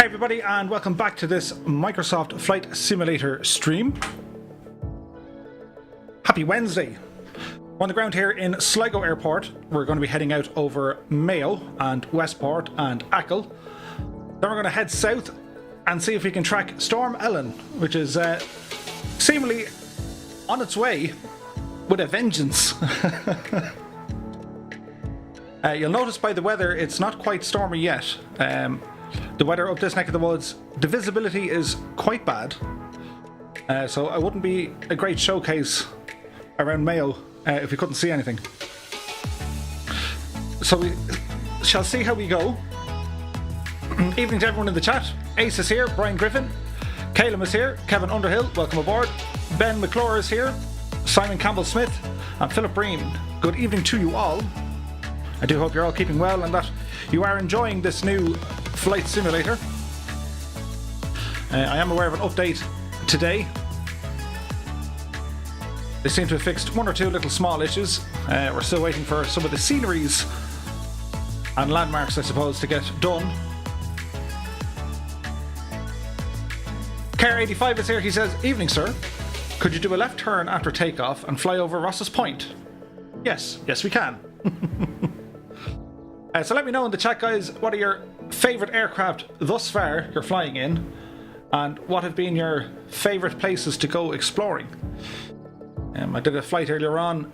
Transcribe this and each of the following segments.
Hi everybody, and welcome back to this Microsoft Flight Simulator stream. Happy Wednesday. We're on the ground here in Sligo Airport. We're going to be heading out over Mayo and Westport and Achill. Then we're going to head south and see if we can track Storm Ellen, which is seemingly on its way with a vengeance. You'll notice by the weather it's not quite stormy yet. The weather up this neck of the woods, the visibility is quite bad, so it wouldn't be a great showcase around Mayo if we couldn't see anything. So we shall see how we go. Evening to everyone in the chat. Ace is here, Brian Griffin, Caleb is here, Kevin Underhill, welcome aboard. Ben McClure is here, Simon Campbell-Smith, and Philip Breen. Good evening to you all. I do hope you're all keeping well and that you are enjoying this new flight simulator. I am aware of an update today. They seem to have fixed one or two little small issues. We're still waiting for some of the sceneries and landmarks, I suppose, to get done. Care85 is here. He says, "Evening, sir. Could you do a left turn after takeoff and fly over Ross's Point?" Yes, we can. So let me know in the chat, guys, what are your favourite aircraft thus far you're flying in, and what have been your favourite places to go exploring. I did a flight earlier on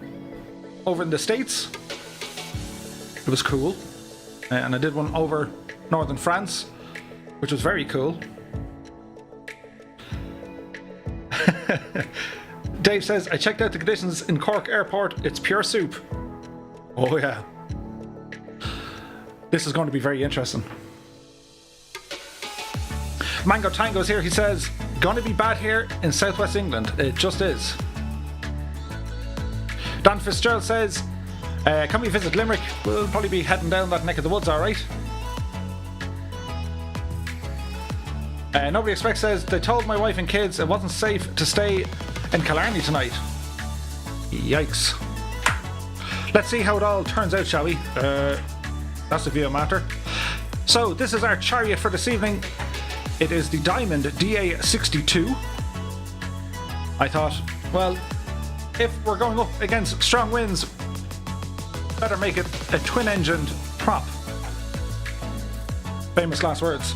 over in the States. It was cool. And I did one over northern France, which was very cool. Dave says, "I checked out the conditions in Cork Airport. It's pure soup." Oh yeah. This is going to be very interesting. Mango Tango's here. He says, "Gonna be bad here in southwest England." It just is. Dan Fitzgerald says, "Can we visit Limerick? We'll probably be heading down that neck of the woods, alright." Nobody Expects says, "They told my wife and kids it wasn't safe to stay in Killarney tonight." Yikes. Let's see how it all turns out, shall we? That's the view matter. So this is our chariot for this evening. It is the Diamond DA62. I thought, well, if we're going up against strong winds, better make it a twin-engined prop. Famous last words.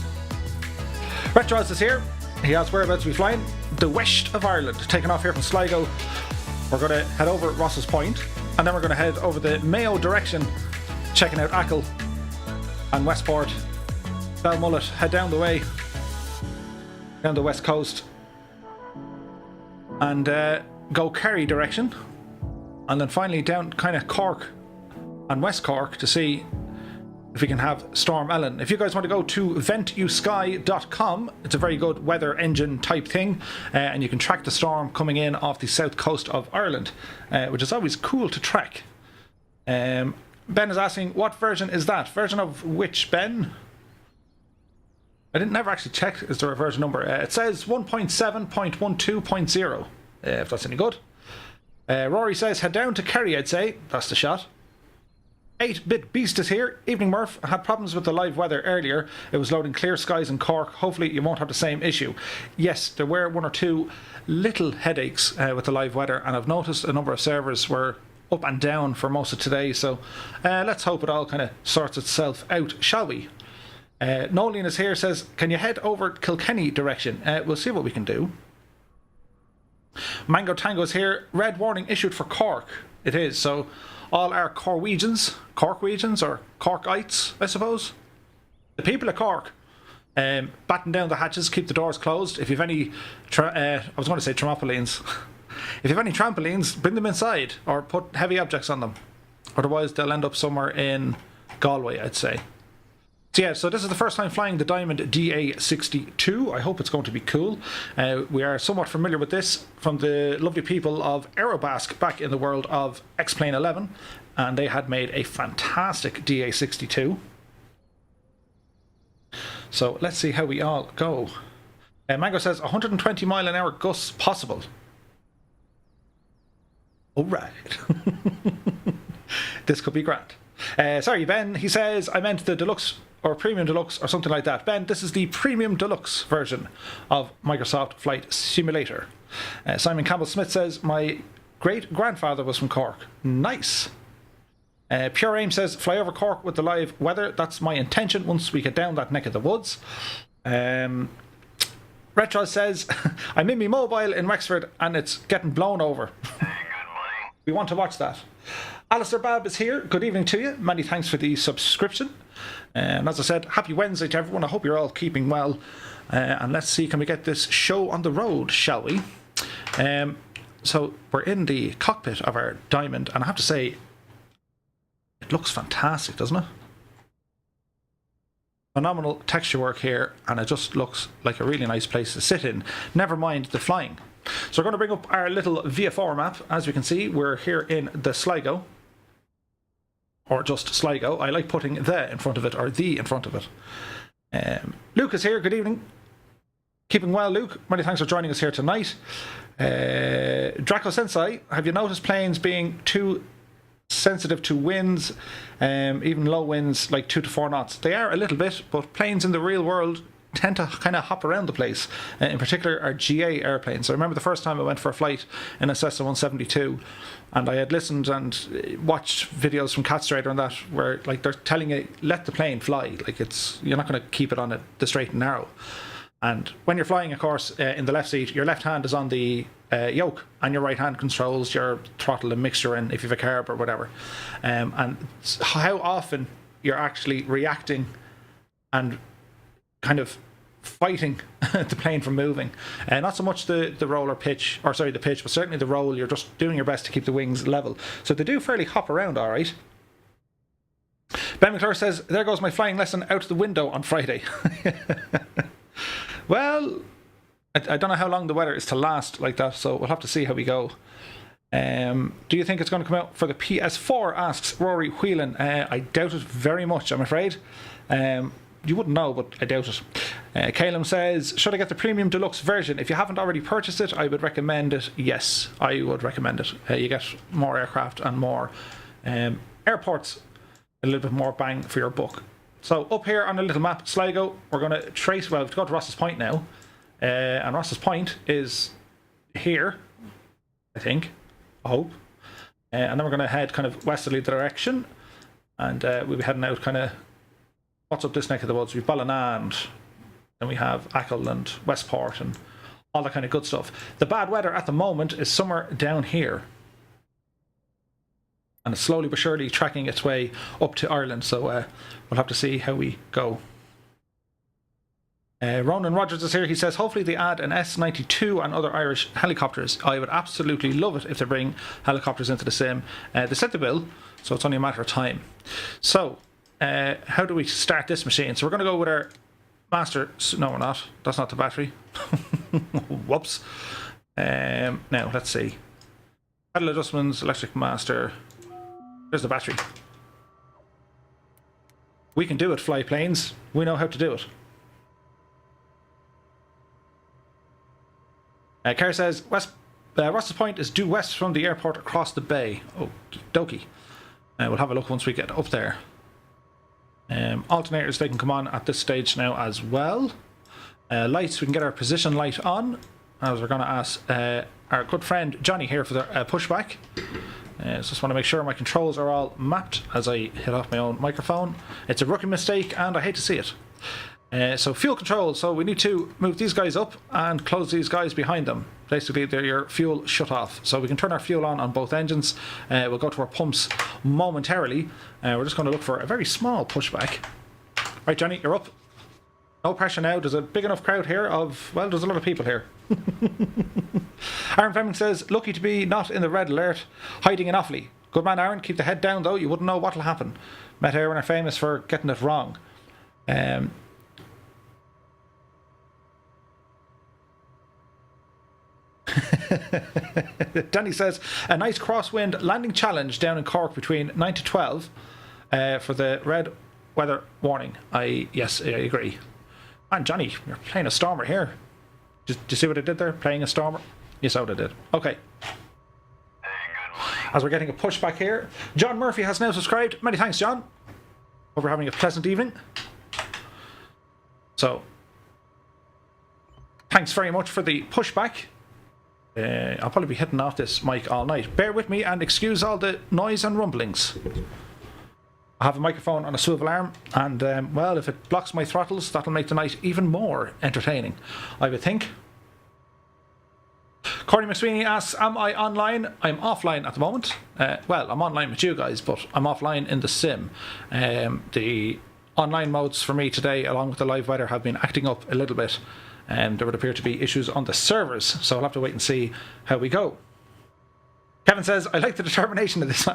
Retros is here. He asks whereabouts we flying. The west of Ireland. Taking off here from Sligo. We're going to head over Ross's Point, and then we're going to head over the Mayo direction, checking out Achill and Westport, Belmullet, head down the way, down the west coast, and go Kerry direction, and then finally down kind of Cork and West Cork to see if we can have Storm Ellen. If you guys want to go to ventusky.com, it's a very good weather engine type thing, and you can track the storm coming in off the south coast of Ireland, which is always cool to track. Ben is asking, what version is that? Version of which, Ben? I didn't never actually check. Is there a version number? It says 1.7.12.0, if that's any good. Rory says, head down to Kerry, I'd say. That's the shot. 8-Bit Beast is here. Evening, Murph. I had problems with the live weather earlier. It was loading clear skies in Cork. Hopefully you won't have the same issue. Yes, there were one or two little headaches with the live weather, and I've noticed a number of servers were up and down for most of today, so let's hope it all kind of sorts itself out, shall we? Nolan is here, says, can you head over Kilkenny direction? We'll see what we can do. Mango Tango is here. Red warning issued for Cork. It is, so all our Corkwegians or Corkites, I suppose, the people of Cork, batten down the hatches, keep the doors closed. If you've any I was going to say trampolines. If you have any trampolines, bring them inside or put heavy objects on them. Otherwise, they'll end up somewhere in Galway, I'd say. So yeah, so this is the first time flying the Diamond DA62. I hope it's going to be cool. We are somewhat familiar with this from the lovely people of Aerobasque back in the world of X-Plane 11. And they had made a fantastic DA62. So let's see how we all go. Mango says 120 mile an hour gusts possible. All right. This could be grand. Sorry, Ben, he says, I meant the deluxe or premium deluxe or something like that. Ben, this is the premium deluxe version of Microsoft Flight Simulator. Simon Campbell Smith says, my great grandfather was from Cork. Nice. Pure Aim says, fly over Cork with the live weather. That's my intention once we get down that neck of the woods. Retro says, I'm in my mobile in Wexford and it's getting blown over. We want to watch that. Alistair Babb is here. Good evening to you. Many thanks for the subscription. And as I said, happy Wednesday to everyone. I hope you're all keeping well. And let's see, can we get this show on the road, shall we? So we're in the cockpit of our Diamond, and I have to say, it looks fantastic, doesn't it? Phenomenal texture work here, and it just looks like a really nice place to sit in. Never mind the flying. So we're going to bring up our little VFR map. As we can see, we're here in the Sligo. Or just Sligo. I like putting the in front of it, or the in front of it. Luke is here. Good evening. Keeping well, Luke. Many thanks for joining us here tonight. Draco Sensei, have you noticed planes being too sensitive to winds, even low winds like 2 to 4 knots? They are a little bit, but planes in the real world tend to kind of hop around the place. In particular, our GA airplanes. I remember the first time I went for a flight in a Cessna 172, and I had listened and watched videos from Catstrader and that, where like they're telling you, let the plane fly. Like you're not going to keep it on the straight and narrow. And when you're flying, of course, in the left seat, your left hand is on the yoke, and your right hand controls your throttle and mixture, and if you have a carb or whatever. And how often you're actually reacting and kind of fighting the plane from moving. Not so much the roll or pitch, or sorry, the pitch, but certainly the roll. You're just doing your best to keep the wings level. So they do fairly hop around, all right. Ben McClure says, there goes my flying lesson out the window on Friday. Well, I don't know how long the weather is to last like that, so we'll have to see how we go. Do you think it's going to come out for the PS4, asks Rory Whelan. I doubt it very much, I'm afraid. You wouldn't know, but I doubt it. Caleb says, should I get the premium deluxe version? If you haven't already purchased it, I would recommend it. Yes, I would recommend it. You get more aircraft and more airports, a little bit more bang for your buck. So up here on a little map, Sligo, we're going to trace, well, to go to Ross's Point now. And Ross's Point is here, I think, I hope. And then we're going to head kind of westerly direction. And we'll be heading out kind of, what's up this neck of the woods? We've Ballinand, then we have Achill and Westport and all that kind of good stuff. The bad weather at the moment is somewhere down here. And it's slowly but surely tracking its way up to Ireland. So we'll have to see how we go. Ronan Rogers is here. He says, hopefully they add an S-92 and other Irish helicopters. I would absolutely love it if they bring helicopters into the sim. They said they will, so it's only a matter of time. So, how do we start this machine? So we're going to go with our master. No, we're not. That's not the battery. Whoops. Now, let's see. Pedal adjustments, electric master. There's the battery. We can do it, fly planes. We know how to do it. Kerr says, Ross's Point is due west from the airport across the bay. Oh, dokie. We'll have a look once we get up there. Alternators, they can come on at this stage now as well. Lights, we can get our position light on. As we're going to ask our good friend Johnny here for the pushback. So just want to make sure my controls are all mapped as I hit off my own microphone. It's a rookie mistake and I hate to see it. So fuel control, so we need to move these guys up and close these guys behind them. Basically they're your fuel shut off. So we can turn our fuel on both engines. We'll go to our pumps momentarily. We're just going to look for a very small pushback. Right, Johnny, you're up. No pressure now. There's a big enough crowd here of, well, there's a lot of people here. Aaron Fleming says, lucky to be not in the red alert, hiding in Offaly. Good man, Aaron. Keep the head down, though. You wouldn't know what'll happen. Met Aaron are famous for getting it wrong. Danny says, a nice crosswind landing challenge down in Cork between 9 to 12 for the red weather warning. Yes, I agree. Man, Johnny, you're playing a stormer here. Did you see what I did there? Playing a stormer? Yes, I did. Okay. as we're getting a pushback here. John Murphy has now subscribed. Many thanks, John. Hope you're having a pleasant evening. So, thanks very much for the pushback. I'll probably be hitting off this mic all night. Bear with me and excuse all the noise and rumblings. I have a microphone on a swivel arm, and well, if it blocks my throttles, that'll make the night even more entertaining, I would think. Corey McSweeney asks, am I online? I'm offline at the moment. Well, I'm online with you guys, but I'm offline in the sim. The online modes for me today, along with the live weather, have been acting up a little bit. There would appear to be issues on the servers, so I'll have to wait and see how we go. Kevin says, I like the determination of this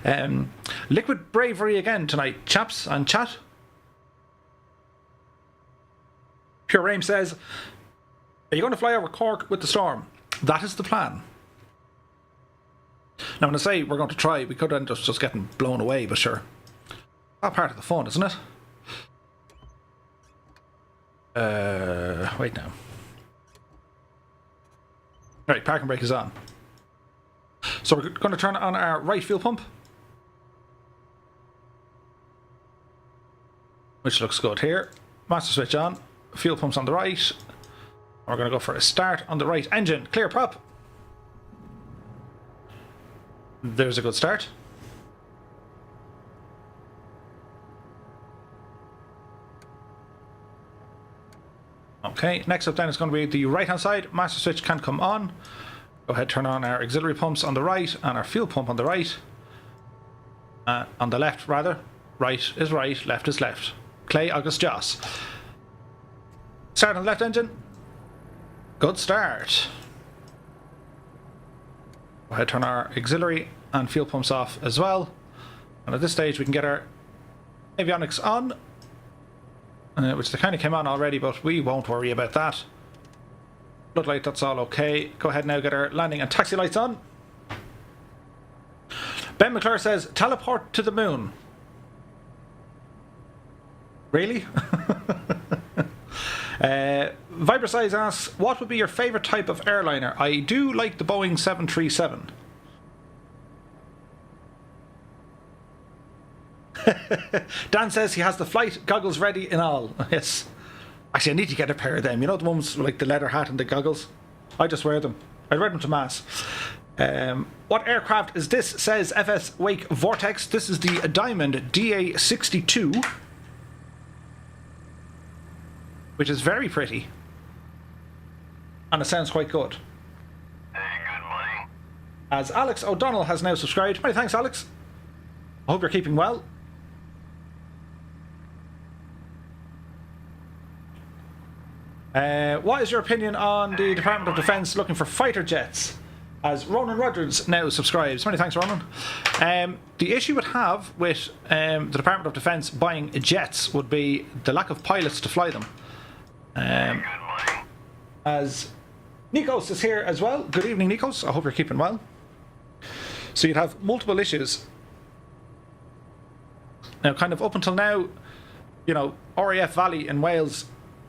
man. Liquid bravery again tonight, chaps and chat. Pure Rain says, are you going to fly over Cork with the storm? That is the plan. Now, when I say we're going to try, we could end up just getting blown away, but sure. That's part of the fun, isn't it? Wait now. Right, parking brake is on. So we're going to turn on our right fuel pump, which looks good here. Master switch on. Fuel pump's on the right. We're going to go for a start on the right engine. Clear prop. There's a good start. Okay, next up then is going to be the right hand side. Master switch can come on. Go ahead, turn on our auxiliary pumps on the right and our fuel pump on the right. On the left, rather. Right is right, left is left. Clay August Joss. Start on the left engine. Good start. Go ahead, turn our auxiliary and fuel pumps off as well. And at this stage we can get our avionics on. Which they kind of came on already, but we won't worry about that. Floodlight, that's all okay. Go ahead now, get our landing and taxi lights on. Ben McClure says, teleport to the moon. Really? Vibrasize asks, what would be your favourite type of airliner? I do like the Boeing 737. Dan says he has the flight goggles ready and all. Yes. Actually, I need to get a pair of them. You know the ones with like the leather hat and the goggles? I just wear them. I wear them to mass. What aircraft is this? Says FS Wake Vortex. This is the Diamond DA-62, which is very pretty. And it sounds quite good. Hey, good morning. As Alex O'Donnell has now subscribed. Many thanks, Alex. I hope you're keeping well. What is your opinion on the Department of Defence looking for fighter jets? As Ronan Rogers now subscribes. Many thanks, Ronan. The issue would have with the Department of Defence buying jets would be the lack of pilots to fly them. As Nikos is here as well. Good evening, Nikos. I hope you're keeping well. So you'd have multiple issues. Now, kind of up until now, you know, RAF Valley in Wales,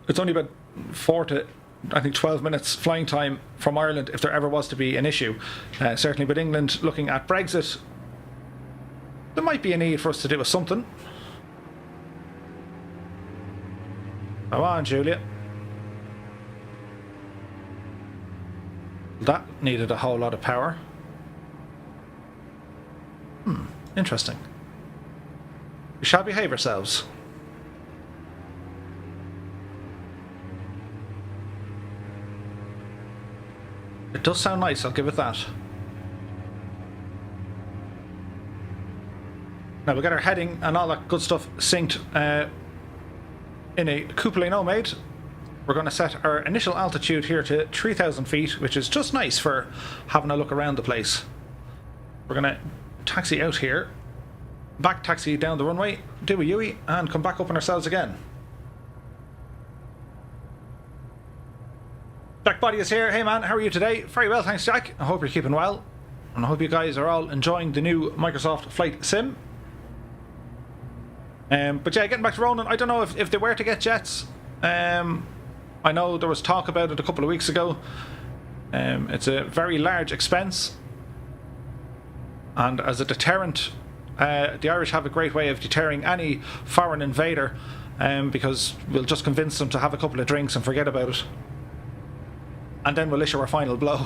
it's only about 4 to, I think, 12 minutes flying time from Ireland if there ever was to be an issue. Certainly with England looking at Brexit, there might be a need for us to do with something. Come on, Julia. That needed a whole lot of power. Interesting. We shall behave ourselves. It does sound nice, I'll give it that. Now we'll get our heading and all that good stuff synced in a couple nomade. We're going to set our initial altitude here to 3,000 feet, which is just nice for having a look around the place. We're going to taxi out here, back taxi down the runway, do a U-ey, and come back up on ourselves again. Jack Body is here. Hey man, how are you today? Very well, thanks Jack. I hope you're keeping well. And I hope you guys are all enjoying the new Microsoft Flight Sim. But yeah, getting back to Ronan, I don't know if they were to get jets. I know there was talk about it a couple of weeks ago. It's a very large expense, and as a deterrent, the Irish have a great way of deterring any foreign invader, because we'll just convince them to have a couple of drinks and forget about it, and then we'll issue our final blow.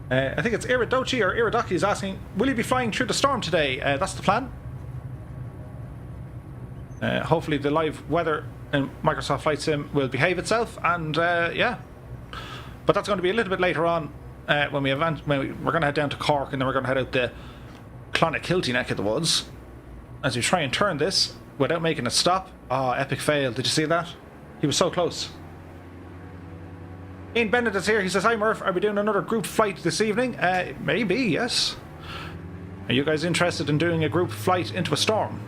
I think it's Iridochi or Iridoki is asking, will you be flying through the storm today? That's the plan. Hopefully the live weather in Microsoft Flight Sim will behave itself, and yeah. But that's going to be a little bit later on, when we're going to head down to Cork, and then we're going to head out the Clonakilty neck of the woods as we try and turn this without making it stop. Oh, epic fail. Did you see that? He was so close. Ian Bennett is here. He says, hi Murph, are we doing another group flight this evening? Maybe, yes. Are you guys interested in doing a group flight into a storm?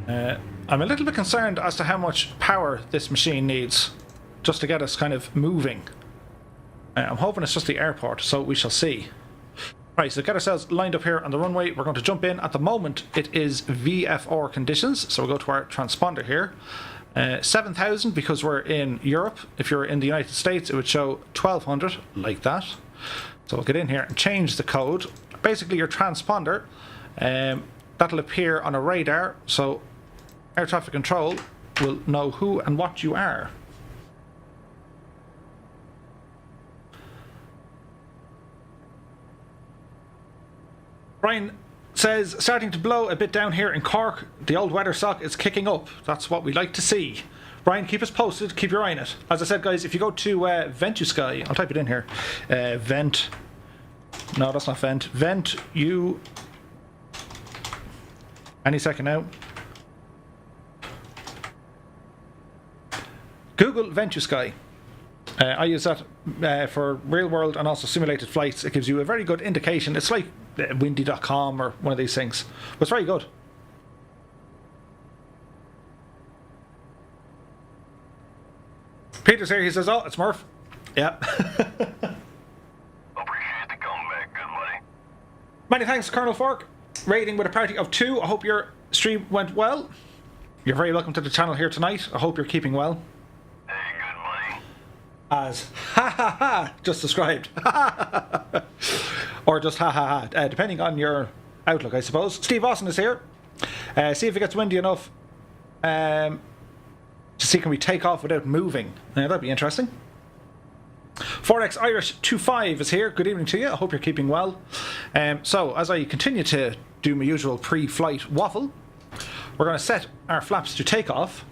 I'm a little bit concerned as to how much power this machine needs just to get us kind of moving. I'm hoping it's just the airport, so we shall see. Right, so get ourselves lined up here on the runway. We're going to jump in. At the moment, it is VFR conditions, so we'll go to our transponder here. 7,000 because we're in Europe. If you're in the United States, it would show 1,200, like that. So we'll get in here and change the code. Basically, your transponder, that'll appear on a radar, so air traffic control will know who and what you are. Brian says, starting to blow a bit down here in Cork. The old weather sock is kicking up. That's what we like to see. Brian, keep us posted. Keep your eye on it. As I said, guys, if you go to Ventusky, I'll type it in here. Vent. No, that's not Vent. Vent, you... Any second now. Google Ventusky. I use that for real world and also simulated flights. It gives you a very good indication. It's like windy.com or one of these things. But it's very good. Peter's here. He says, oh, it's Murph. Yeah. Appreciate the comeback. Good money. Many thanks, Colonel Fork. Rating with a party of 2. I hope your stream went well. You're very welcome to the channel here tonight. I hope you're keeping well. Hey, good money. As ha ha ha just described. Or just ha ha ha, depending on your outlook, I suppose. Steve Austin is here. See if it gets windy enough to see can we take off without moving. That'd be interesting. 4X Irish 25 is here. Good evening to you. I hope you're keeping well. So, as I continue to do my usual pre-flight waffle, we're going to set our flaps to take off.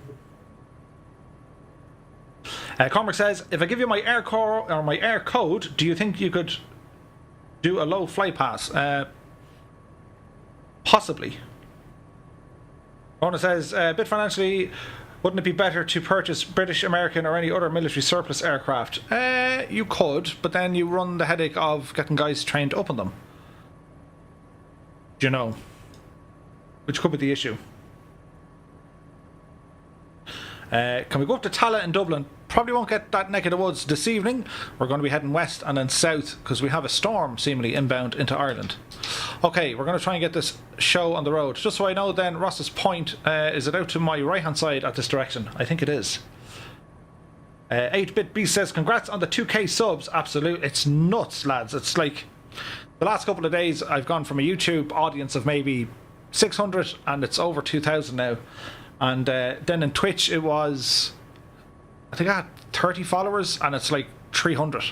Cormac says, if I give you my air core or my air code, do you think you could do a low flight pass? Possibly. Rona says, a bit financially, wouldn't it be better to purchase British, American or any other military surplus aircraft? You could, but then you run the headache of getting guys trained up on them. Do you know? Which could be the issue. Can we go up to Tala in Dublin? Probably won't get that neck of the woods this evening. We're going to be heading west and then south because we have a storm seemingly inbound into Ireland. Okay, we're going to try and get this show on the road. Just so I know then, Ross's Point, is it out to my right hand side at this direction? I think it is. 8-Bit Beast says, congrats on the 2k subs. Absolute, it's nuts, lads. It's like the last couple of days I've gone from a YouTube audience of maybe 600 and it's over 2,000 now. And then in Twitch it was, I think I had 30 followers and it's like 300.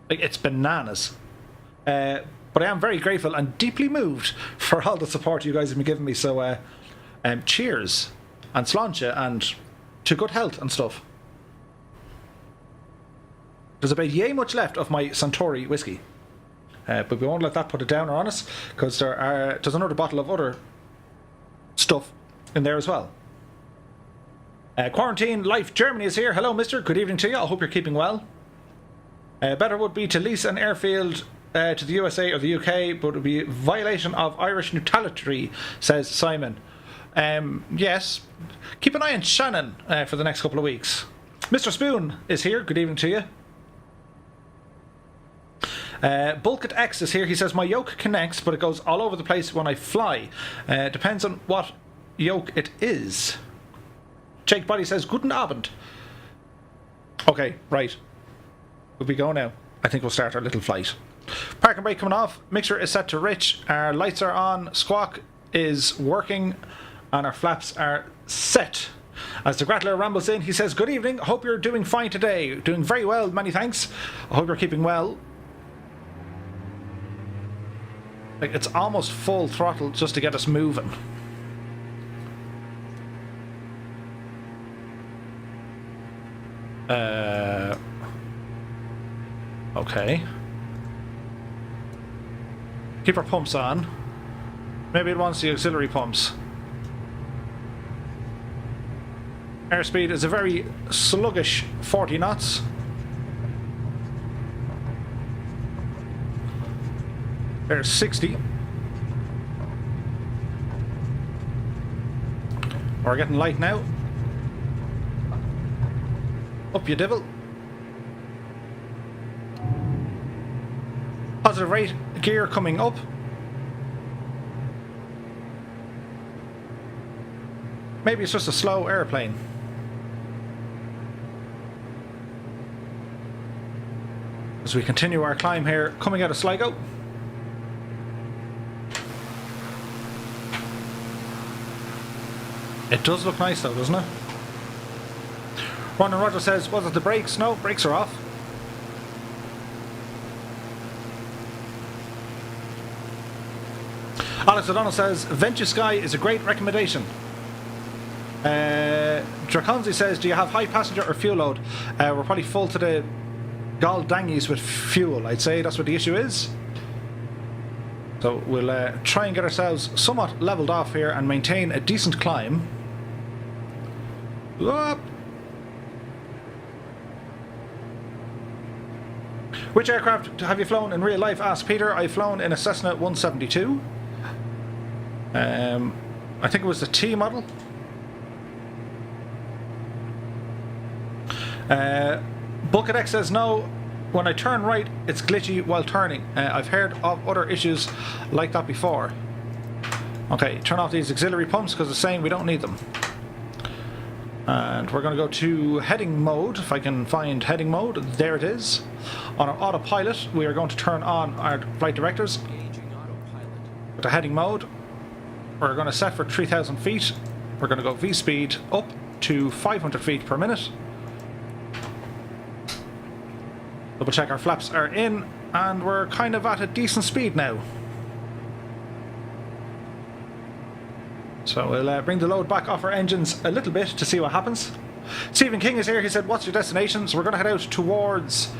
Like, it's bananas. But I am very grateful and deeply moved for all the support you guys have been giving me. So cheers and sláinte and to good health and stuff. There's about yay much left of my Suntory whiskey. But we won't let that put a downer on us because there's another bottle of other stuff in there as well. Quarantine Life Germany is here. Hello, mister. Good evening to you. I hope you're keeping well. Better would be to lease an airfield to the USA or the UK, but it would be a violation of Irish neutrality, says Simon. Yes. Keep an eye on Shannon for the next couple of weeks. Mr. Spoon is here. Good evening to you. Bulket X is here. He says, my yoke connects, but it goes all over the place when I fly. Depends on what yoke it is. Jake Body says, Guten Abend. Okay, right. Will we go now? I think we'll start our little flight. Park and brake coming off. Mixture is set to rich. Our lights are on. Squawk is working. And our flaps are set. As the Grattler rambles in, he says, good evening. Hope you're doing fine today. Doing very well, many thanks. I hope you're keeping well. Like, it's almost full throttle just to get us moving. Okay. Keep our pumps on. Maybe it wants the auxiliary pumps. Airspeed is a very sluggish 40 knots. There's 60. We're getting light now. Up you devil. Positive rate gear coming up. Maybe it's just a slow airplane. As we continue our climb here, coming out of Sligo. It does look nice though, doesn't it? Ron and Roger says, was it the brakes? No, brakes are off. Alex O'Donnell says, Venture Sky is a great recommendation. Draconzi says, do you have high passenger or fuel load? We're probably full to the gall dangies with fuel. I'd say that's what the issue is. So we'll try and get ourselves somewhat leveled off here and maintain a decent climb. Whoop. Which aircraft have you flown in real life? Asked Peter. I've flown in a Cessna 172. I think it was the T model. Bucket X says no. When I turn right, it's glitchy while turning. I've heard of other issues like that before. Okay, turn off these auxiliary pumps because it's saying we don't need them. And we're going to go to heading mode, if I can find heading mode. There it is. On our autopilot, we are going to turn on our flight directors. With the heading mode, we're going to set for 3,000 feet. We're going to go V-speed up to 500 feet per minute. Double check our flaps are in, and we're kind of at a decent speed now. So we'll bring the load back off our engines a little bit to see what happens. Stephen King is here. He said, what's your destination? So we're going to head out towards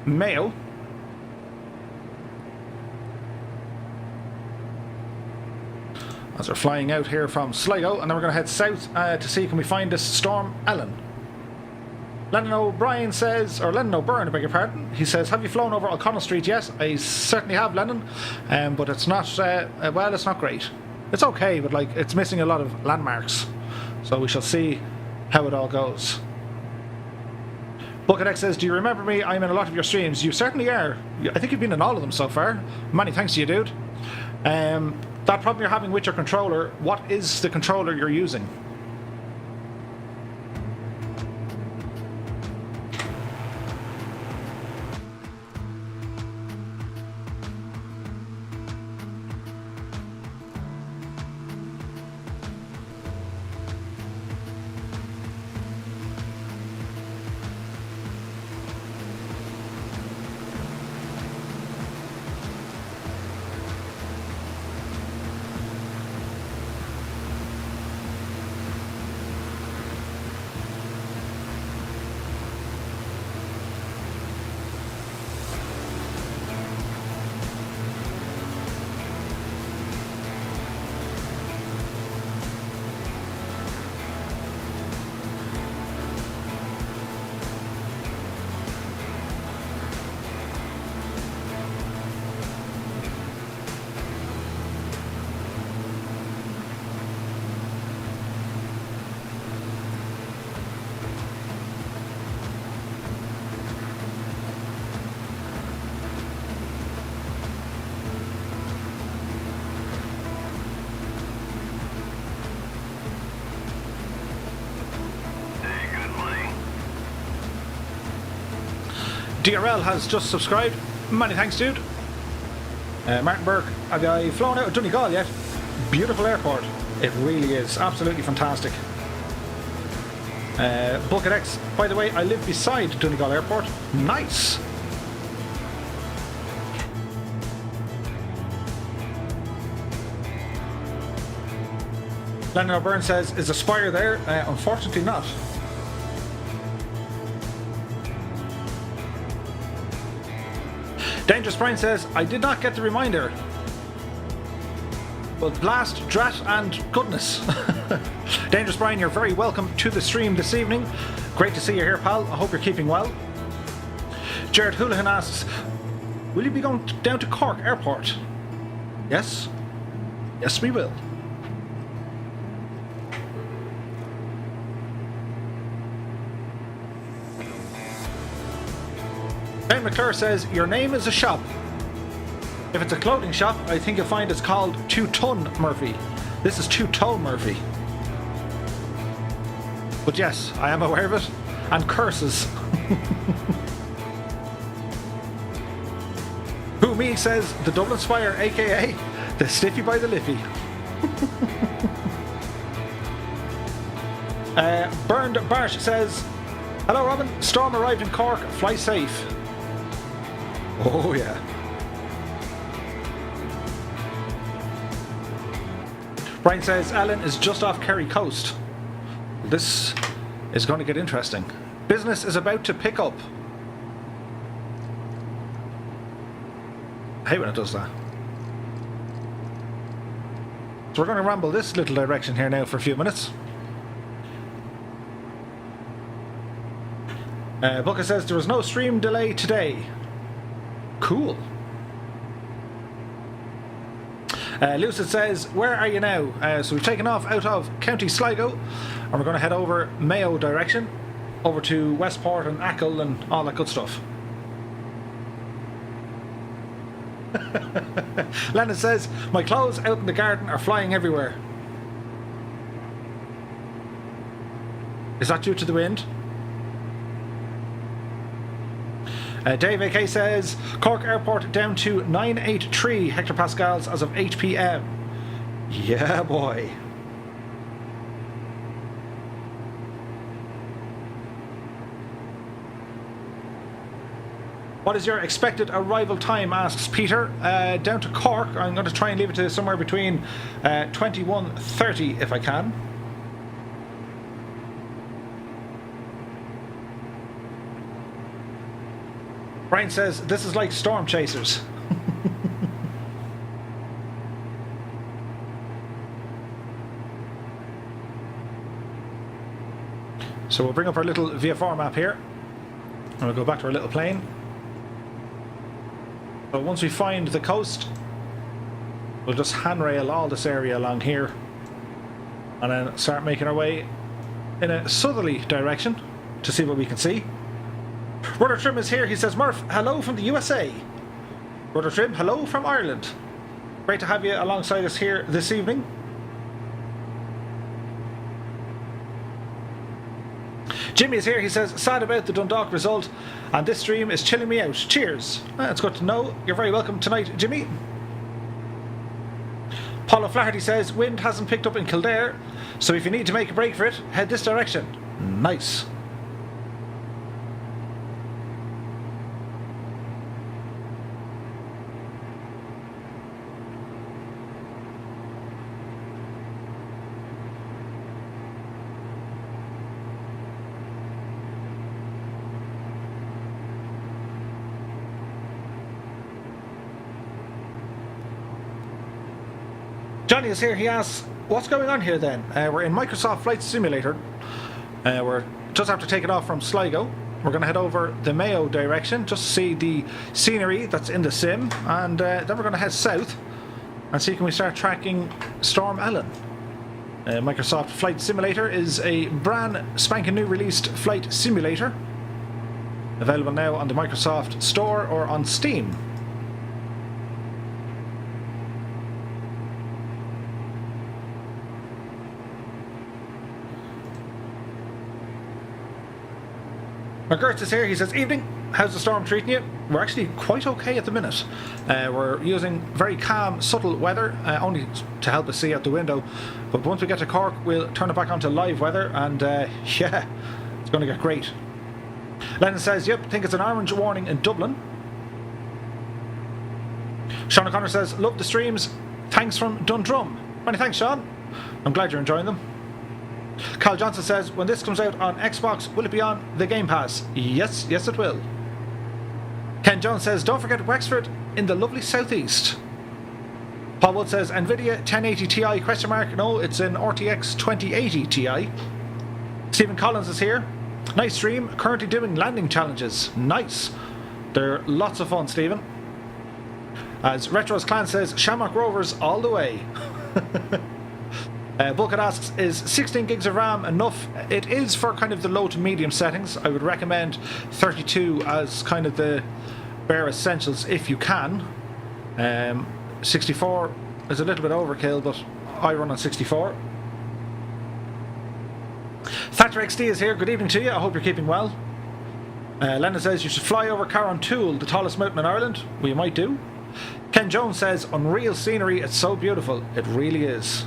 Mayo. As we're flying out here from Sligo, and then we're going to head south to see can we find this Storm Ellen. Lennon O'Brien says, or Lennon O'Burren, I beg your pardon. He says, have you flown over O'Connell Street? Yes, I certainly have, Lennon. But it's not, well, it's not great. It's okay, but like it's missing a lot of landmarks. So we shall see how it all goes. Bucket X says, do you remember me? I'm in a lot of your streams. You certainly are. I think you've been in all of them so far. Many thanks to you, dude. That problem you're having with your controller, what is the controller you're using? DRL has just subscribed. Many thanks, dude. Martin Burke, have I flown out of Donegal yet? Beautiful airport. It really is. Absolutely fantastic. Bucket X, by the way, I live beside Donegal Airport. Nice. Lennon O'Byrne says, is Aspire there? Unfortunately not. Dangerous Brian says, I did not get the reminder. But blast, drat, and goodness. Dangerous Brian, you're very welcome to the stream this evening. Great to see you here, pal. I hope you're keeping well. Jared Houlihan asks, will you be going down to Cork Airport? Yes. Yes, we will. Ben McClure says, your name is a shop. If it's a clothing shop, I think you'll find it's called 2 Ton Murphy. This is 2 Tone Murphy. But yes, I am aware of it. And curses. Who me says, the Dublin Spire, aka the Stiffy by the Liffey. Burned Barsh says, hello Robin, storm arrived in Cork, fly safe. Oh yeah. Brian says Alan is just off Kerry Coast. This is going to get interesting. Business is about to pick up. I hate when it does that. So we're going to ramble this little direction here now for a few minutes. Booker says there was no stream delay today. Cool. Lucid says, where are you now? So we've taken off out of County Sligo and we're going to head over Mayo direction, over to Westport and Achill and all that good stuff. Lennon says, my clothes out in the garden are flying everywhere. Is that due to the wind? Dave AK says, Cork Airport down to 983 hectopascals as of 8 p.m. Yeah, boy. What is your expected arrival time, asks Peter. Down to Cork, I'm going to try and leave it to somewhere between 21:30 if I can. Brian says, this is like Storm Chasers. So we'll bring up our little VFR map here. And we'll go back to our little plane. So once we find the coast, we'll just handrail all this area along here. And then start making our way in a southerly direction to see what we can see. Brother Trim is here. He says, Murph, hello from the USA. Brother Trim, hello from Ireland. Great to have you alongside us here this evening. Jimmy is here. He says, sad about the Dundalk result, and this stream is chilling me out. Cheers. That's good to know. You're very welcome tonight, Jimmy. Paul O'Flaherty says, wind hasn't picked up in Kildare, so if you need to make a break for it, head this direction. Nice. Johnny is here. He asks, what's going on here then? We're in Microsoft Flight Simulator. We're just after taking off from Sligo. We're going to head over the Mayo direction just to see the scenery that's in the sim, and then we're going to head south and see can we start tracking Storm Ellen. Microsoft Flight Simulator is a brand spanking new released flight simulator, available now on the Microsoft Store or on Steam. Gertz is here. He says, evening. How's the storm treating you? We're actually quite okay at the minute. We're using very calm, subtle weather, only to help us see out the window. But once we get to Cork, we'll turn it back onto live weather, and yeah, it's going to get great. Lennon says, yep, think it's an orange warning in Dublin. Sean O'Connor says, love the streams. Thanks from Dundrum. Many thanks, Sean. I'm glad you're enjoying them. Carl Johnson says, when this comes out on Xbox, will it be on the Game Pass? Yes, yes it will. Ken Jones says, don't forget Wexford in the lovely southeast. Paul Wood says, Nvidia 1080 Ti question mark. No, it's in RTX 2080 Ti. Stephen Collins is here. Nice stream. Currently doing landing challenges. Nice. They're lots of fun, Stephen. As Retro's Clan says, Shamrock Rovers all the way. Bulkhead asks, is 16 gigs of RAM enough? It is for kind of the low to medium settings. I would recommend 32 as kind of the bare essentials if you can. 64 is a little bit overkill, but I run on 64. Thatcher XD is here. Good evening to you. I hope you're keeping well. Lennon says you should fly over Carron-Toole, the tallest mountain in Ireland. We might do. Ken Jones says, unreal scenery. It's so beautiful. It really is.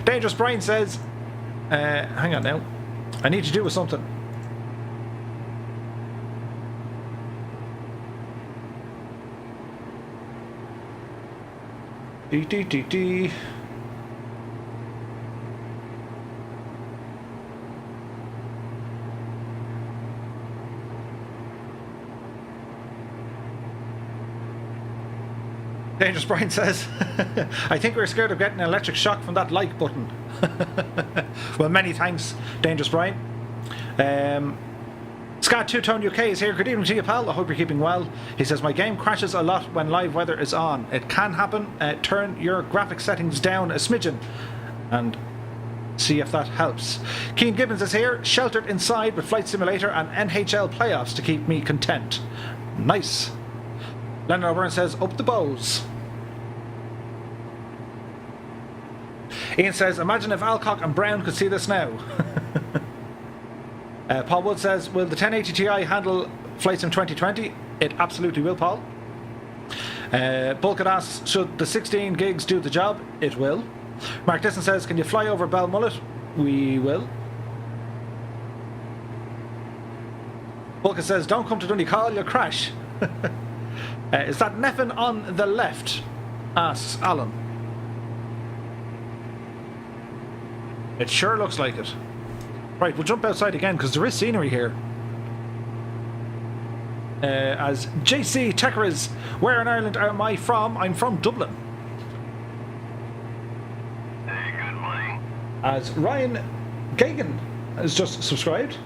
Dangerous Brian says, hang on now. I need to do with something. D. Dangerous Brian says, I think we're scared of getting an electric shock from that like button. Well, many thanks, Dangerous Brian. Scott Two Tone UK is here. Good evening to you, pal. I hope you're keeping well. He says, my game crashes a lot when live weather is on. It can happen. Turn your graphic settings down a smidgen and see if that helps. Keen Gibbons is here, sheltered inside with Flight Simulator and NHL playoffs to keep me content. Nice. Leonard O'Byrne says, up the bows. Ian says, imagine if Alcock and Brown could see this now. Paul Wood says, will the 1080 Ti handle Flight Sim 2020? It absolutely will, Paul. Bulkhead asks, should the 16 gigs do the job? It will. Mark Disson says, can you fly over Balmullet? We will. Bulkhead says, don't come to Donegal, you'll crash. Is that Neffin on the left? Asks Alan. It sure looks like it. Right, we'll jump outside again because there is scenery here. As JC Tekeriz, where in Ireland am I from? I'm from Dublin. Hey, good morning. As Ryan Gagan has just subscribed.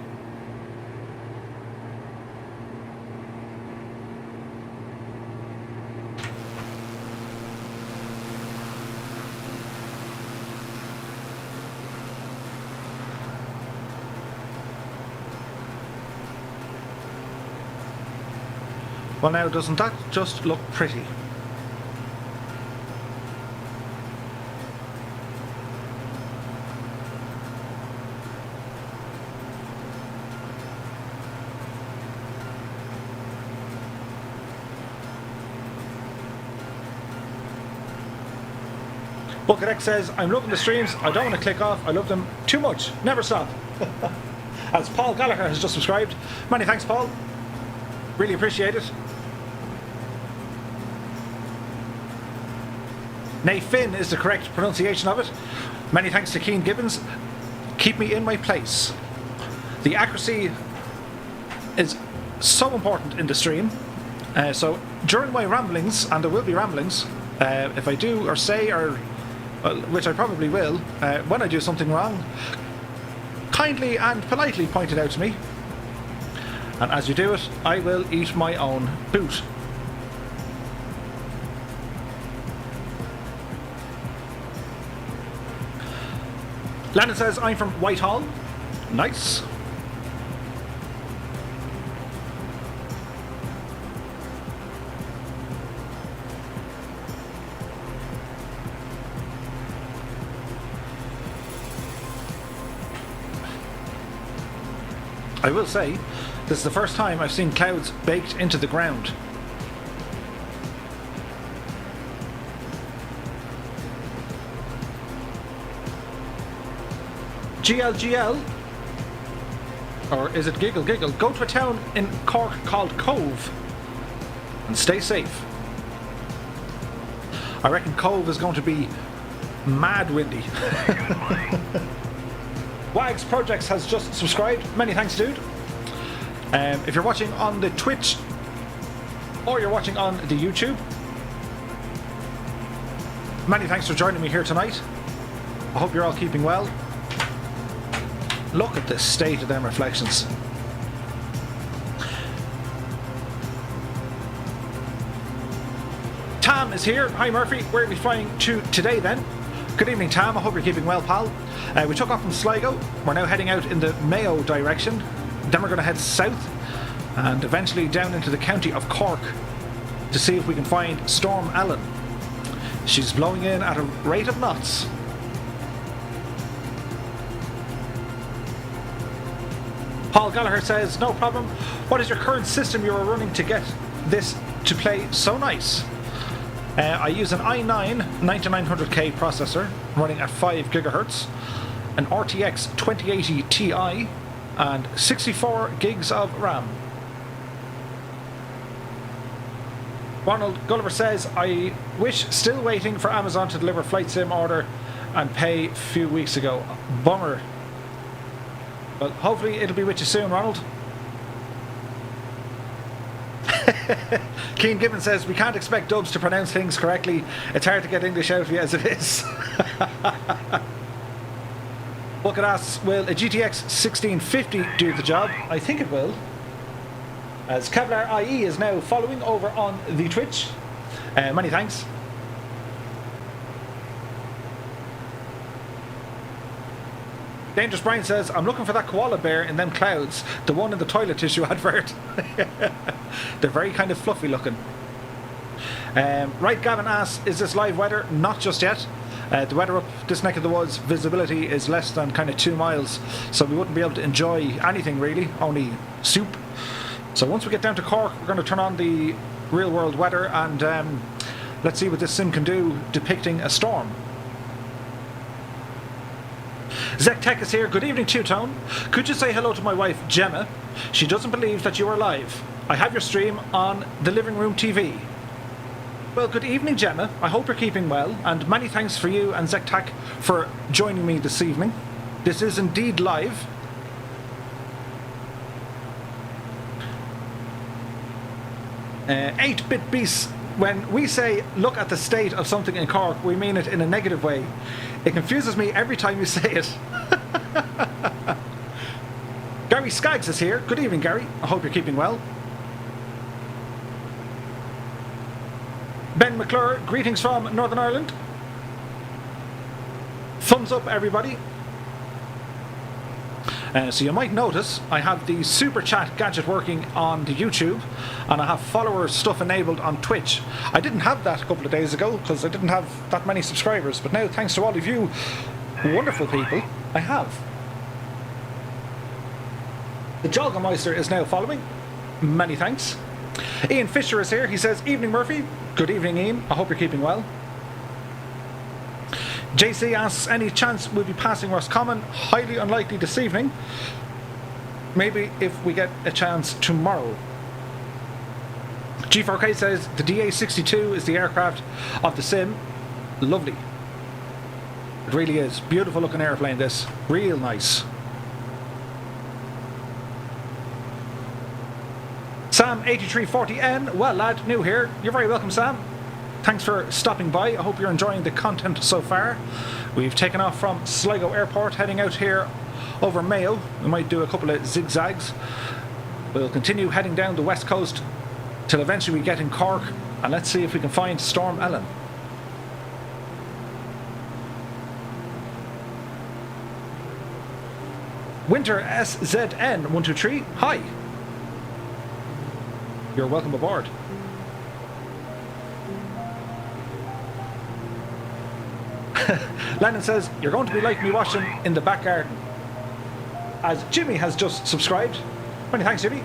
Well, now, doesn't that just look pretty? Bucket X says, I'm loving the streams. I don't want to click off. I love them too much. Never stop. As Paul Gallagher has just subscribed. Many thanks, Paul. Really appreciate it. Nay, Finn is the correct pronunciation of it. Many thanks to Keen Gibbons. Keep me in my place. The accuracy is so important in the stream. So during my ramblings, and there will be ramblings, if I do or say, or which I probably will, when I do something wrong, kindly and politely point it out to me. And as you do it, I will eat my own boot. Landon says, I'm from Whitehall. Nice. I will say, this is the first time I've seen clouds baked into the ground. GLGL, or is it Giggle Giggle? Go to a town in Cork called Cove and stay safe. I reckon Cove is going to be mad windy. Wags Projects has just subscribed. Many thanks, dude. If you're watching on the Twitch or you're watching on the YouTube, many thanks for joining me here tonight. I hope you're all keeping well. Look at the state of them reflections. Tam is here. Hi Murphy, where are we flying to today then? Good evening Tam, I hope you're keeping well, pal. We took off from Sligo. We're now heading out in the Mayo direction. Then we're going to head south and eventually down into the county of Cork to see if we can find Storm Ellen. She's blowing in at a rate of knots. Paul Gallagher says, no problem. What is your current system you are running to get this to play so nice? I use an i9 9900K processor running at 5 GHz, an RTX 2080 Ti, and 64 gigs of RAM. Ronald Gulliver says, I wish still waiting for Amazon to deliver flight sim order and pay a few weeks ago. Bummer. Well, hopefully it'll be with you soon, Ronald. Keen Gibbon says, we can't expect dubs to pronounce things correctly. It's hard to get English out of you as it is. Bucket asks, will a GTX 1650 do the job? I think it will. As Kevlar IE is now following over on the Twitch. Many thanks. Dangerous Brian says, I'm looking for that koala bear in them clouds, the one in the toilet tissue advert. They're very kind of fluffy looking. Right, Gavin asks, is this live weather? Not just yet. The weather up this neck of the woods, visibility is less than kind of 2 miles, so we wouldn't be able to enjoy anything really, only soup. So once we get down to Cork, we're going to turn on the real world weather and let's see what this sim can do depicting a storm. Zek Tech is here. Good evening, Two-Tone. Could you say hello to my wife, Gemma? She doesn't believe that you are live. I have your stream on the living room TV. Well, good evening, Gemma. I hope you're keeping well, and many thanks for you and Zek Tech for joining me this evening. This is indeed live. Eight-bit beasts. When we say look at the state of something in Cork, we mean it in a negative way. It confuses me every time you say it. Gary Skaggs is here. Good evening, Gary. I hope you're keeping well. Ben McClure, greetings from Northern Ireland. Thumbs up, everybody. So you might notice I have the Super Chat gadget working on the YouTube, and I have follower stuff enabled on Twitch. I didn't have that a couple of days ago because I didn't have that many subscribers, but now thanks to all of you wonderful people, I have. The Jolgameister is now following. Many thanks. Ian Fisher is here. He says, evening Murphy. Good evening, Ian. I hope you're keeping well. JC asks, any chance we'll be passing Roscommon? Highly unlikely this evening. Maybe if we get a chance tomorrow. G4K says, the DA-62 is the aircraft of the sim. Lovely. It really is. Beautiful looking airplane, this. Real nice. Sam8340N, well lad, new here. You're very welcome, Sam. Thanks for stopping by. I hope you're enjoying the content so far. We've taken off from Sligo Airport, heading out here over Mayo. We might do a couple of zigzags. We'll continue heading down the west coast till eventually we get in Cork, and let's see if we can find Storm Ellen. Winter SZN123, hi. You're welcome aboard. Lennon says, you're going to be like me watching in the back garden. As Jimmy has just subscribed. Many thanks, Jimmy.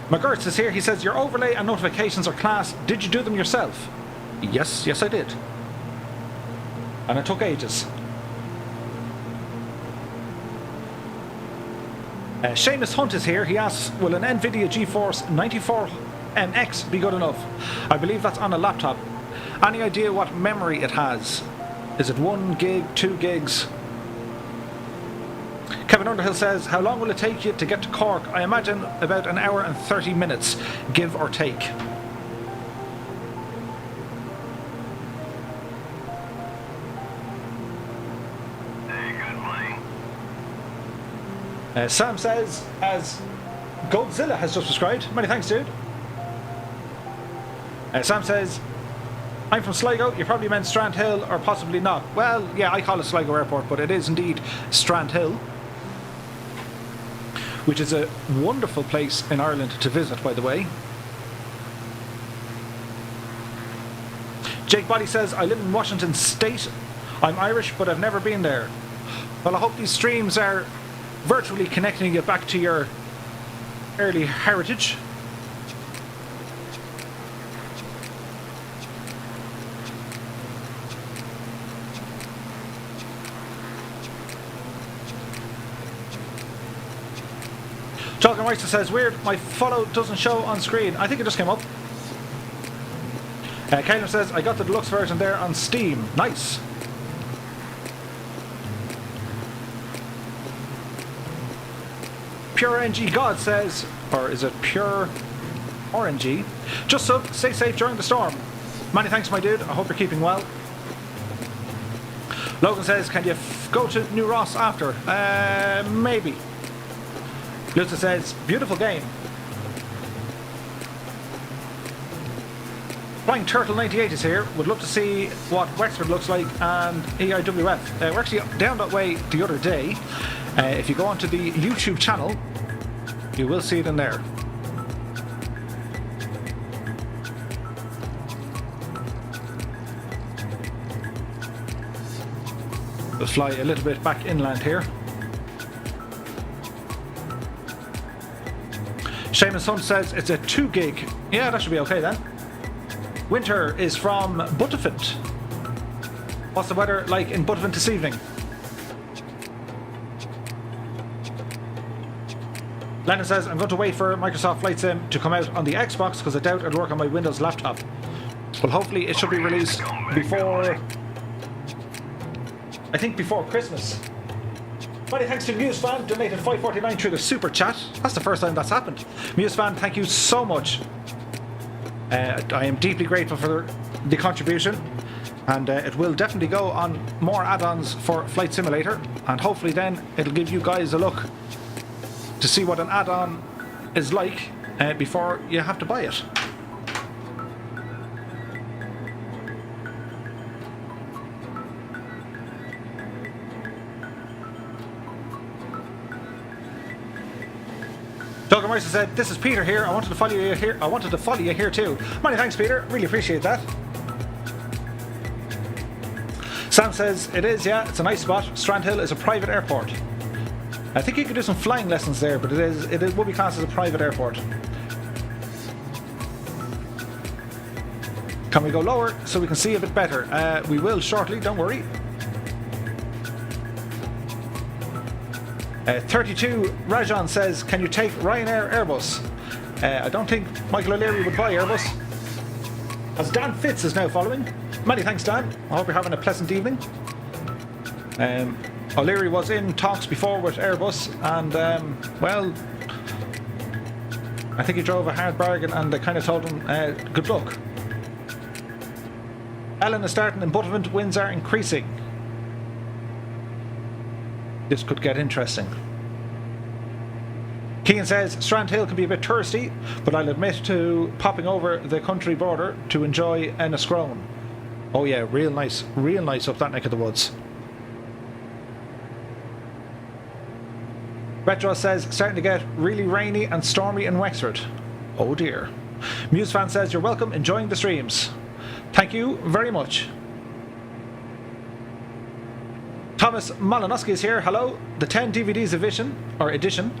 McGurts is here. He says, your overlay and notifications are class. Did you do them yourself? Yes, I did. And it took ages. Seamus Hunt is here. He asks, will an NVIDIA GeForce 94MX be good enough? I believe that's on a laptop. Any idea what memory it has? Is it 1 gig, 2 gigs? Kevin Underhill says, how long will it take you to get to Cork? I imagine about an hour and 30 minutes, give or take. Sam says, as Godzilla has just subscribed. Many thanks, dude. Sam says, I'm from Sligo. You probably meant Strand Hill, or possibly not. Well, yeah, I call it Sligo Airport, but it is indeed Strand Hill, which is a wonderful place in Ireland to visit, by the way. Jake Body says, I live in Washington State. I'm Irish, but I've never been there. Well, I hope these streams are virtually connecting you back to your early heritage. Talking Meister says, weird, my follow doesn't show on screen. I think it just came up. Caleb says, I got the deluxe version there on Steam. Nice. Pure NG God says, or is it Pure RNG? Just sub, stay safe during the storm. Many thanks, my dude. I hope you're keeping well. Logan says, can you go to New Ross after? Maybe. Luta says, beautiful game. Flying Turtle 98 is here. Would love to see what Wexford looks like and EIWF. We're actually down that way the other day. If you go onto the YouTube channel, you will see it in there. We'll fly a little bit back inland here. Seamus Hunt says it's a 2 gig. Yeah, that should be okay then. Winter is from Waterford. What's the weather like in Waterford this evening? Lennon says, I'm going to wait for Microsoft Flight Sim to come out on the Xbox because I doubt it'll work on my Windows laptop. Well, hopefully it should be released before, I think before Christmas. Many thanks to MuseFan, donated $5.49 through the super chat. That's the first time that's happened. MuseFan, thank you so much. I am deeply grateful for the contribution, and it will definitely go on more add-ons for Flight Simulator, and hopefully then it'll give you guys a look to see what an add-on is like before you have to buy it. Doug Mercer said, this is Peter here. I wanted to follow you here. I wanted to follow you here too. Many thanks, Peter. Really appreciate that. Sam says, it is, yeah, it's a nice spot. Strand Hill is a private airport. I think you could do some flying lessons there, but it will be classed as a private airport. Can we go lower so we can see a bit better? We will shortly, don't worry. 32 Rajan says, can you take Ryanair Airbus? I don't think Michael O'Leary would buy Airbus. As Dan Fitz is now following. Many thanks, Dan. I hope you're having a pleasant evening. O'Leary was in talks before with Airbus, and well, I think he drove a hard bargain, and they kind of told him good luck. Ellen is starting in Butterford, winds are increasing. This could get interesting. Keane says, Strand Hill can be a bit touristy, but I'll admit to popping over the country border to enjoy Enniscrone. Oh yeah, real nice up that neck of the woods. Retro says, starting to get really rainy and stormy in Wexford. Oh dear. MuseFan says, you're welcome, enjoying the streams. Thank you very much. Thomas Malinowski is here. Hello. The 10 DVDs edition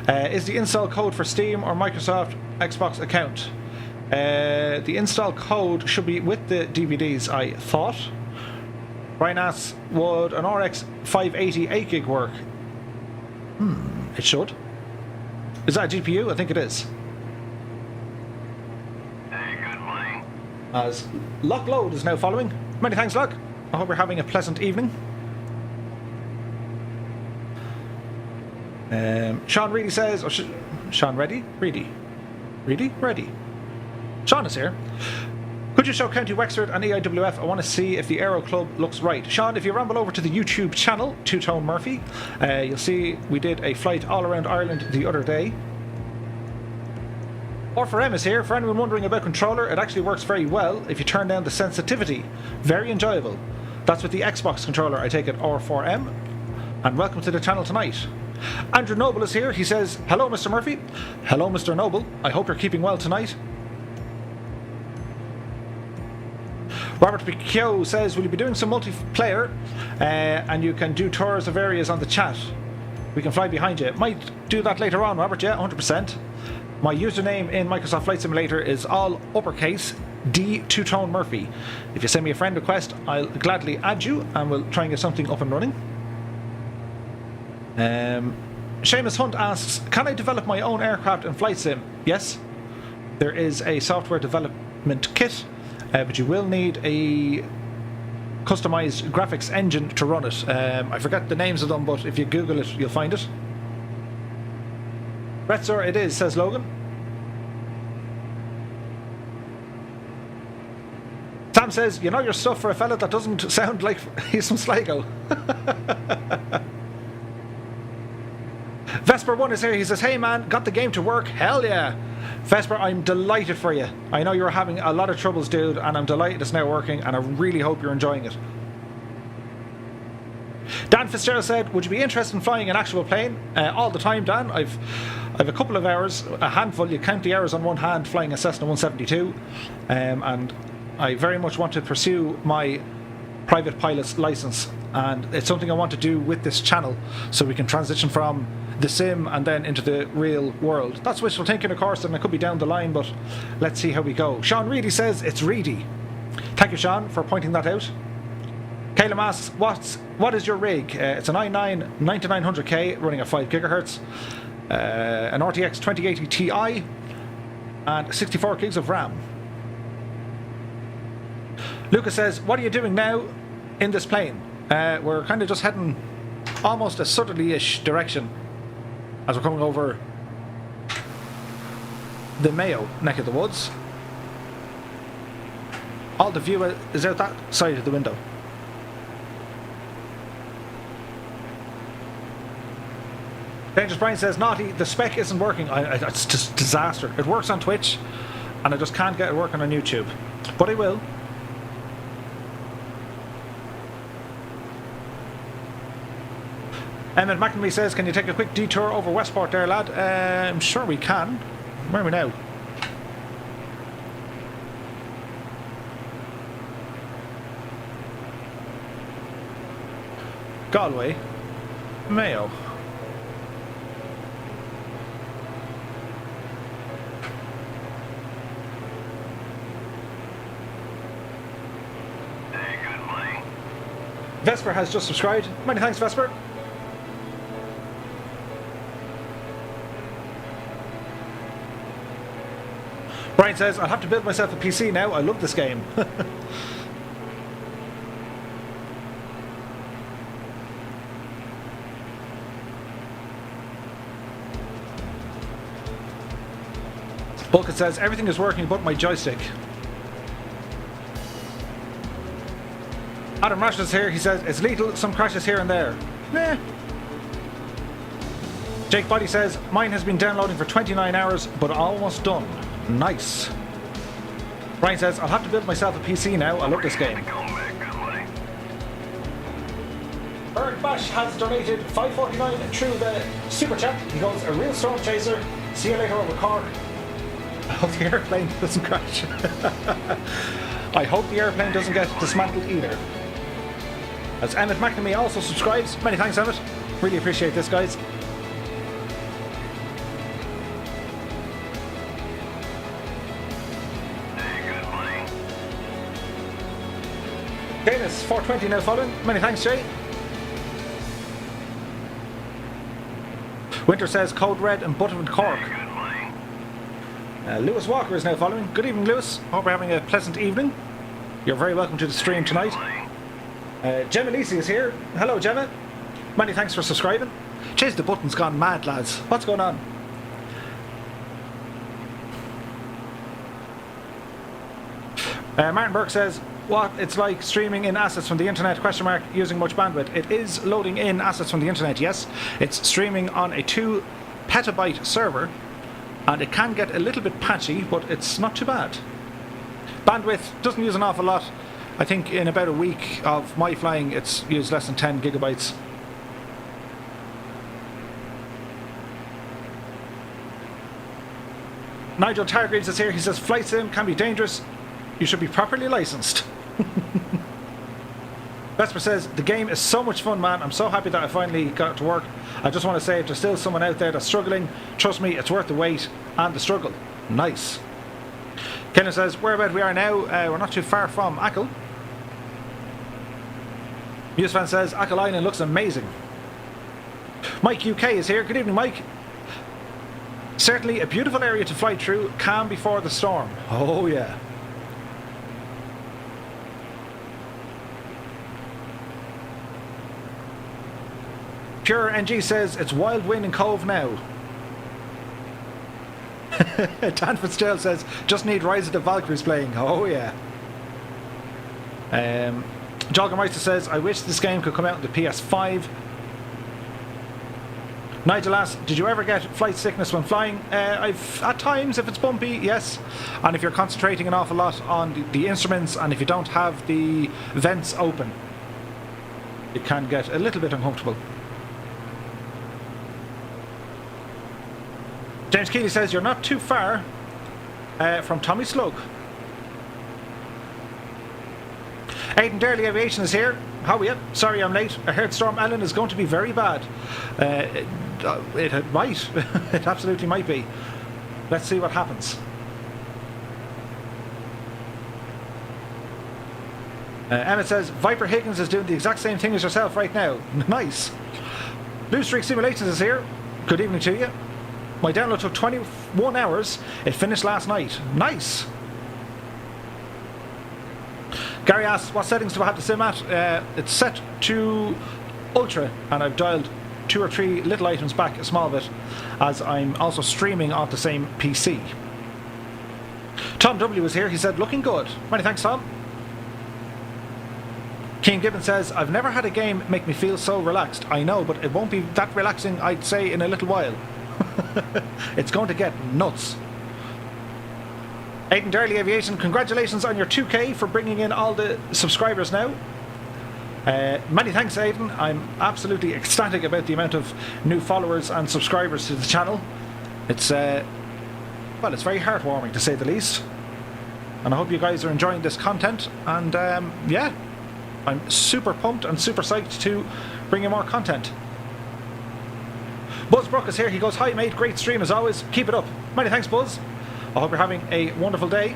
is the install code for Steam or Microsoft Xbox account. The install code should be with the DVDs, I thought. Brian asks, would an RX 580 8GB work? It should. Is that a GPU? I think it is. Hey, good morning. As Lockload is now following. Many thanks, Lock. I hope you're having a pleasant evening. Sean Reedy says, or Sean Reddy? Reedy? Ready. Sean is here. Could you show County Wexford and EIWF? I want to see if the Aero Club looks right. Sean, if you ramble over to the YouTube channel, Two Tone Murphy, you'll see we did a flight all around Ireland the other day. R4M is here. For anyone wondering about controller, it actually works very well if you turn down the sensitivity. Very enjoyable. That's with the Xbox controller, I take it, R4M. And welcome to the channel tonight. Andrew Noble is here. He says, hello, Mr. Murphy. Hello, Mr. Noble. I hope you're keeping well tonight. Robert Picchio says, will you be doing some multiplayer? And you can do tours of areas on the chat. We can fly behind you. Might do that later on, Robert. Yeah, 100%. My username in Microsoft Flight Simulator is all uppercase D Two Tone Murphy. If you send me a friend request, I'll gladly add you and we'll try and get something up and running. Seamus Hunt asks, can I develop my own aircraft in Flight Sim? Yes. There is a software development kit. But you will need a customized graphics engine to run it. I forget the names of them, but if you Google it, you'll find it. Retzor, it is, says Logan. Sam says, you know your stuff for a fella that doesn't sound like he's from Sligo. Vesper1 is here. He says, hey man, got the game to work? Hell yeah. Vesper, I'm delighted for you. I know you were having a lot of troubles, dude, and I'm delighted it's now working, and I really hope you're enjoying it. Dan Fitzgerald said, would you be interested in flying an actual plane? All the time, Dan. I've a couple of hours, a handful, you count the hours on one hand, flying a Cessna 172, and I very much want to pursue my private pilot's license, and it's something I want to do with this channel, so we can transition from the sim and then into the real world. That's wishful thinking, of course, and it could be down the line, but let's see how we go. Sean Reedy says it's Reedy. Thank you, Sean, for pointing that out. Caleb asks, what is your rig? It's an i9 9900K running at 5 gigahertz, an RTX 2080 Ti, and 64 gigs of RAM. Lucas says, what are you doing now in this plane? We're kind of just heading almost a southerly-ish direction as we're coming over the Mayo neck of the woods. All the view is out that side of the window. Dangerous Brian says, naughty, the spec isn't working. It's just disaster. It works on Twitch and I just can't get it working on YouTube, but I will. Emmett McNamee says, can you take a quick detour over Westport there, lad? I'm sure we can. Where are we now? Galway. Mayo. Hey, good morning. Vesper has just subscribed. Many thanks, Vesper. Brian says, I'll have to build myself a PC now. I love this game. Bulkett says, everything is working but my joystick. Adam Rash is here. He says, it's lethal. Some crashes here and there. Meh. Jake Body says, mine has been downloading for 29 hours but almost done. Nice. Brian says, I'll have to build myself a PC now. I love this game. Burren Bash has donated $5.49 through the super chat. He goes, a real storm chaser. See you later over Cork. I hope the airplane doesn't crash. I hope the airplane doesn't get dismantled either. As Emmett McNamee also subscribes. Many thanks, Emmett. Really appreciate this, guys. Canis 420 now following. Many thanks, Jay. Winter says Code Red and Butterford Cork. Lewis Walker is now following. Good evening, Lewis. Hope you're having a pleasant evening. You're very welcome to the stream tonight. Gemma Lisi is here. Hello, Gemma. Many thanks for subscribing. Jeez, the button's gone mad, lads. What's going on? Martin Burke says, what it's like streaming in assets from the internet, question mark, using much bandwidth. It is loading in assets from the internet, yes. It's streaming on a 2 petabyte server, and it can get a little bit patchy, but it's not too bad. Bandwidth doesn't use an awful lot. I think in about a week of my flying, it's used less than 10 gigabytes. Nigel Targreaves is here. He says, flight sim can be dangerous. You should be properly licensed. Vesper says, the game is so much fun, man. I'm so happy that I finally got to work. I just want to say, if there's still someone out there that's struggling, trust me, it's worth the wait and the struggle. Nice. Kenna says, whereabout we are now, we're not too far from Achill. Musefan says, Achill Island looks amazing. Mike UK is here. Good evening, Mike. Certainly a beautiful area to fly through, calm before the storm. Oh yeah. Pure NG says it's wild wind in Cove now. Dan Fitzgerald says just need Rise of the Valkyries playing. Oh yeah. Joggermeister says I wish this game could come out on the PS5. Nigel asks, did you ever get flight sickness when flying? I've at times, if it's bumpy, yes. And if you're concentrating an awful lot on the instruments, and if you don't have the vents open, it can get a little bit uncomfortable. James Keeley says you're not too far from Tommy Slug. Aidan Dairley Aviation is here. How are you? Sorry I'm late. I heard Storm Ellen is going to be very bad. It might. It absolutely might be. Let's see what happens. Emmett says Viper Higgins is doing the exact same thing as yourself right now. Nice. Blue Streak Simulations is here. Good evening to you. My download took 21 hours. It finished last night. Nice. Gary asks, what settings do I have the sim at? It's set to Ultra, and I've dialed 2 or 3 little items back a small bit, as I'm also streaming off the same PC. Tom W is here. He said, looking good. Many thanks, Tom. King Gibbon says, I've never had a game make me feel so relaxed. I know, but it won't be that relaxing, I'd say, in a little while. It's going to get nuts. Aidan Dairley Aviation, congratulations on your 2K for bringing in all the subscribers now. Many thanks, Aidan. I'm absolutely ecstatic about the amount of new followers and subscribers to the channel. It's well, it's very heartwarming to say the least. And I hope you guys are enjoying this content. And yeah, I'm super pumped and super psyched to bring you more content. Buzz Brook is here. He goes, hi mate, great stream as always. Keep it up. Many thanks, Buzz. I hope you're having a wonderful day.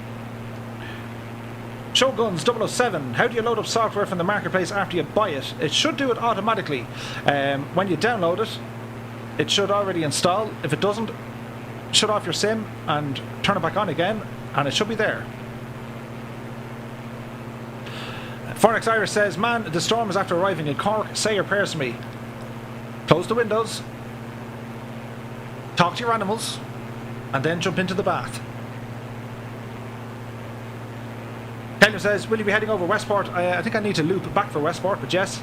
Showguns 007. How do you load up software from the marketplace after you buy it? It should do it automatically. When you download it, it should already install. If it doesn't, shut off your sim and turn it back on again, and it should be there. Forex Irish says, man, the storm is after arriving in Cork. Say your prayers to me. Close the windows, talk to your animals, and then jump into the bath. Taylor says, will you be heading over Westport? I think I need to loop back for Westport, but yes.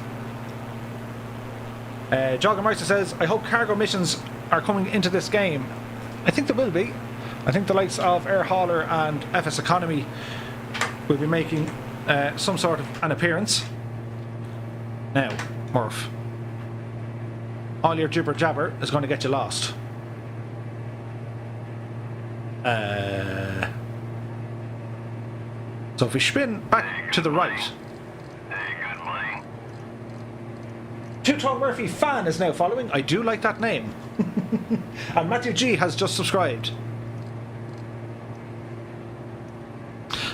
Joggermeister says, I hope cargo missions are coming into this game. I think there will be. I think the likes of Air Hauler and FS Economy will be making some sort of an appearance. Now, Murph, all your jibber jabber is going to get you lost. So if we spin back to the right, Two-Tone Murphy fan is now following. I do like that name. And Matthew G has just subscribed.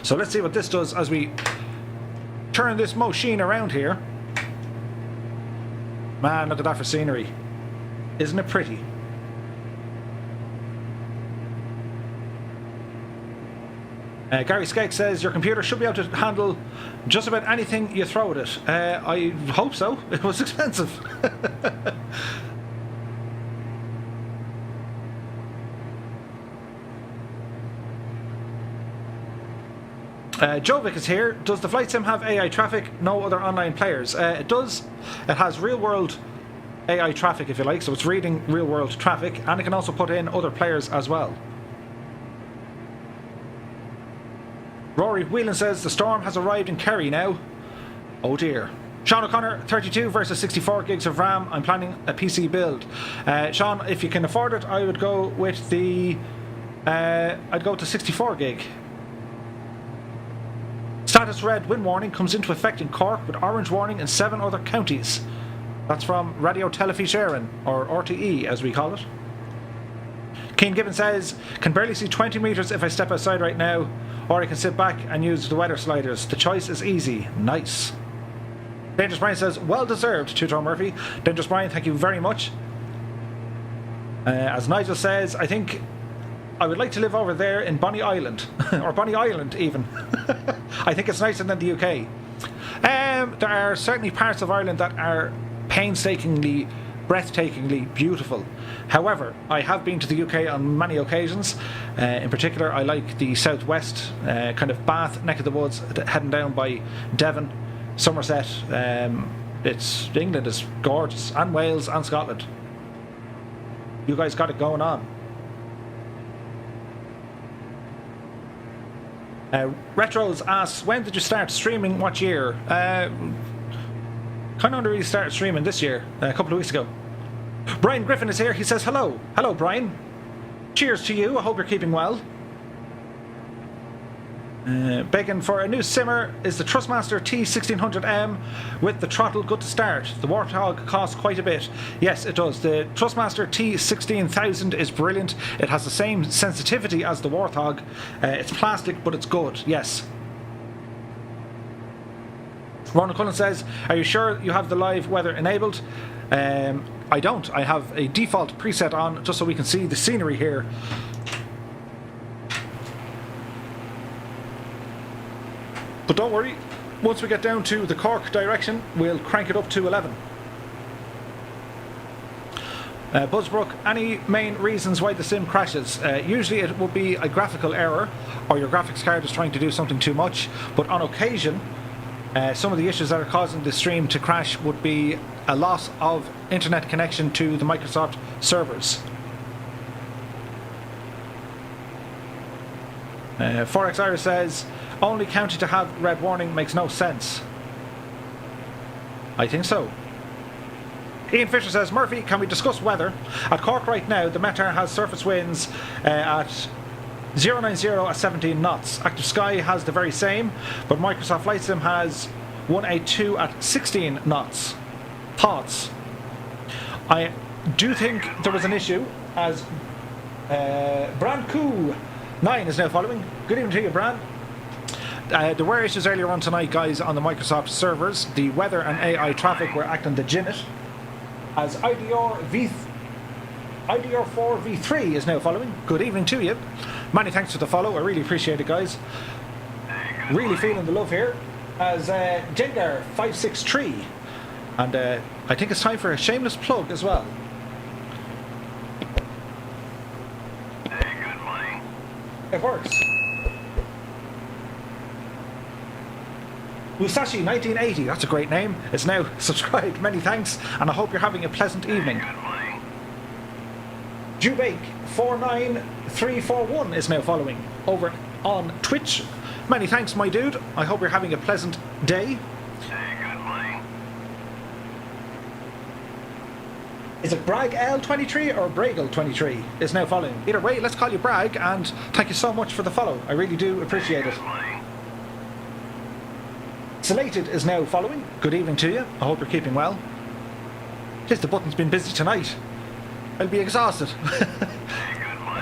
So let's see what this does as we turn this machine around here. Man, look at that for scenery. Isn't it pretty? Gary Skegg says your computer should be able to handle just about anything you throw at it. I hope so. It was expensive. Jovic is here. Does the flight sim have AI traffic? No other online players. It does. It has real world AI traffic, if you like, so it's reading real world traffic, and it can also put in other players as well. Rory Whelan says the storm has arrived in Kerry now. Oh dear. Sean O'Connor, 32 versus 64 gigs of RAM. I'm planning a PC build. Sean, if you can afford it, I would go with the... I'd go to 64 gig. Status red wind warning comes into effect in Cork with orange warning in 7 other counties. That's from Radio Telefís Éireann, or RTE as we call it. Keen Gibbon says, can barely see 20 metres if I step outside right now, or I can sit back and use the weather sliders. The choice is easy. Nice. Dangerous Brian says, well deserved, Two-Tone Murphy. Dangerous Brian, thank you very much. As Nigel says, I think I would like to live over there in Bonny Island, or Bonny Island even. I think it's nicer than the UK. There are certainly parts of Ireland that are painstakingly, breathtakingly beautiful. However, I have been to the UK on many occasions. In particular, I like the southwest, kind of Bath, neck of the woods, heading down by Devon, Somerset. England is gorgeous, and Wales and Scotland. You guys got it going on. Retros asks, when did you start streaming? What year? Kind of only really started streaming this year, a couple of weeks ago. Brian Griffin is here. He says hello. Hello, Brian. Cheers to you. I hope you're keeping well. Begging for a new simmer is the Trustmaster T1600M with the throttle good to start. The Warthog costs quite a bit. Yes, it does. The Trustmaster T16000 is brilliant. It has the same sensitivity as the Warthog. It's plastic, but it's good. Yes. Ronald Cullen says, are you sure you have the live weather enabled? I don't. I have a default preset on just so we can see the scenery here. But don't worry, once we get down to the Cork direction, we'll crank it up to 11. Buzzbrook, any main reasons why the sim crashes? Usually it will be a graphical error, or your graphics card is trying to do something too much, but on occasion, some of the issues that are causing the stream to crash would be a loss of internet connection to the Microsoft servers. Forex Iris says, only county to have red warning makes no sense. I think so. Ian Fisher says, Murphy, can we discuss weather? At Cork right now, the METAR has surface winds at 090 at 17 knots. Active Sky has the very same, but Microsoft Flight Sim has 182 at 16 knots. Thoughts? I do think there was an issue as Brandku 9 is now following. Good evening to you, Brand. There were issues earlier on tonight, guys, on the Microsoft servers. The weather and AI traffic were acting the Ginnet. As IDR4 V3 is now following. Good evening to you. Many thanks for the follow. I really appreciate it, guys. Really feeling the love here. As Jengar 563. And I think it's time for a shameless plug as well. Hey, good morning. It works. Musashi 1980, that's a great name. It's now subscribed. Many thanks, and I hope you're having a pleasant evening. Good morning. Jubake 49341 is now following over on Twitch. Many thanks, my dude. I hope you're having a pleasant day. Hey, good morning. Is it Bragg L23 or Bragel23 is now following? Either way, let's call you Bragg, and thank you so much for the follow. I really do appreciate it. Good morning. Salated is now following. Good evening to you. I hope you're keeping well. Just the button's been busy tonight. I'll be exhausted.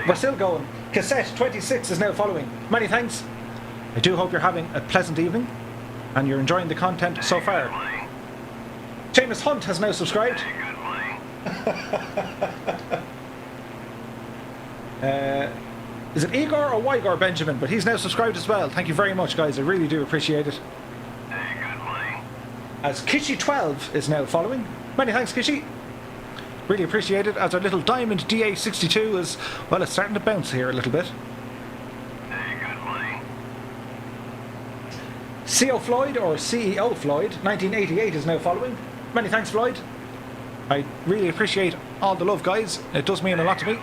We're still going. Cassette 26 is now following. Many thanks. I do hope you're having a pleasant evening and you're enjoying the content so far. Seamus Hunt has now subscribed. Is it Igor or Wygor Benjamin? But he's now subscribed as well. Thank you very much, guys. I really do appreciate it. As Kishi12 is now following. Many thanks, Kishi. Really appreciate it. As our little Diamond DA62 is, well, it's starting to bounce here a little bit. CO Floyd or CEO Floyd 1988 is now following. Many thanks, Floyd. I really appreciate all the love, guys. It does mean a lot to me.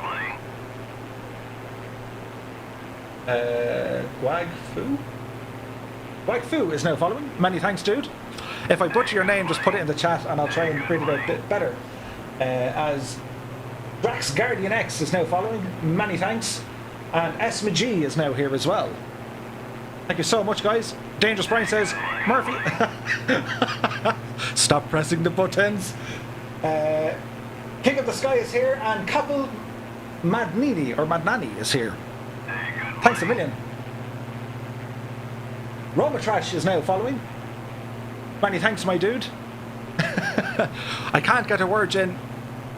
Wagfu is now following. Many thanks, dude. If I butcher your name, just put it in the chat and I'll try and read it out a bit better. As Drax Guardian X is now following. Many thanks. And Esma is now here as well. Thank you so much, guys. Dangerous Brian says, Murphy. Stop pressing the buttons. King of the Sky is here, and Kapil Madnani is here. Thanks a million. Roma Trash is now following. Many thanks, my dude. I can't get a word in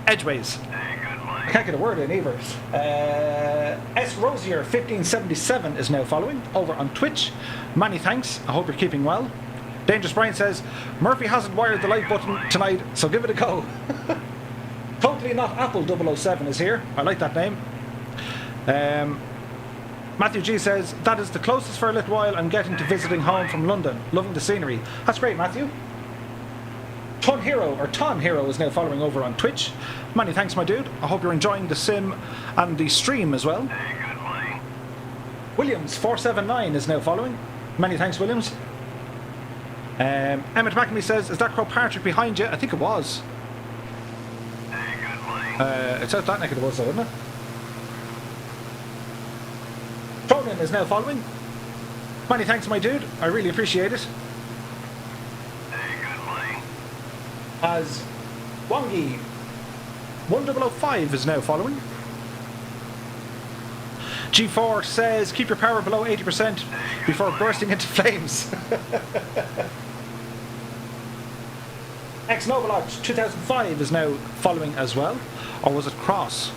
edgeways. I can't get a word in either. S Rosier 1577 is now following over on Twitch. Many thanks. I hope you're keeping well. Dangerous Brian says Murphy hasn't wired the like button tonight, so give it a go. Totally Not Apple 007 is here. I like that name. Matthew G says that is the closest for a little while I'm getting to visiting home from London. Loving the scenery. That's great, Matthew. Ton Hero is now following over on Twitch. Many thanks, my dude. I hope you're enjoying the sim and the stream as well. Williams 479 is now following. Many thanks, Williams. Emmett McNamee says, is that Crow Partridge behind you? I think it was. It's out that neck of the woods, though, isn't it? Tronin is now following. Many thanks, my dude. I really appreciate it. As Wongi 1005 is now following. G4 says, keep your power below 80% before bursting into flames. X-Novolot 2005 is now following as well. Or was it Cross?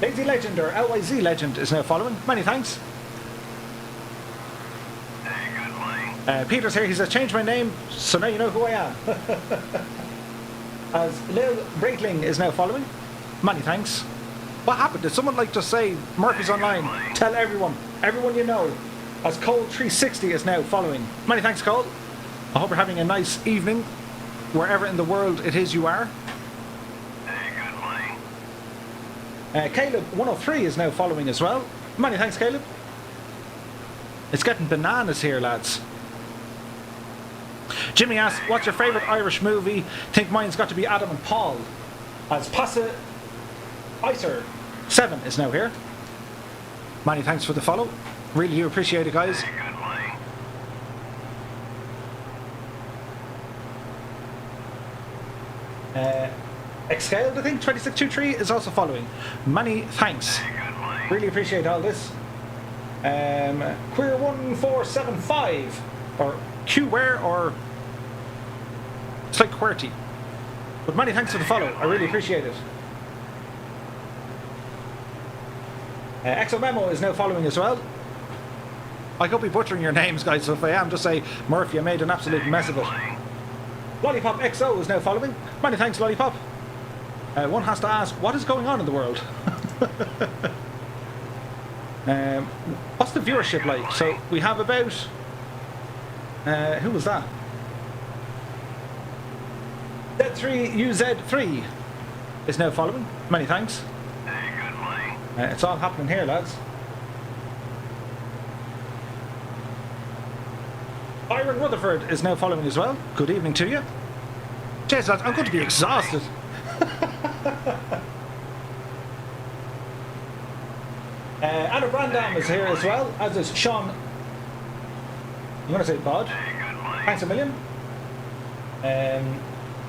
Lazy Legend or LYZ Legend is now following. Many thanks. Peter's here. He says, change my name so now you know who I am. As Lil Breitling is now following. Many thanks. What happened? Did someone like just say Murphy's online? Tell everyone you know. As Cole360 is now following. Many thanks, Cole. I hope you're having a nice evening wherever in the world it is you are. Caleb103 is now following as well. Many thanks, Caleb. It's getting bananas here, lads. Jimmy asks, what's your favourite Irish movie? Think mine's got to be Adam and Paul. As Passa Icer 7 is now here. Many thanks for the follow. Really do appreciate it, guys. Xscaled, I think, 2623 is also following. Many thanks. Really appreciate all this. Queer1475 or QWare or it's like QWERTY. But many thanks for the follow. I really appreciate it. Exo Memo is now following as well. I could be butchering your names, guys, so if I am, just say Murphy, I made an absolute mess of it. Lollipop XO is now following. Many thanks, Lollipop. One has to ask, what is going on in the world? What's the viewership like? So we have about... who was that? Z3UZ3 is now following. Many thanks. It's all happening here, lads. Byron Waterford is now following as well. Good evening to you. Cheers, lads. I'm going to be exhausted. Anna Brandam is here as well, as is Sean I'm going to say Bod. Thanks a million.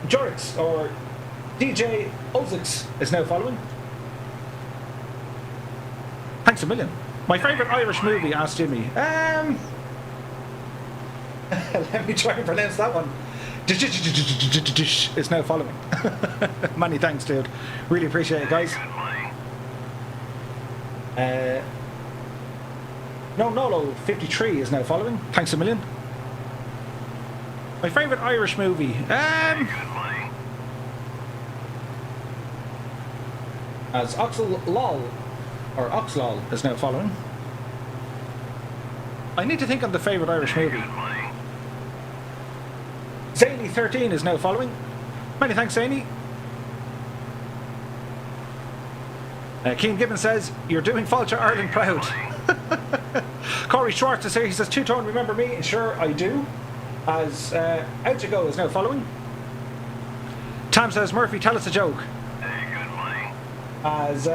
Jorix or DJ Ozix is now following. Thanks a million. My favourite Irish movie, asked Jimmy. Let me try and pronounce that one. Is now following. Many thanks, dude. Really appreciate it, guys. Nolo 53 is now following. Thanks a million. My favourite Irish movie. As Oxlol or Oxlol is now following. I need to think on the favourite Irish movie. Zany 13 is now following. Many thanks, Zany. Keane Gibbon says, you're doing Falcha Ireland proud. Corey Schwartz is here. He says, Two-Tone, remember me? And sure, I do. As Out to Go is now following. Tam says, Murphy, tell us a joke. As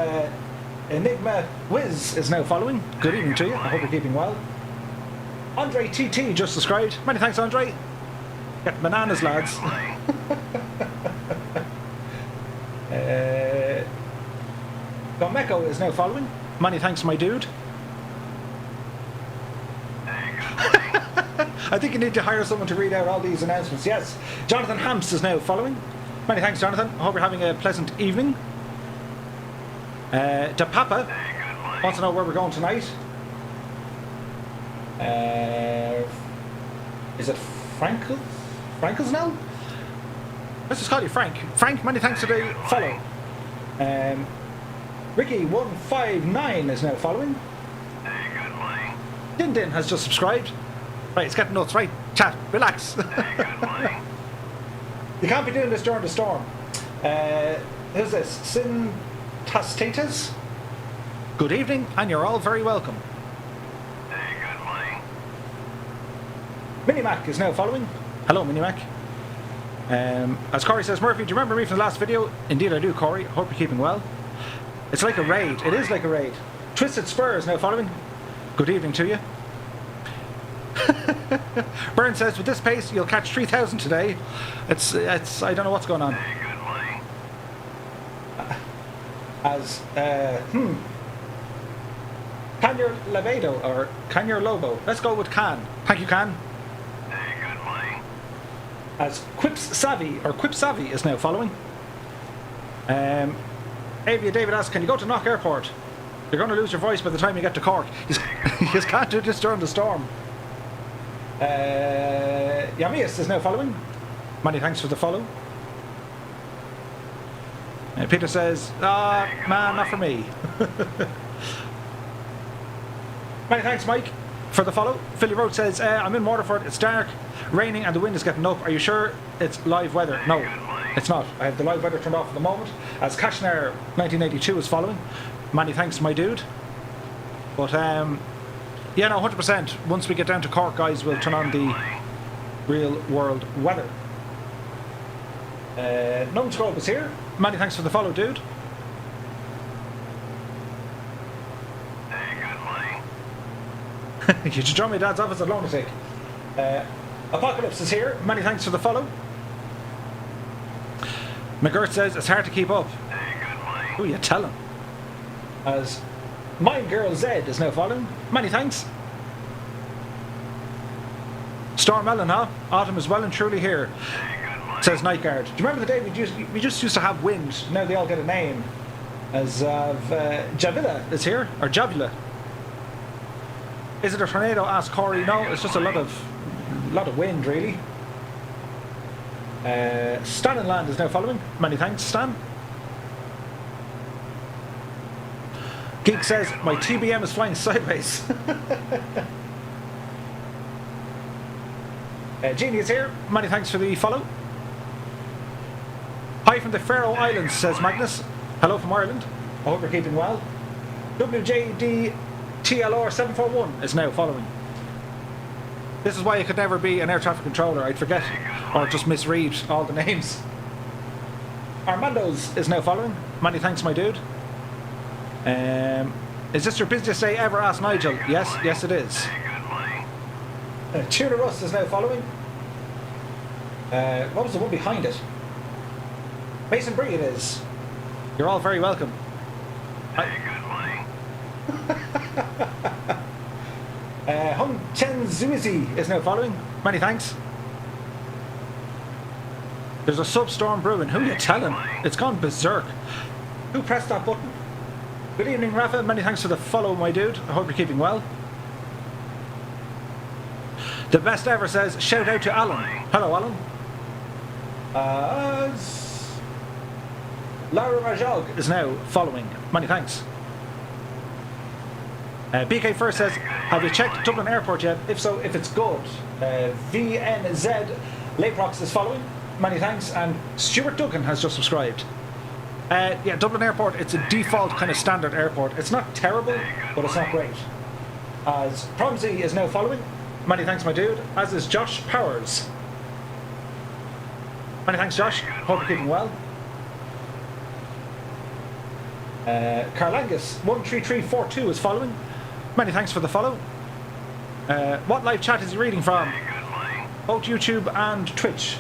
Enigma Wiz is now following. Good evening to you. I hope you're keeping well. Andre TT just subscribed. Many thanks, Andre. Get bananas, lads. Gomeko is now following. Many thanks, my dude. I think you need to hire someone to read out all these announcements. Yes, Jonathan Hamps is now following. Many thanks, Jonathan. I hope you're having a pleasant evening. Da Papa wants to know where we're going tonight. Is it Frankel's now? Let's just call you Frank. Frank, many thanks for the follow. Ricky159 is now following. Din Din has just subscribed. Right, it's getting nuts, right? Chat, relax. You can't be doing this during the storm. Who's this? Sin Tastatus? Good evening, and you're all very welcome. Minimac is now following. Hello, Minimac. As Corey says, Murphy, do you remember me from the last video? Indeed I do, Corey. I hope you're keeping well. It's like a raid. It is like a raid. Twisted Spur is now following. Good evening to you. Burren says, with this pace, you'll catch 3,000 today. It's. I don't know what's going on. As, Canyor Levedo or Canyor Lobo. Let's go with Can. Thank you, Can. As Quip Savvy is now following. Avia David asks, can you go to Knock Airport? You're going to lose your voice by the time you get to Cork. You just can't do this during the storm. Yamias is now following. Many thanks for the follow. Peter says, man, not for me. Many thanks, Mike, for the follow. Philly Road says, I'm in Waterford, it's dark, raining and the wind is getting up. Are you sure it's live weather? No, it's not. I have the live weather turned off at the moment. As Kashner 1982 is following. Many thanks, my dude. But, yeah, no, 100%. Once we get down to Cork, guys, we'll turn on the real world weather. Gnome Scroll is here. Many thanks for the follow, dude. You should join my dad's office at Lunatic. Apocalypse is here. Many thanks for the follow. McGirt says it's hard to keep up. Who you telling? As Mine Girl Z is now following. Many thanks. Storm Ellen, huh? Autumn is well and truly here. Says Nightguard. Do you remember the day we just used to have wind? Now they all get a name. As Javila is here, or Javila. Is it a tornado? Asked Corey. No, it's just a lot of wind, really. Stan in Land is now following. Many thanks, Stan. Geek says my TBM is flying sideways. Jeannie is here. Many thanks for the follow. Hi from the Faroe Islands, says Magnus. Hello from Ireland. I hope you're keeping well. WJDTLR741 is now following. This is why I could never be an air traffic controller. I'd forget or just misread all the names. Armando's is now following. Many thanks, my dude. Is this your busiest day ever? Asked Nigel. Yes, it is. Tuna Rust is now following. What was the one behind it? Mason Bree it is. You're all very welcome. Hey, good morning. Hung Chen Zuizi is now following. Many thanks. There's a substorm brewing. Who you telling? It's gone berserk. Who pressed that button? Good evening, Rafa. Many thanks for the follow, my dude. I hope you're keeping well. The best ever says, shout out to Alan. Hello, Alan. Laura Rajog is now following. Many thanks. BK First says, have you checked Dublin Airport yet? If so, if it's good. VNZ Leprox is following. Many thanks. And Stuart Duggan has just subscribed. Yeah, Dublin Airport, it's a default kind of standard airport. It's not terrible, but it's not great. As Promsy is now following. Many thanks, my dude. As is Josh Powers. Many thanks, Josh. Hope you're keeping well. Carlangus 13342 is following. Many thanks for the follow. What live chat is he reading from? Both YouTube and Twitch.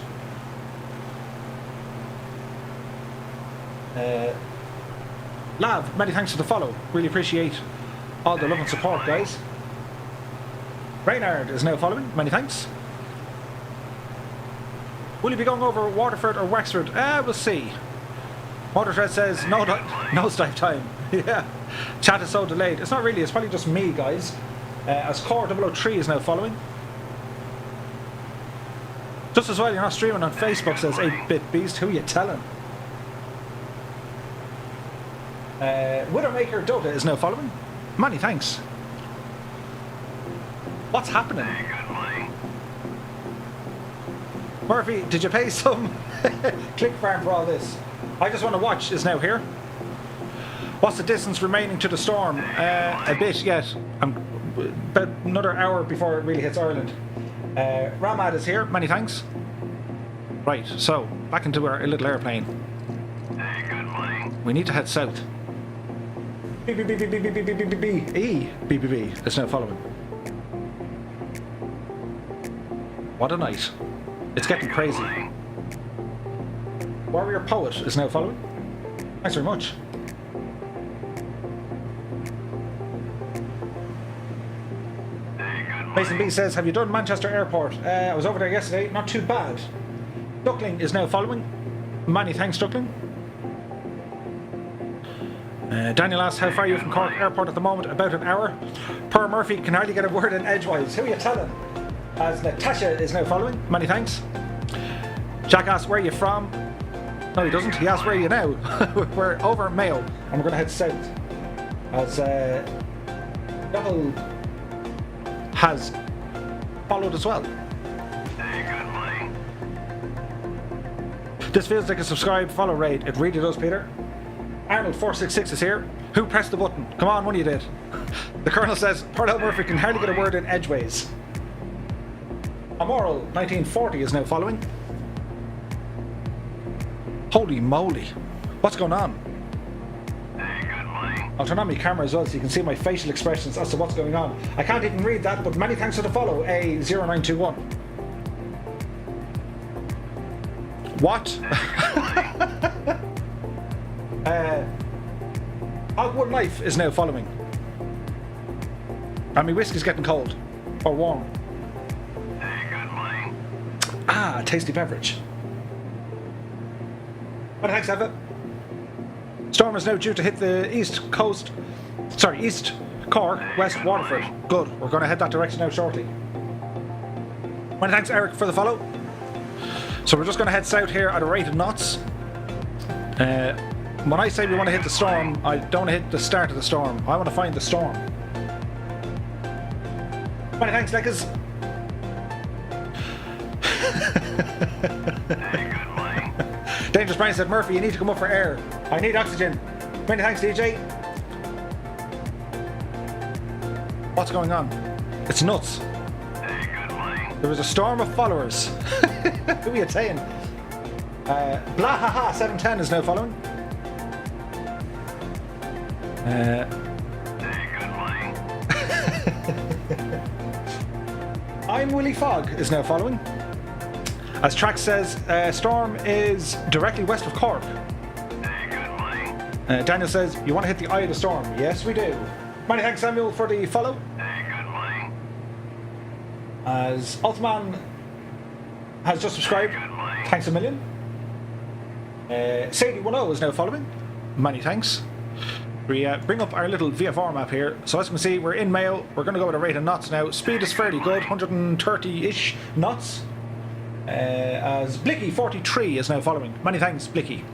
Lav, many thanks for the follow. Really appreciate all the love and support, guys. Reynard is now following. Many thanks. Will you be going over Waterford or Wexford? We'll see. Waterford says no dive time. Yeah. Chat is so delayed. It's not really. It's probably just me, guys. As Core 003 is now following. Just as well, you're not streaming on Facebook, says 8-Bit Beast. Who you telling? Widowmaker Dota is now following. Many thanks. What's happening? Murphy, did you pay some click farm for all this? I just want to watch is now here. What's the distance remaining to the storm? A bit yet. About another hour before it really hits Ireland. Ramad is here. Many thanks. Right, so back into our little airplane. Hey, good morning. We need to head south. BBB is now following. What a night. It's getting crazy. Warrior Poet is now following. Thanks very much. Mason B says, have you done Manchester Airport? I was over there yesterday. Not too bad. Duckling is now following. Many thanks, Duckling. Daniel asks, how far are you from Cork Airport at the moment? About an hour. Per Murphy can hardly get a word in edgewise. Who are you telling? As Natasha is now following. Many thanks. Jack asks, where are you from? No, he doesn't. He asks, where are you now? We're over Mayo, and we're going to head south. As Double has followed as well. Hey, good morning. This feels like a subscribe follow raid. It really does, Peter. Arnold466 is here. Who pressed the button? Come on, one of you did. The Colonel says, Pardell Murphy can hardly get a word in edgeways. Amoral 1940 is now following. Holy moly. What's going on? Hey, good morning. I'll turn on my camera as well so you can see my facial expressions as to what's going on. I can't even read that, but many thanks for the follow, A0921. What? Hogwood Life is now following. And my whiskey's getting cold. Or warm. Hey, good morning. Ah, tasty beverage. Many thanks, Eva. Storm is now due to hit the east coast. Sorry, east Cork, west Waterford. Good. We're going to head that direction now shortly. Many thanks, Eric, for the follow. So we're just going to head south here at a rate of knots. When I say we want to hit the storm, I don't want to hit the start of the storm. I want to find the storm. Many thanks, Leckers. Hey, good morning. Dangerous Brian said, Murphy, you need to come up for air. I need oxygen. Many thanks, DJ. What's going on? It's nuts. Hey, good morning. There was a storm of followers. Who are you saying? Blahaha 710 is now following. Hey, good morning. I I'm Willie Fogg is now following. As Trax says, storm is directly west of Cork. Hey, good morning. Daniel says, you want to hit the eye of the storm? Yes, we do. Many thanks, Samuel, for the follow. Hey, good morning. As Altman has just subscribed, Good morning. thanks a million. Sadie10 is now following. Many thanks. We bring up our little VFR map here. So as you can see, we're in Mayo. We're going to go with a rate of knots now. Speed is fairly good, 130-ish knots. As Blicky43 is now following. Many thanks, Blicky.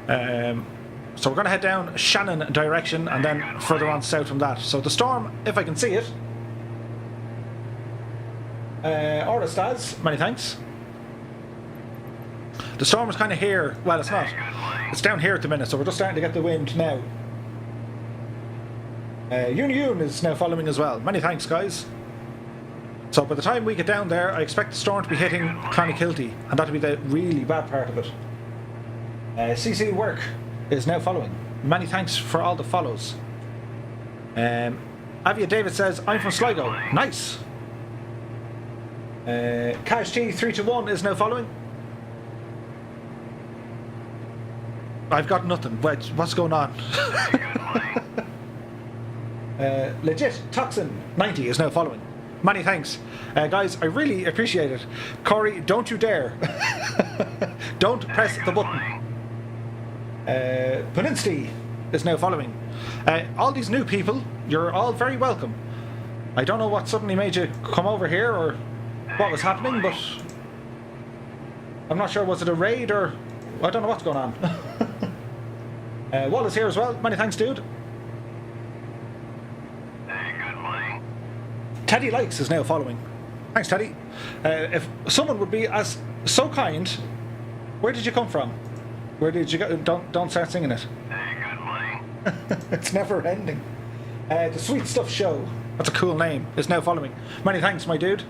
So we're going to head down Shannon direction and then further on south from that. So the storm, if I can see it. Orastaz, many thanks. The storm is kind of here. Well, it's not. It's down here at the minute, so we're just starting to get the wind now. Yoon is now following as well. Many thanks, guys. So by the time we get down there, I expect the storm to be hitting Clonakilty, and that'll be the really bad part of it. CC Work is now following. Many thanks for all the follows. Avia David says, I'm from Sligo. Nice. Cash T321 is now following. I've got nothing. Wait, what's going on? Legit Toxin 90 is now following. Many thanks. Guys, I really appreciate it. Corey, don't you dare. Don't press the button. Peninsty is now following. All these new people, you're all very welcome. I don't know what suddenly made you come over here or what was happening, but I'm not sure. Was it a raid or I don't know what's going on. Wallace here as well. Many thanks, dude. Hey, good morning. Teddy Likes is now following. Thanks, Teddy. If someone would be as so kind, where did you come from? Where did you go? Don't start singing it. Hey, good morning. It's never ending. The Sweet Stuff Show. That's a cool name. Is now following. Many thanks, my dude.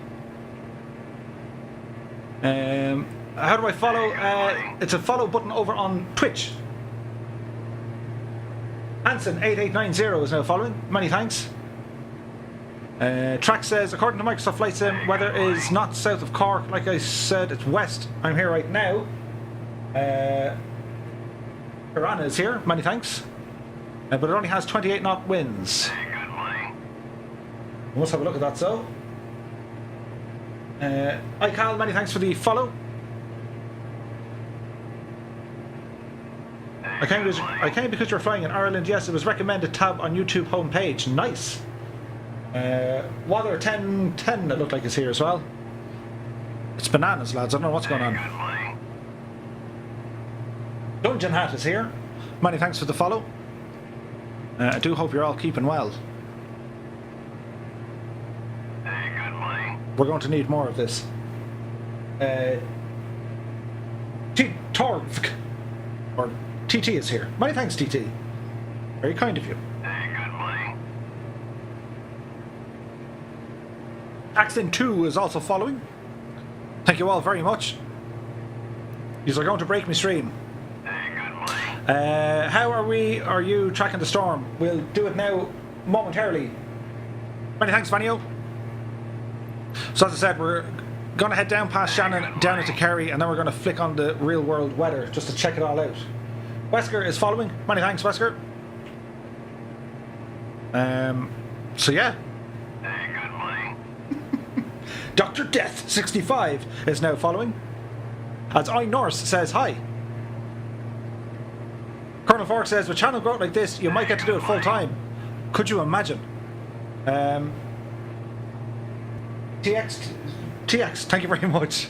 How do I follow? It's a follow button over on Twitch. Hanson8890 is now following. Many thanks. Track says, according to Microsoft Flight Sim, weather is not south of Cork. Like I said, it's west. I'm here right now. Piranha is here. Many thanks. But it only has 28 knot winds. Hey, good morning. We must have a look at that, so. Cal, many thanks for the follow. I came because you're flying in Ireland. Yes, it was recommended tab on YouTube homepage. Nice. Water 1010 it looked like is here as well. It's bananas, lads. I don't know what's going on. Good morning. Dungeon Hat is here. Many thanks for the follow. I do hope you're all keeping well. Hey, good morning. We're going to need more of this. Torvk or TT is here. Many thanks, TT. Very kind of you. Hey, good morning. Axton 2 is also following. Thank you all very much. These are going to break me stream. Hey, good morning. How are you tracking the storm? We'll do it now momentarily. Many thanks, Vanio. So as I said, we're going to head down past Shannon, down into Kerry, and then we're going to flick on the real world weather just to check it all out. Wesker is following. Many thanks, Wesker. So yeah. Hey, good morning. Dr. Death 65 is now following. As I Norse says hi. Colonel Fork says, with channel growth like this, you might get to do it full time. Could you imagine? TX, thank you very much.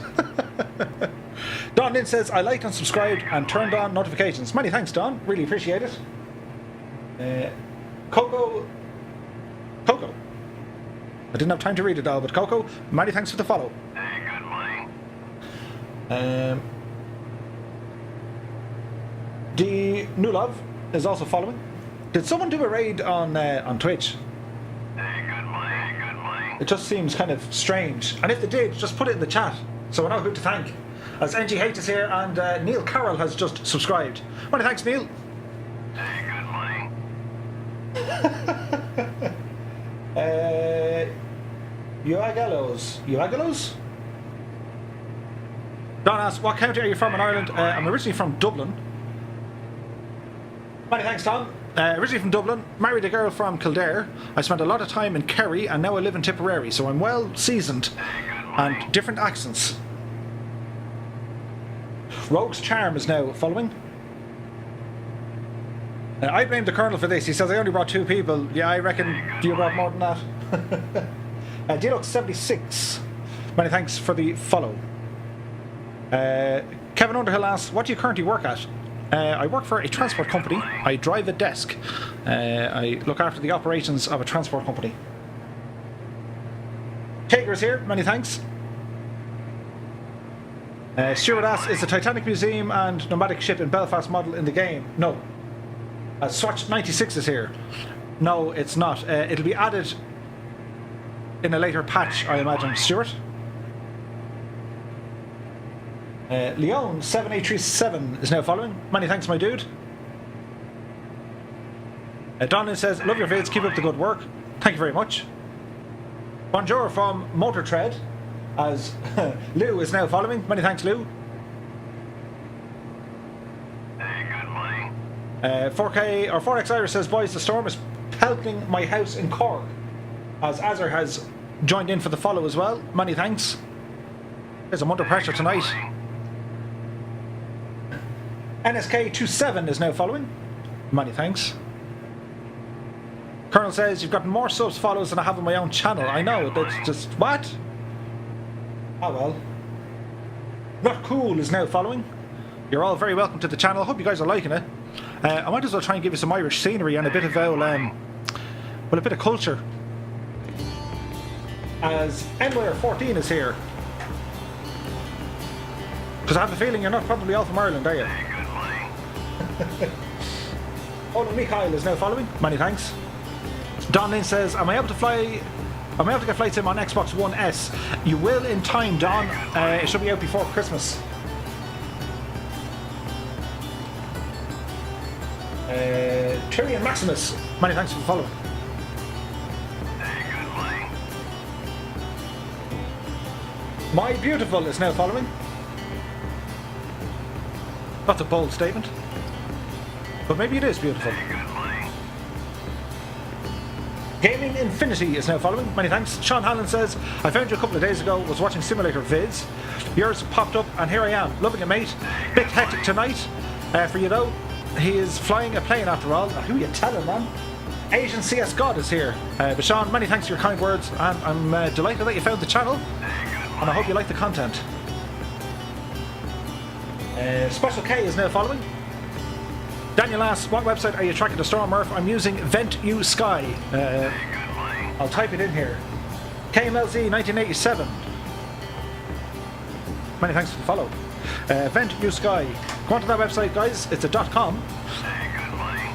Don Lynn says, I liked and subscribed and turned on notifications. Many thanks, Don. Really appreciate it. Coco. I didn't have time to read it all, but Coco, many thanks for the follow. Hey, good morning. The New Love is also following. Did someone do a raid on Twitch? Hey, good morning. Hey, good morning. It just seems kind of strange. And if they did, just put it in the chat so we know who to thank. As NGH is here and Neil Carroll has just subscribed. Many thanks, Neil. Hey, good morning. Uagalos? Don asks, what county are you from in Ireland? I'm originally from Dublin. Many thanks, Tom. Originally from Dublin, married a girl from Kildare. I spent a lot of time in Kerry and now I live in Tipperary, so I'm well seasoned and different accents. Rogue's Charm is now following. I blame the Colonel for this. He says I only brought 2 people. Yeah, I reckon you brought more than that. Deluxe76. Many thanks for the follow. Kevin Underhill asks, what do you currently work at? I work for a transport company. I drive a desk. I look after the operations of a transport company. Taker's here. Many thanks. Stuart asks, is the Titanic Museum and nomadic ship in Belfast model in the game? No. Swatch 96 is here. No, it's not. It'll be added in a later patch, I imagine. Stuart? Leon 7837 is now following. Many thanks, my dude. Donlin says, love your vids, keep up the good work. Thank you very much. Bonjour from Motor Tread, as Lou is now following. Many thanks, Lou. 4K or 4X Irish says, boys, the storm is pelting my house in Cork, as Azar has joined in for the follow as well. Many thanks. I'm under pressure tonight. NSK27 is now following. Many thanks. Colonel says, you've gotten more subs follows than I have on my own channel. I know, that's just... What? Oh well. Not Cool is now following. You're all very welcome to the channel. I hope you guys are liking it. I might as well try and give you some Irish scenery and a bit of a bit of culture. As Enware14 is here. Because I have a feeling you're not probably all from Ireland, are you? Oh no, Mikhail is now following. Many thanks. Don Lynn says, am I able to get Flight Sim on Xbox One S? You will in time, Don. It should be out before Christmas. Tyrion Maximus, many thanks for the follow. My Beautiful is now following. That's a bold statement. But maybe it is beautiful. Gaming Infinity is now following. Many thanks. Sean Hallen says, I found you a couple of days ago, was watching Simulator Vids. Yours popped up and here I am. Loving it, mate. Bit hectic tonight. For you though, he is flying a plane after all. Who are you telling, man? Asian CS God is here. But Sean, many thanks for your kind words. And I'm delighted that you found the channel. And I hope you like the content. Special K is now following. Daniel asks, what website are you tracking the storm, Murph? I'm using VentU Sky. I'll type it in here. KMLZ 1987. Many thanks for the follow. VentU Sky. Go onto that website, guys. It's a .com.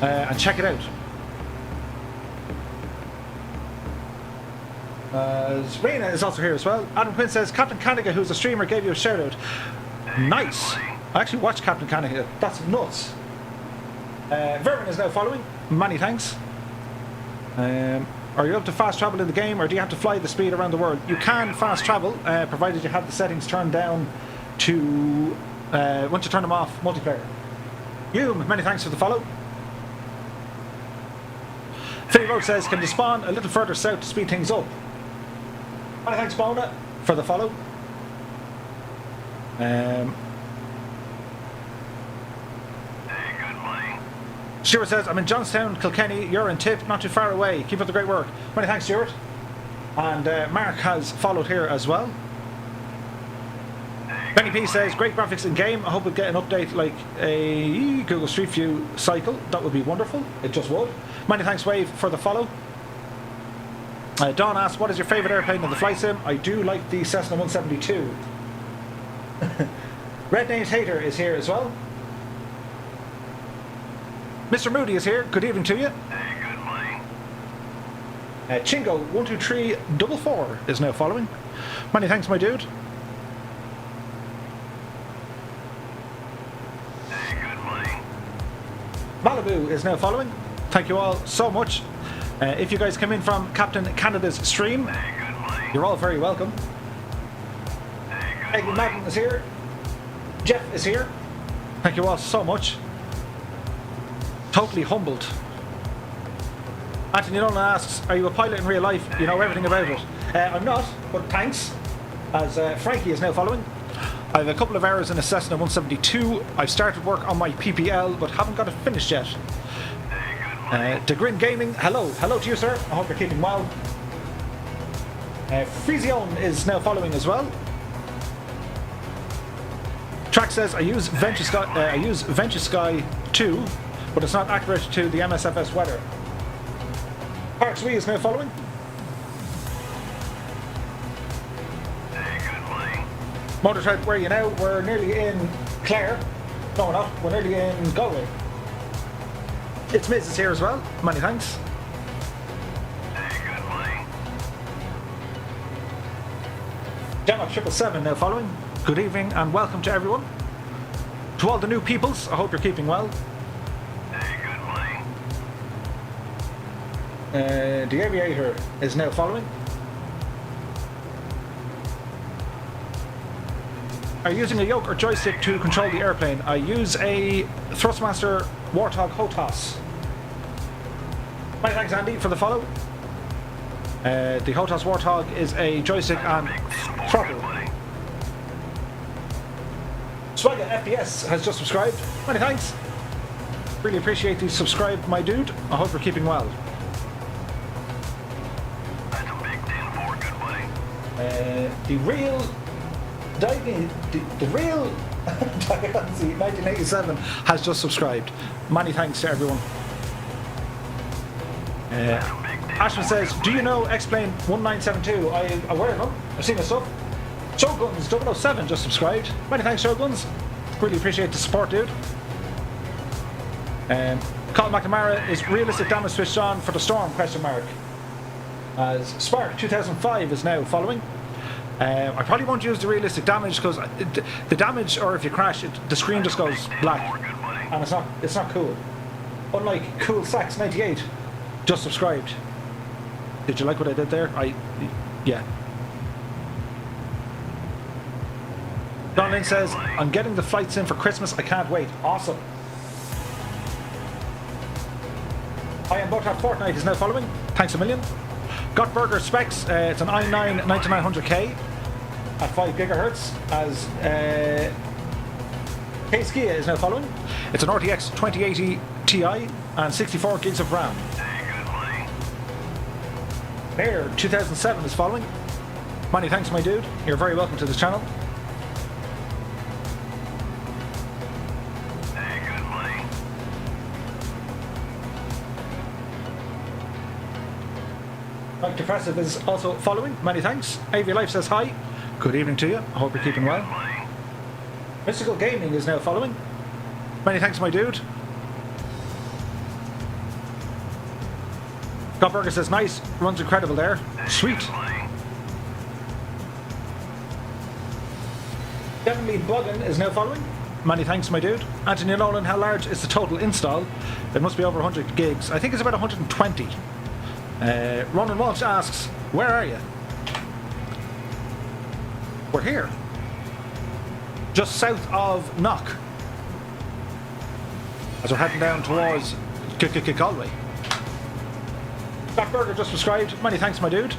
And check it out. Rena is also here as well. Adam Quinn says, Captain Canada, who's a streamer, gave you a shout out. Nice. I actually watched Captain Canada. That's nuts. Burren is now following. Many thanks. Are you able to fast travel in the game, or do you have to fly the speed around the world? You can fast travel, provided you have the settings turned down to once you turn them off, multiplayer. Hume, many thanks for the follow. Philly Road says, can you spawn a little further south to speed things up? Many thanks, Bona, for the follow. Stuart says, I'm in Johnstown, Kilkenny, you're in Tip, not too far away. Keep up the great work. Many thanks, Stuart. And Mark has followed here as well. Benny P says, great graphics in game. I hope we'll get an update like a Google Street View cycle. That would be wonderful. It just would. Many thanks, Wave, for the follow. Don asks, what is your favourite airplane in the flight sim? I do like the Cessna 172. Red Names Hater is here as well. Mr. Moody is here. Good evening to you. Chingo 12344 is now following. Many thanks, my dude. Malibu is now following. Thank you all so much. If you guys come in from Captain Canada's stream, You're all very welcome. Eggy Madden is here. Jeff is here. Thank you all so much. Totally humbled. Anthony Nolan asks, are you a pilot in real life? You know everything about it. I'm not, but thanks. As Frankie is now following. I have a couple of hours in a Cessna 172. I've started work on my PPL, but haven't got it finished yet. DeGrin Gaming, hello. Hello to you, sir. I hope you're keeping well. Freezion is now following as well. Track says, I use Venture Sky 2, but it's not accurate to the MSFS weather. Parks Wee is now following. Motorhead, where are you now? We're nearly in Clare. No, we're not. We're nearly in Galway. It's Miz is here as well. Many thanks. Gemma 777 now following. Good evening and welcome to everyone. To all the new peoples, I hope you're keeping well. The Aviator is now following. Are you using a yoke or joystick to control the airplane? I use a Thrustmaster Warthog HOTAS. Many thanks, Andy, for the follow. The HOTAS Warthog is a joystick and throttle. Swagger FPS has just subscribed. Many thanks. Really appreciate the subscribe, my dude. I hope you're keeping well. The real Diagonzi 1987 has just subscribed. Many thanks to everyone. Ashman says, do you know X-Plane 1972? I'm aware of him. I've seen his stuff. Showguns 007 just subscribed. Many thanks, Showguns. Really appreciate the support, dude. Colin McNamara is realistic damage switched on for the Storm, question mark. As Spark 2005 is now following. I probably won't use the realistic damage because the damage, or if you crash, the screen just goes black, and it's not cool. Unlike Cool Sax 98, just subscribed. Did you like what I did there? Yeah. Don Lynn says, I'm getting the flights in for Christmas. I can't wait. Awesome. I am Boat Fortnite is now following. Thanks a million. Got Burger Specs. It's an i9 9900K at 5 gigahertz. As K-Skia is now following. It's an RTX 2080 Ti and 64 gigs of RAM. Air 2007 is following. Many thanks, my dude. You're very welcome to this channel. Mike Depressive is also following. Many thanks. AV Life says hi. Good evening to you. I hope you're keeping well. Mystical Gaming is now following. Many thanks, my dude. Godburger says nice. Runs incredible there. Sweet. Definitely Buggin is now following. Many thanks, my dude. Anthony Nolan, how large is the total install? It must be over 100 gigs. I think it's about 120. Ronan Walsh asks, where are you? We're here. Just south of Knock. As we're heading down towards Galway. Jack Burger just subscribed. Many thanks, my dude.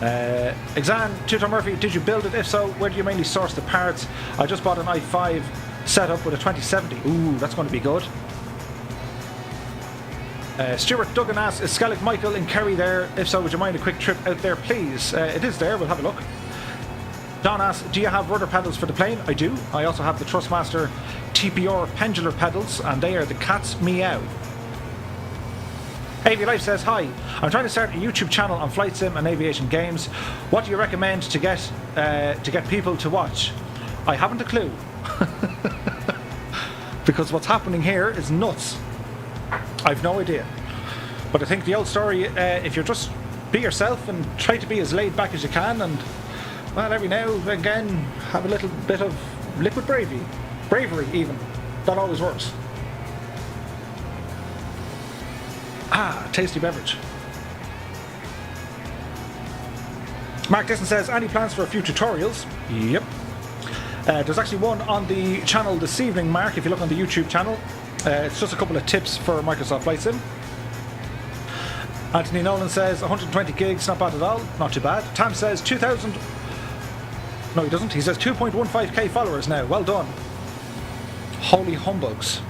Exan, Tutor Murphy, did you build it? If so, where do you mainly source the parts? I just bought an i5 setup with a 2070. Ooh, that's going to be good. Stuart Duggan asks, is Skellig Michael in Kerry there? If so, would you mind a quick trip out there, please? It is there, we'll have a look. Don asks, do you have rudder pedals for the plane? I do. I also have the Trustmaster TPR pendular pedals, and they are the cat's meow. AV Life says, hi, I'm trying to start a YouTube channel on flight sim and aviation games. What do you recommend to get people to watch? I haven't a clue. Because what's happening here is nuts. I've no idea. But I think the old story, if you just be yourself and try to be as laid back as you can, and well, every now and again have a little bit of liquid bravery even, that always works. Ah, tasty beverage. Mark Disson says, any plans for a few tutorials? Yep. There's actually one on the channel this evening, Mark, if you look on the YouTube channel. It's just a couple of tips for Microsoft Flight Sim. Anthony Nolan says 120 gigs, not bad at all, not too bad. Tam says 2,000. No, he doesn't. He says 2.15k followers now. Well done. Holy humbugs.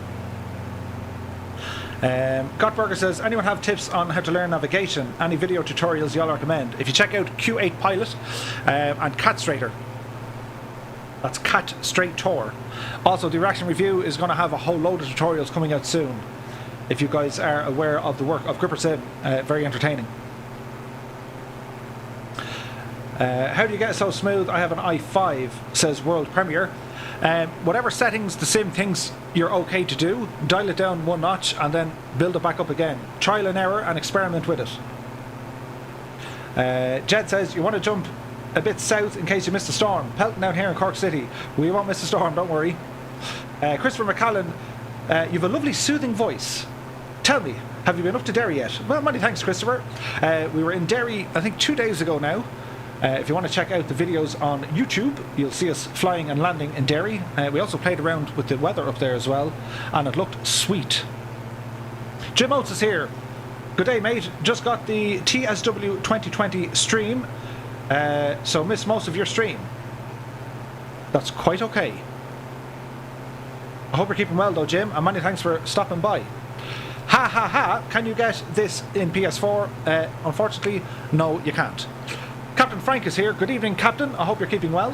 Gottberger says, anyone have tips on how to learn navigation? Any video tutorials y'all recommend? If you check out Q8 Pilot and Cat Straighter. That's Cat Straight Tour. Also, the reaction review is going to have a whole load of tutorials coming out soon. If you guys are aware of the work of Gripper Sim, very entertaining. How do you get it so smooth? I have an i5, says World Premiere. Whatever settings the sim thinks you're okay to do, dial it down one notch and then build it back up again. Trial and error and experiment with it. Jed says, you want to jump a bit south in case you missed a storm. Pelting down here in Cork City. We won't miss a storm, don't worry. Christopher McCallan, you've a lovely soothing voice. Tell me, have you been up to Derry yet? Well, many thanks, Christopher. We were in Derry, I think 2 days ago now. If you want to check out the videos on YouTube, you'll see us flying and landing in Derry. We also played around with the weather up there as well, and it looked sweet. Jim Oates is here. Good day, mate. Just got the TSW 2020 stream, so missed most of your stream. That's quite okay. I hope you're keeping well though, Jim, and many thanks for stopping by. Ha ha ha, can you get this in PS4? Unfortunately, no, you can't. Captain Frank is here. Good evening, Captain. I hope you're keeping well.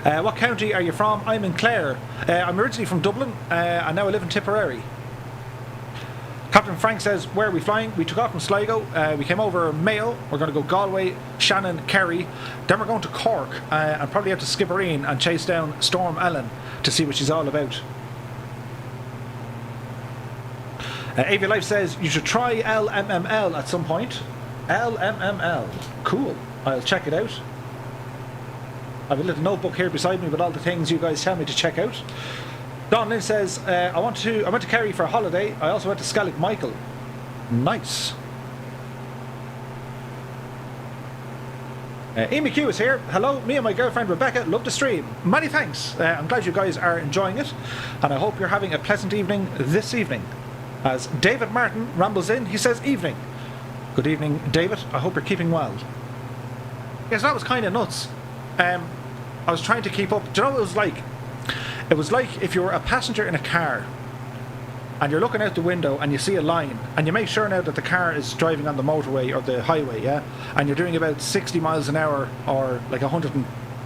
What county are you from? I'm in Clare. I'm originally from Dublin, and now I live in Tipperary. Captain Frank says, where are we flying? We took off from Sligo. We came over Mayo. We're going to go Galway, Shannon, Kerry. Then we're going to Cork, and probably out to Skibbereen and chase down Storm Ellen to see what she's all about. AV Life says, you should try LMML at some point. LMML. Cool. I'll check it out. I have a little notebook here beside me with all the things you guys tell me to check out. Don Lynn says, I went to Kerry for a holiday. I also went to Skellig Michael. Nice. Amy Q is here. Hello, me and my girlfriend Rebecca love the stream. Many thanks. I'm glad you guys are enjoying it, and I hope you're having a pleasant evening this evening. As David Martin rambles in, he says evening. Good evening, David. I hope you're keeping well. Yes, that was kind of nuts. I was trying to keep up. Do you know what it was like? It was like if you were a passenger in a car and you're looking out the window and you see a line and you make sure now that the car is driving on the motorway or the highway, yeah, and you're doing about 60 miles an hour or like 100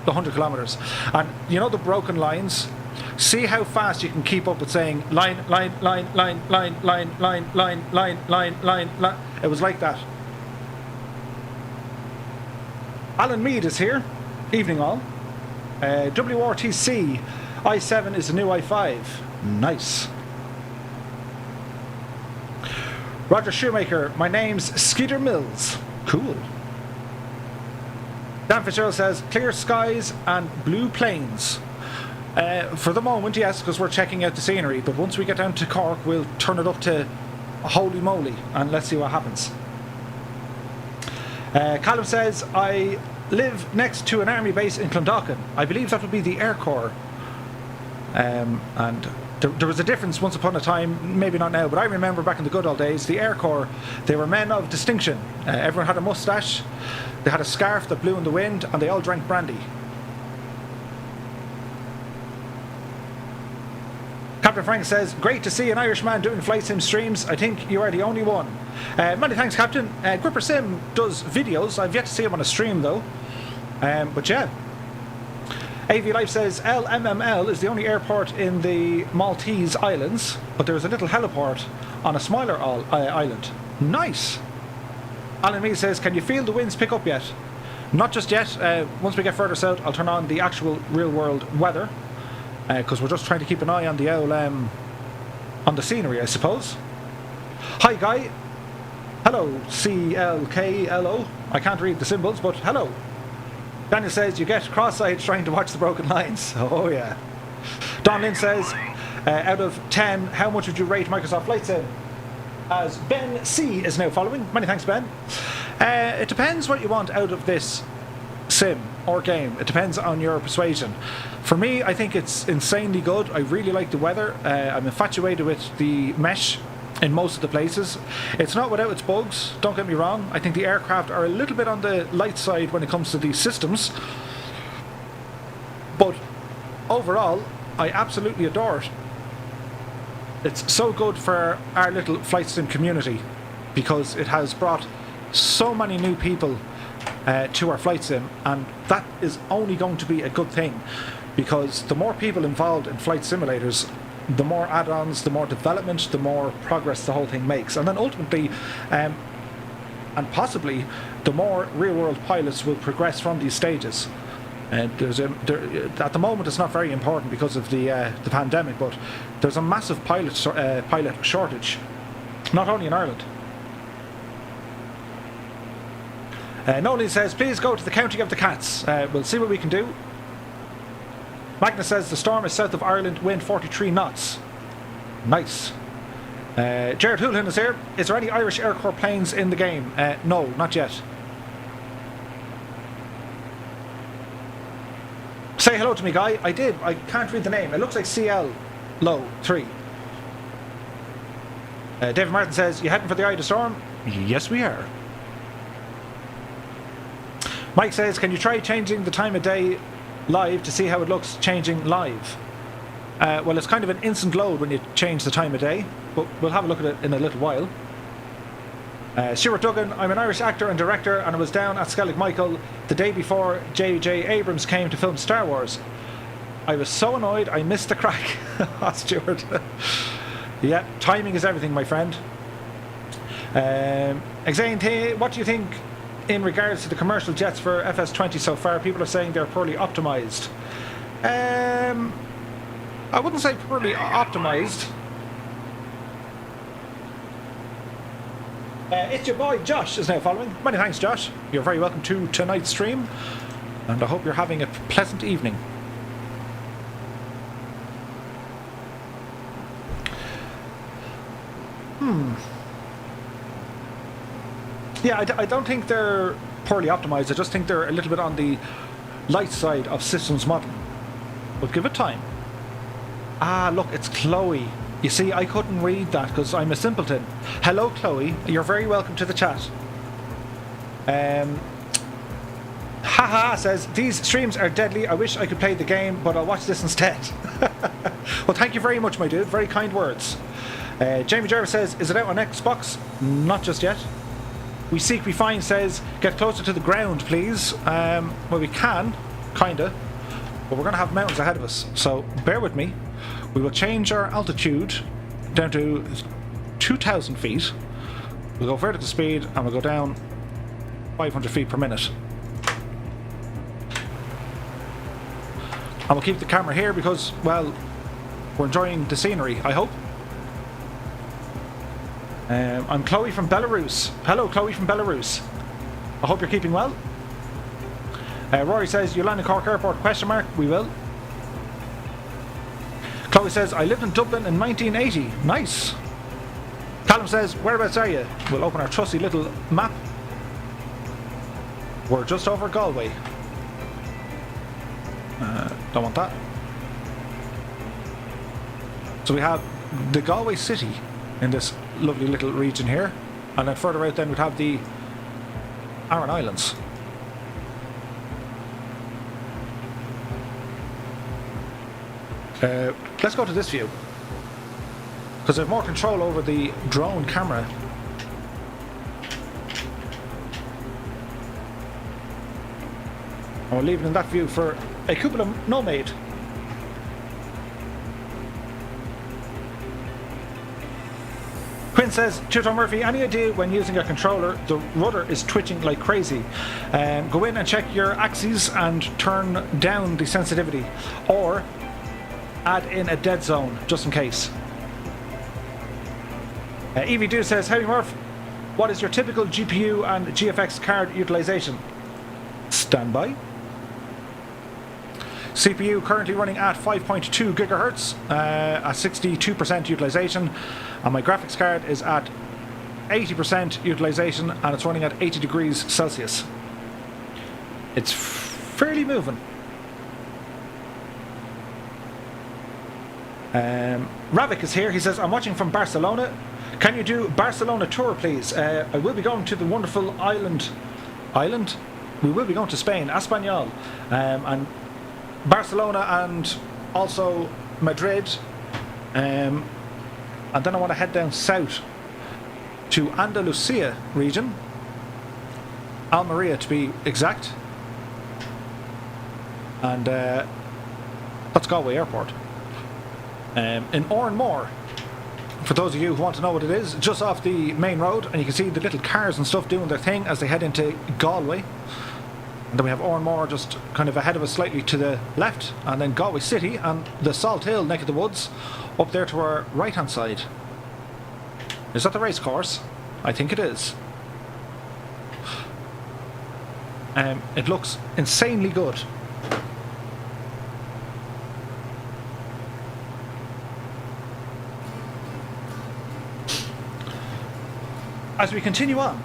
kilometers, and you know the broken lines. See how fast you can keep up with saying line, line, line, line, line, line, line, line, line, line, line, line. It was like that. Alan Mead is here. Evening all. WRTC i7 is the new i5. Nice. Roger Shoemaker, my name's Skeeter Mills. Cool. Dan Fitzgerald says clear skies and blue plains. For the moment, yes, because we're checking out the scenery, but once we get down to Cork, we'll turn it up to holy moly, and let's see what happens. Callum says, I live next to an army base in Clondalkin. I believe that would be the Air Corps. And there was a difference once upon a time, maybe not now, but I remember back in the good old days, the Air Corps, they were men of distinction. Everyone had a moustache, they had a scarf that blew in the wind, and they all drank brandy. Captain Frank says, great to see an Irishman doing flight sim streams. I think you are the only one. Many thanks, Captain. Gripper Sim does videos. I've yet to see him on a stream, though. But yeah. AV Life says, LMML is the only airport in the Maltese Islands, but there is a little heliport on a smaller island. Nice. Alan Mead says, can you feel the winds pick up yet? Not just yet. Once we get further south, I'll turn on the actual real-world weather. Because we're just trying to keep an eye on the owl, on the scenery, I suppose. Hi, Guy. Hello, CLKLO. I can't read the symbols, but hello. Daniel says, you get cross-eyed trying to watch the broken lines. Oh, yeah. Don Lynn says, out of 10, how much would you rate Microsoft Flight Sim? As Ben C is now following. Many thanks, Ben. It depends what you want out of this sim or game. It depends on your persuasion. For me, I think it's insanely good. I really like the weather. I'm infatuated with the mesh in most of the places. It's not without its bugs, don't get me wrong. I think the aircraft are a little bit on the light side when it comes to these systems. But overall, I absolutely adore it. It's so good for our little flight sim community because it has brought so many new people to our flight sim, and that is only going to be a good thing because the more people involved in flight simulators, the more add-ons, the more development, the more progress the whole thing makes, and then ultimately and possibly the more real-world pilots will progress from these stages. At the moment it's not very important because of the pandemic, but there's a massive pilot shortage, not only in Ireland. Nolan says, please go to the county of the cats. We'll see what we can do. Magnus says, the storm is south of Ireland, wind 43 knots. Nice. Jared Houlihan is here. Is there any Irish Air Corps planes in the game? No, not yet. Say hello to me, guy. I did. I can't read the name. It looks like CL Low 3. David Martin says, you heading for the eye of the storm? Yes, we are. Mike says, can you try changing the time of day live to see how it looks changing live? Well, it's kind of an instant load when you change the time of day, but we'll have a look at it in a little while. Stuart Duggan, I'm an Irish actor and director, and I was down at Skellig Michael the day before J.J. Abrams came to film Star Wars. I was so annoyed I missed the crack. Ah, Stuart. Yeah, timing is everything, my friend. Exane, what do you think in regards to the commercial jets for FS20 so far? People are saying they're poorly optimised. I wouldn't say poorly optimised. It's your boy Josh is now following. Many thanks, Josh. You're very welcome to tonight's stream, and I hope you're having a pleasant evening. Yeah, I don't think they're poorly optimized. I just think they're a little bit on the light side of systems modeling. But give it time. Ah, look, it's Chloe. You see, I couldn't read that because I'm a simpleton. Hello, Chloe. You're very welcome to the chat. Haha says, these streams are deadly. I wish I could play the game, but I'll watch this instead. Well, thank you very much, my dude. Very kind words. Jamie Jarvis says, is it out on Xbox? Not just yet. We Seek, We Find says, get closer to the ground, please. Well, we can, kinda. But we're going to have mountains ahead of us, so bear with me. We will change our altitude down to 2,000 feet. We'll go vertical speed and we'll go down 500 feet per minute. And we'll keep the camera here because, well, we're enjoying the scenery, I hope. I'm Chloe from Belarus. Hello, Chloe from Belarus. I hope you're keeping well. Rory says, you land in Cork Airport, question mark? We will. Chloe says, I lived in Dublin in 1980. Nice. Callum says, whereabouts are you? We'll open our trusty little map. We're just over Galway. Don't want that. So we have the Galway city in this lovely little region here, and then further out then we'd have the Aran Islands. Let's go to this view because I have more control over the drone camera. And we're leaving in that view for a Cupola Nomade. Quinn says, Tutor Murphy, any idea when using a controller the rudder is twitching like crazy? Go in and check your axes and turn down the sensitivity, or add in a dead zone just in case. Evie Do says, howdy Murph, what is your typical GPU and GFX card utilization? Standby. CPU currently running at 5.2 gigahertz at 62% utilization, and my graphics card is at 80% utilization, and it's running at 80 degrees Celsius. It's fairly moving. Ravik is here. He says, I'm watching from Barcelona. Can you do Barcelona tour, please? I will be going to the wonderful island? We will be going to Spain, Espanyol, and Barcelona, and also Madrid. And then I want to head down south to Andalusia region, Almeria to be exact, and that's Galway Airport. In Oranmore, for those of you who want to know what it is, just off the main road, and you can see the little cars and stuff doing their thing as they head into Galway. And then we have Oranmore just kind of ahead of us slightly to the left, and then Galway City and the Salt Hill neck of the woods up there to our right hand side. Is that the race course? I think it is. It looks insanely good. As we continue on,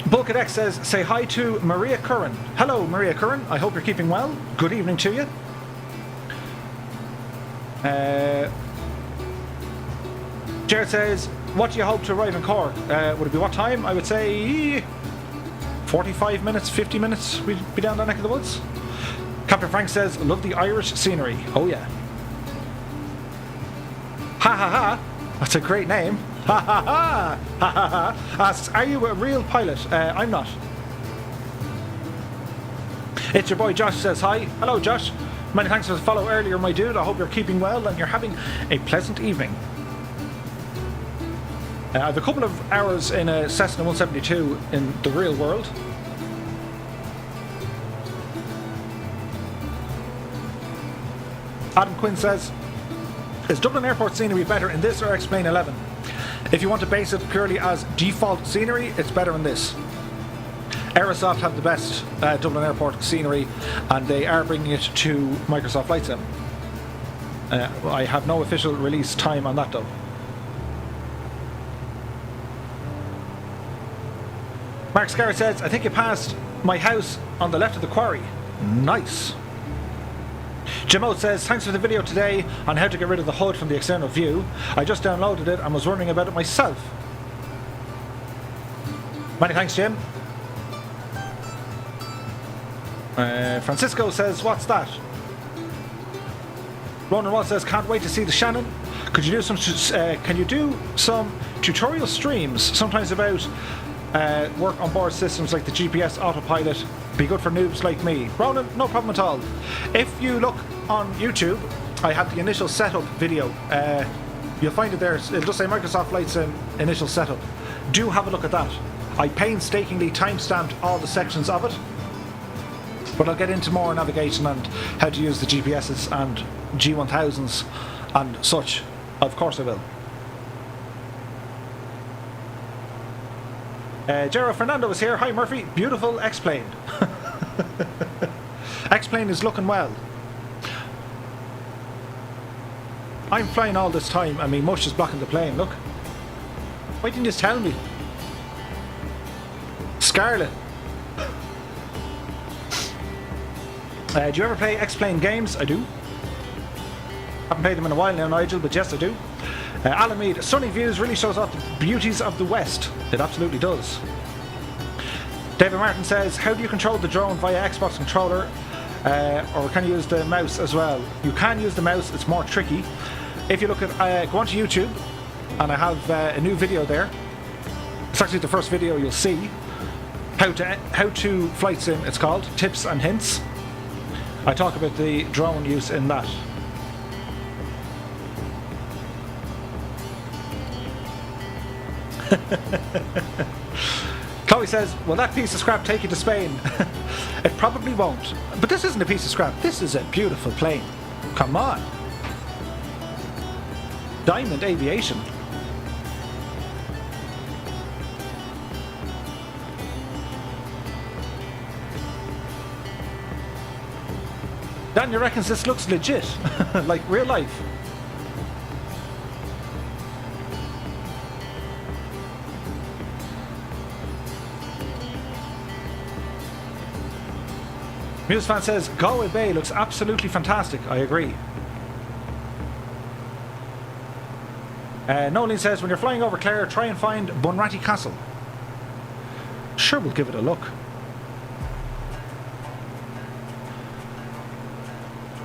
Bulkhead X says, say hi to Maria Curran. Hello, Maria Curran. I hope you're keeping well. Good evening to you. Jared says, what do you hope to arrive in Cork? Would it be what time? I would say 45 minutes, 50 minutes. We'd be down that neck of the woods. Captain Frank says, love the Irish scenery. Oh yeah. Ha ha ha. That's a great name. Ha ha ha. Ha ha ha. Asks, are you a real pilot? I'm not. It's your boy Josh says hi. Hello Josh. Many thanks for the follow earlier, my dude. I hope you're keeping well and you're having a pleasant evening. I have a couple of hours in a Cessna 172 in the real world. Adam Quinn says, is Dublin Airport scenery better in this or X-Plane 11? If you want to base it purely as default scenery, it's better in this. Aerosoft have the best Dublin Airport scenery, and they are bringing it to Microsoft Flight Sim. I have no official release time on that though. Mark Scarrett says, I think you passed my house on the left of the quarry. Nice. Jimo says, thanks for the video today on how to get rid of the HUD from the external view. I just downloaded it and was wondering about it myself. Many thanks, Jim. Francisco says, what's that? Ronan Wall says, can't wait to see the Shannon. Could you do some? Can you do some tutorial streams, sometimes about work on board systems like the GPS autopilot? Be good for noobs like me. Ronan, no problem at all. If you look on YouTube, I have the initial setup video. You'll find it there. It'll just say Microsoft Flight Sim initial setup. Do have a look at that. I painstakingly timestamped all the sections of it, but I'll get into more navigation and how to use the GPSs and G1000s and such. Of course I will. Gerald Fernando is here. Hi Murphy. Beautiful X-Plane. X-Plane is looking well. I'm flying all this time and me mush is blocking the plane. Look. Why didn't you just tell me? Scarlet. Do you ever play X-Plane games? I do. Haven't played them in a while now, Nigel, but yes I do. Alan Mead, stunning views, really shows off the beauties of the West. It absolutely does. David Martin says, how do you control the drone via Xbox controller? Or can you use the mouse as well? You can use the mouse, it's more tricky. If you look at, go onto YouTube, and I have a new video there. It's actually the first video you'll see. How to flight sim, it's called, tips and hints. I talk about the drone use in that. Chloe says, will that piece of scrap take you to Spain? It probably won't. But this isn't a piece of scrap. This is a beautiful plane. Come on. Diamond Aviation. Daniel reckons this looks legit. Like real life. Muse fan says Galway Bay looks absolutely fantastic. I agree. Nolan says when you're flying over Clare, try and find Bunratty Castle. Sure, we'll give it a look.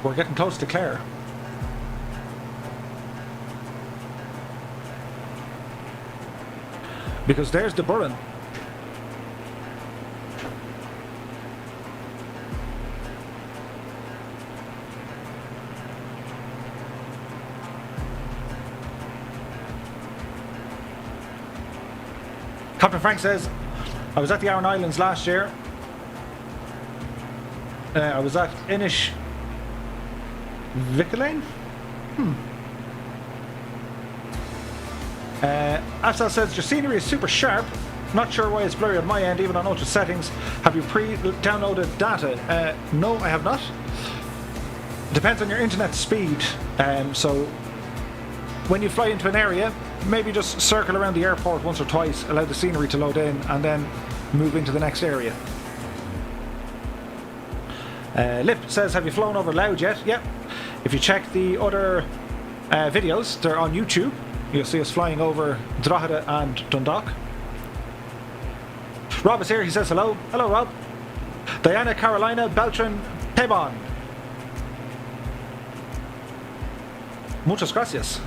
We're getting close to Clare. Because there's the Burren. Captain Frank says, I was at the Aran Islands last year. I was at Inish Vicalane? Afsal says, your scenery is super sharp. Not sure why it's blurry on my end, even on ultra settings. Have you pre-downloaded data? No, I have not. Depends on your internet speed. So when you fly into an area, maybe just circle around the airport once or twice, allow the scenery to load in, and then move into the next area. Lip says, have you flown over Loud yet? Yep. If you check the other videos, they're on YouTube. You'll see us flying over Drogheda and Dundalk. Rob is here. He says hello. Hello, Rob. Diana Carolina Beltran Pebon. Muchas gracias.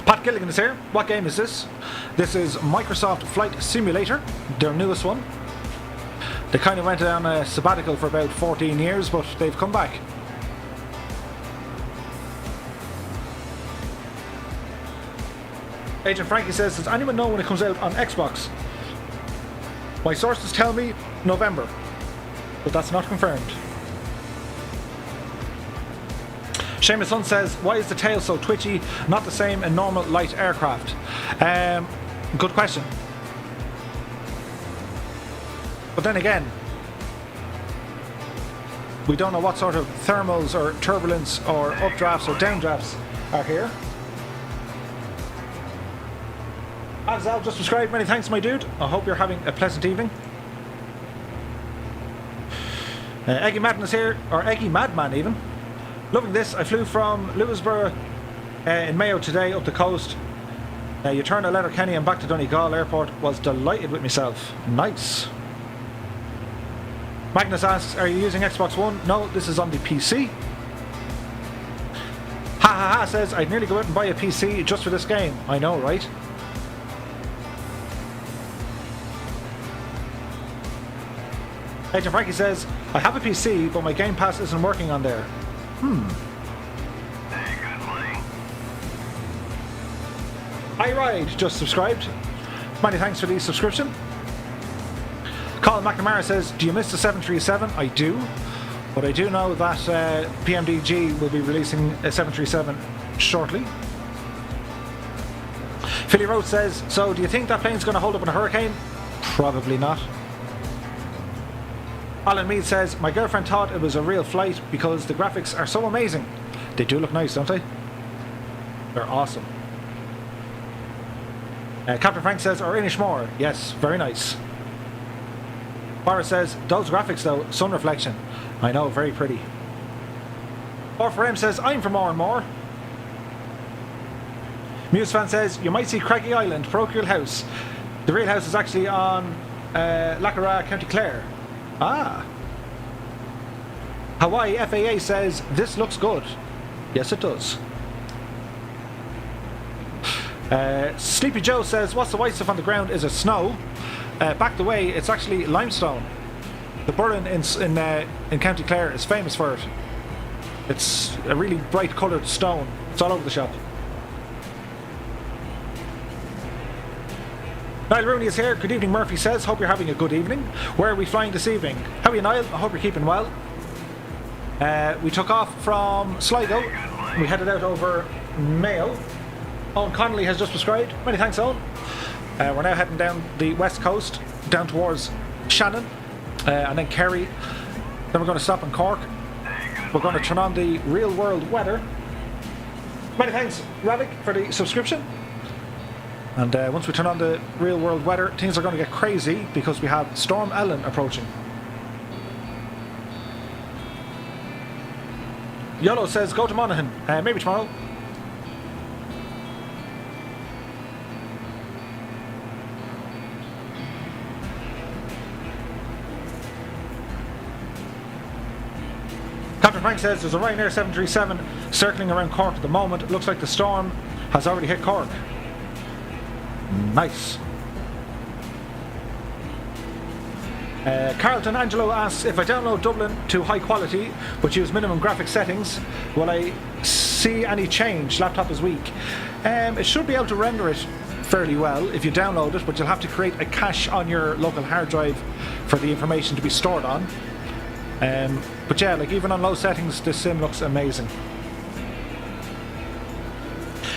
Pat Gilligan is here. What game is this? This is Microsoft Flight Simulator, their newest one. They kind of went on a sabbatical for about 14 years, but they've come back. Agent Frankie says, does anyone know when it comes out on Xbox? My sources tell me November, but that's not confirmed. Seamus Sun says, why is the tail so twitchy? Not the same in normal light aircraft. Good question. But then again, we don't know what sort of thermals or turbulence or updrafts or downdrafts are here. Azal just subscribed. Many thanks, my dude. I hope you're having a pleasant evening. Eggy Madden is here, or Eggy Madman even. Loving this. I flew from Louisburgh in Mayo today up the coast. You turn to Letterkenny and back to Donegal Airport. Was delighted with myself. Nice. Magnus asks, are you using Xbox One? No, this is on the PC. Ha ha ha says, I'd nearly go out and buy a PC just for this game. I know, right? Agent Frankie says, I have a PC, but my Game Pass isn't working on there. I Ride just subscribed. Many thanks for the subscription. Colin McNamara says, do you miss the 737? I do. But I do know that PMDG will be releasing a 737 shortly. Philly Road says, so do you think that plane's going to hold up in a hurricane? Probably not. Alan Mead says, my girlfriend thought it was a real flight because the graphics are so amazing. They do look nice, don't they? They're awesome. Captain Frank says, or Inishmore. Yes, very nice. Boris says, those graphics though, sun reflection. I know, very pretty. R4M says, I'm from More. Muse fan says, you might see Craggy Island, parochial house. The real house is actually on Lacara, County Clare. Ah. Hawaii FAA says, this looks good. Yes, it does. Sleepy Joe says, what's the white stuff on the ground? Is it snow? Back the way, it's actually limestone. The Burren in County Clare is famous for it. It's a really bright coloured stone. It's all over the shop. Niall Rooney is here. Good evening, Murphy says. Hope you're having a good evening. Where are we flying this evening? How are you, Niall? I hope you're keeping well. We took off from Sligo. We headed out over Mayo. Owen Connolly has just subscribed. Many thanks, Owen. We're now heading down the west coast, down towards Shannon, and then Kerry. Then we're going to stop in Cork. We're going to turn on the real world weather. Many thanks, Ravik, for the subscription. And once we turn on the real world weather, things are going to get crazy because we have Storm Ellen approaching. Yolo says go to Monaghan. Maybe tomorrow. Captain Frank says there's a Ryanair 737 circling around Cork at the moment. It looks like the storm has already hit Cork. Nice. Carlton Angelo asks, if I download Dublin to high quality but use minimum graphic settings, will I see any change? Laptop is weak. It should be able to render it fairly well if you download it, but you'll have to create a cache on your local hard drive for the information to be stored on. But yeah, like even on low settings, this sim looks amazing.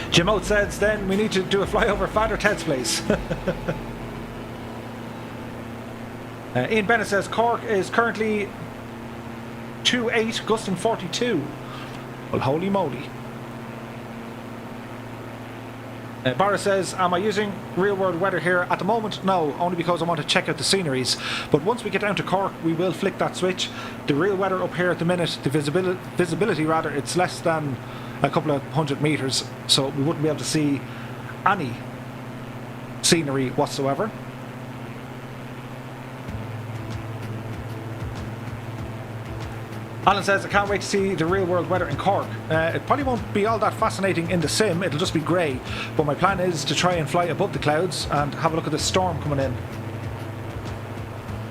Jim Oates says, then we need to do a flyover Father Ted's place. Ian Bennett says, Cork is currently 2.8, gusting 42. Well, holy moly. Boris says, am I using real world weather here? At the moment, no, only because I want to check out the sceneries. But once we get down to Cork, we will flick that switch. The real weather up here at the minute, the visibility rather, it's less than a couple of 100 meters, so we wouldn't be able to see any scenery whatsoever. Alan says, I can't wait to see the real world weather in Cork. It probably won't be all that fascinating in the sim, it'll just be grey. But my plan is to try and fly above the clouds and have a look at the storm coming in.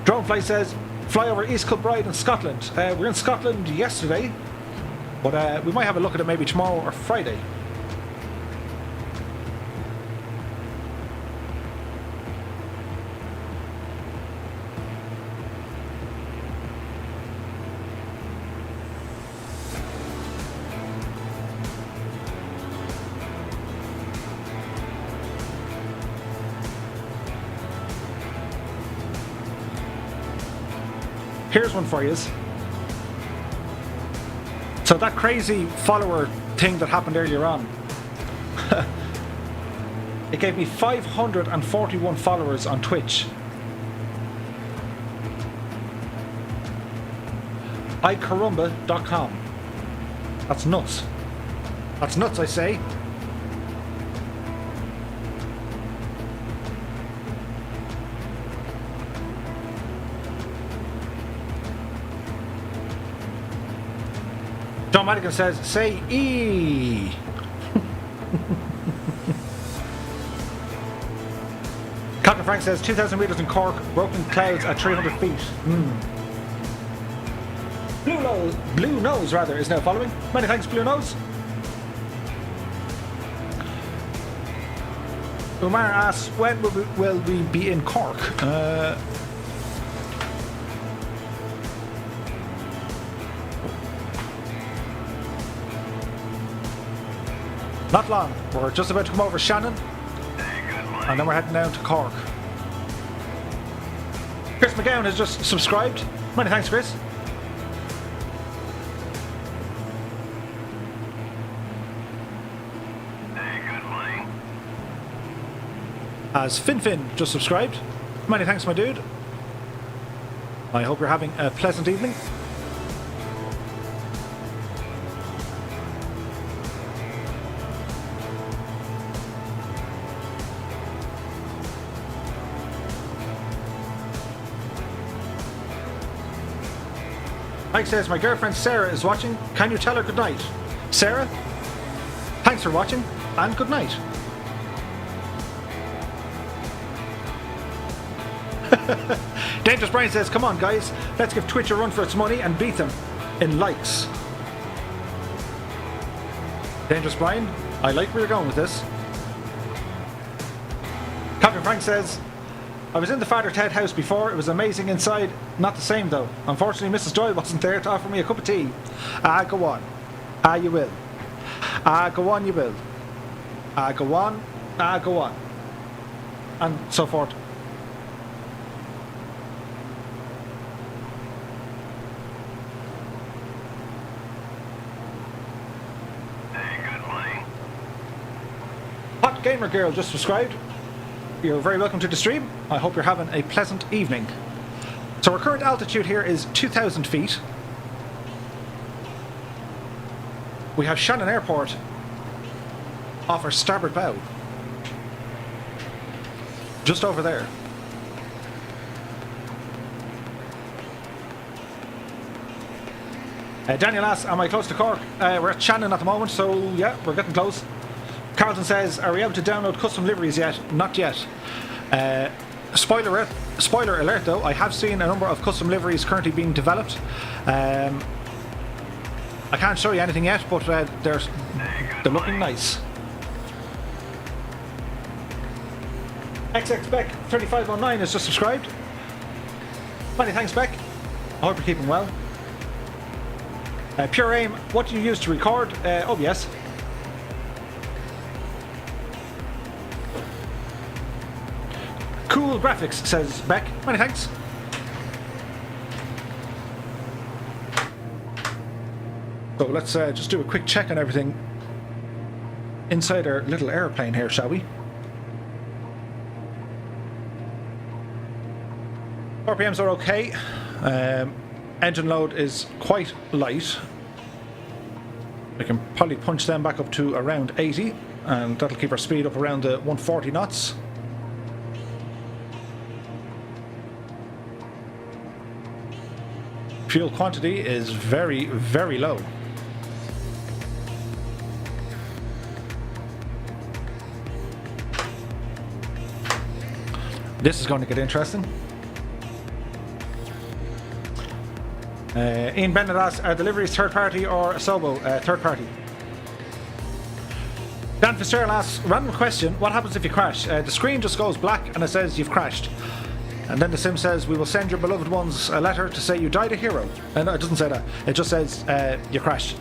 Dronefly says, fly over East Kilbride in Scotland. We were in Scotland yesterday, but we might have a look at it maybe tomorrow or Friday. Here's one for you. So that crazy follower thing that happened earlier on, it gave me 541 followers on Twitch. icarumba.com. That's nuts. That's nuts, I say. John Madigan says, say E. Captain Frank says, 2,000 metres in Cork, broken clouds at 300 feet. Blue Nose, rather, is now following. Many thanks, Blue Nose. Umar asks, when will we be in Cork? Not long. We're just about to come over Shannon, and then we're heading down to Cork. Chris McGowan has just subscribed. Many thanks, Chris. As Fin just subscribed. Many thanks, my dude. I hope you're having a pleasant evening. Mike says, my girlfriend Sarah is watching. Can you tell her good night? Sarah, thanks for watching, and good night. Dangerous Brian says, come on guys, let's give Twitch a run for its money and beat them in likes. Dangerous Brian, I like where you're going with this. Captain Frank says, I was in the Father Ted house before, it was amazing inside, not the same though. Unfortunately Mrs. Doyle wasn't there to offer me a cup of tea. Go on. You will. Go on, you will. Go on. Go on. And so forth. Hot Gamer Girl just subscribed. You're very welcome to the stream. I hope you're having a pleasant evening. So our current altitude here is 2,000 feet. we have Shannon Airport off our starboard bow. Just over there. Daniel asks, am I close to Cork? We're at Shannon at the moment, so yeah, we're getting close. Carlton says, are we able to download custom liveries yet? Not yet. Spoiler alert though, I have seen a number of custom liveries currently being developed. I can't show you anything yet, but they're looking nice. XX Beck 3509 is just subscribed. Many thanks, Beck. I hope you're keeping well. Pure Aim, what do you use to record? OBS. Cool graphics, says Beck. Many thanks. So let's just do a quick check on everything inside our little airplane here, shall we? RPMs are okay. Engine load is quite light. We can probably punch them back up to around 80, and that'll keep our speed up around the 140 knots. Fuel quantity is very, very low. This is going to get interesting. Ian Bennett asks, are deliveries third party or Asobo? Third party. Dan Fitzgerald asks, random question, what happens if you crash? The screen just goes black and it says you've crashed. And then the sim says, we will send your beloved ones a letter to say you died a hero. No, it doesn't say that. It just says you crashed.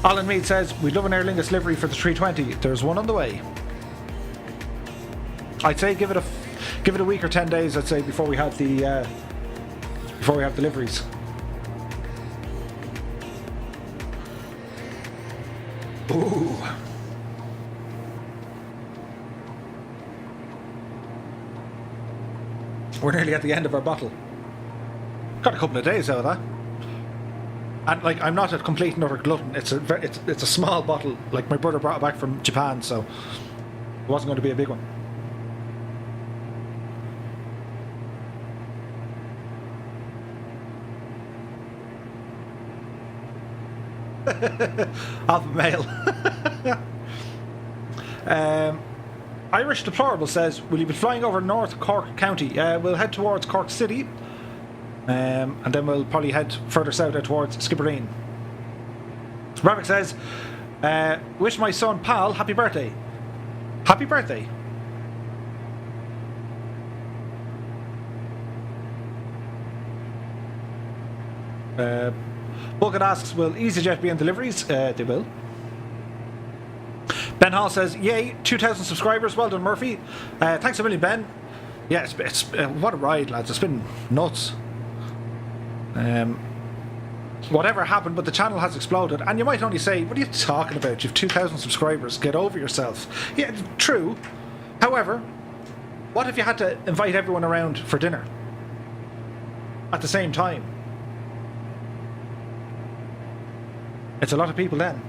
Alan Mead says, we'd love an Aer Lingus livery for the 320. There's one on the way. I'd say give it a week or 10 days, I'd say, before we have the deliveries. Ooh. We're nearly at the end of our bottle. Got a couple of days out of that. And like, I'm not a complete and utter glutton. It's a small bottle. Like, my brother brought it back from Japan, so it wasn't going to be a big one. Alpha male. Irish Deplorable says, will you be flying over North Cork County? We'll head towards Cork City, and then we'll probably head further south out towards Skibbereen. Bravik says, wish my son Pal happy birthday. Happy birthday. Bulgard asks, will EasyJet be in deliveries? They will. Ben Hall says, yay, 2,000 subscribers. Well done, Murphy. Thanks a million, Ben. Yeah, it's what a ride, lads. It's been nuts. Whatever happened, but the channel has exploded. And you might only say, what are you talking about? You've 2,000 subscribers. Get over yourself. Yeah, true. However, what if you had to invite everyone around for dinner at the same time? It's a lot of people then.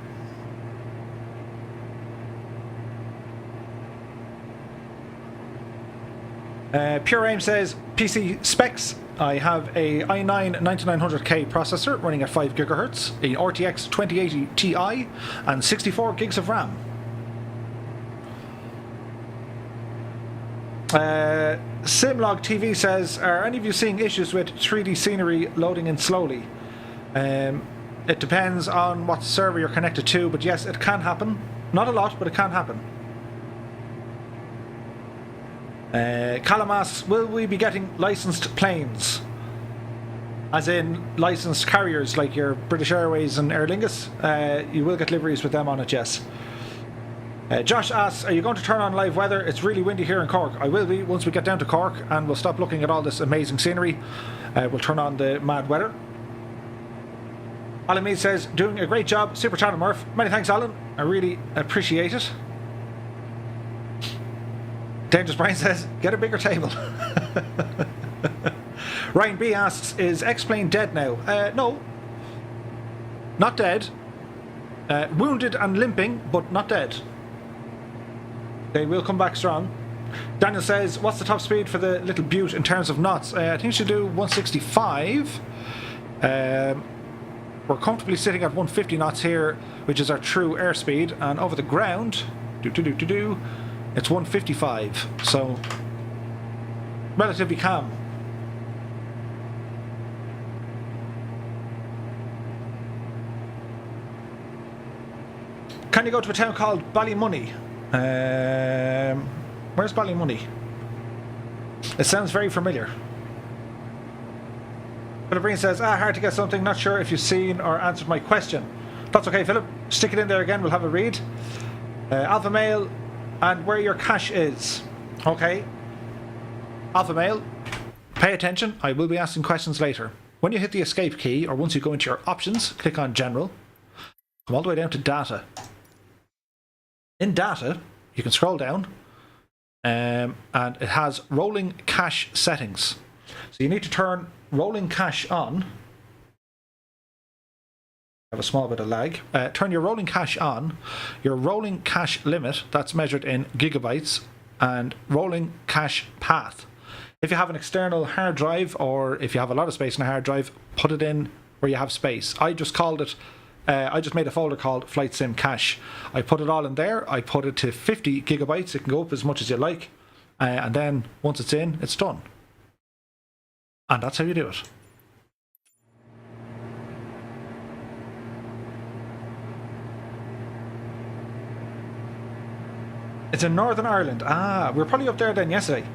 Pure Aim says, PC specs. I have a i9 9900K processor running at 5 GHz, a RTX 2080 Ti, and 64 gigs of RAM. Simlog TV says, are any of you seeing issues with 3D scenery loading in slowly? It depends on what server you're connected to, but yes, it can happen. Not a lot, but it can happen. Callum asks, will we be getting licensed planes? As in licensed carriers like your British Airways and Aer Lingus? You will get liveries with them on it, yes. Josh asks, are you going to turn on live weather? It's really windy here in Cork. I will be once we get down to Cork, and we'll stop looking at all this amazing scenery. We'll turn on the mad weather. Alan Mead says, doing a great job. Super channel, Murph. Many thanks, Alan. I really appreciate it. Dangerous Brian says, get a bigger table. Ryan B asks, is X-Plane dead now? No, Not dead. Wounded and limping, but not dead. They will come back strong. Daniel says, what's the top speed for the little butte in terms of knots? I think you should do 165. We're comfortably sitting at 150 knots here, which is our true airspeed. And over the ground, it's 155. So, relatively calm. Can you go to a town called Ballymoney? Where's Ballymoney? It sounds very familiar. Philip Breen says, hard to get something. Not sure if you've seen or answered my question. That's okay, Philip. Stick it in there again. We'll have a read. Alpha Male and where your cache is. Okay. Alpha Male, pay attention. I will be asking questions later. When you hit the escape key, or once you go into your options, click on General. Come all the way down to Data. In Data, you can scroll down. And it has rolling cache settings. So you need to turn rolling cache on. I have a small bit of lag. Turn your rolling cache on. Your rolling cache limit, that's measured in gigabytes, and rolling cache path. If you have an external hard drive, or if you have a lot of space in a hard drive, put it in where you have space. I just called it. I just made a folder called Flight Sim Cache. I put it all in there. I put it to 50 gigabytes. It can go up as much as you like. And then once it's in, it's done. And that's how you do it. It's in Northern Ireland. We were probably up there then yesterday.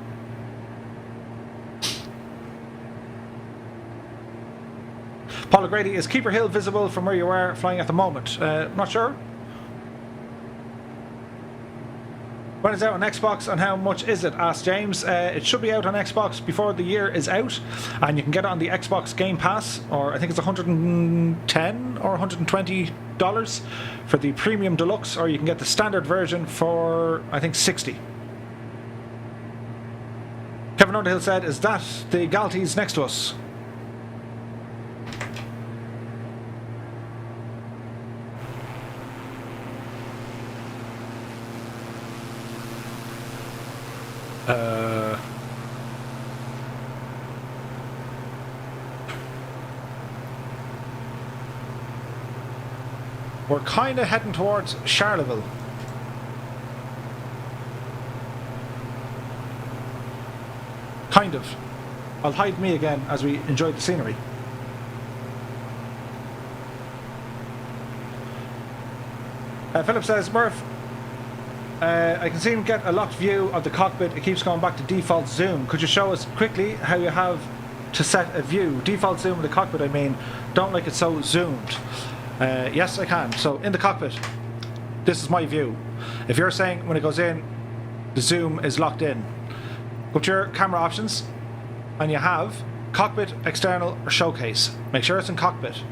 Paul O'Grady, is Keeper Hill visible from where you are flying at the moment? Not sure. When it's out on Xbox and how much is it? Asked James. It should be out on Xbox before the year is out, and you can get it on the Xbox Game Pass, or I think it's $110 or $120 for the Premium Deluxe, or you can get the standard version for I think $60. Kevin Underhill said, "Is that the Galties next to us?" We're kind of heading towards Charleville. Kind of. I'll hide me again as we enjoy the scenery. Philip says, Murph, I can see him get a locked view of the cockpit. It keeps going back to default zoom. Could you show us quickly how you have to set a view? Default zoom of the cockpit, I mean. Don't like it so zoomed. Yes, I can. So in the cockpit, this is my view. If you're saying when it goes in, the zoom is locked in, go to your camera options and you have cockpit, external or showcase. Make sure it's in cockpit.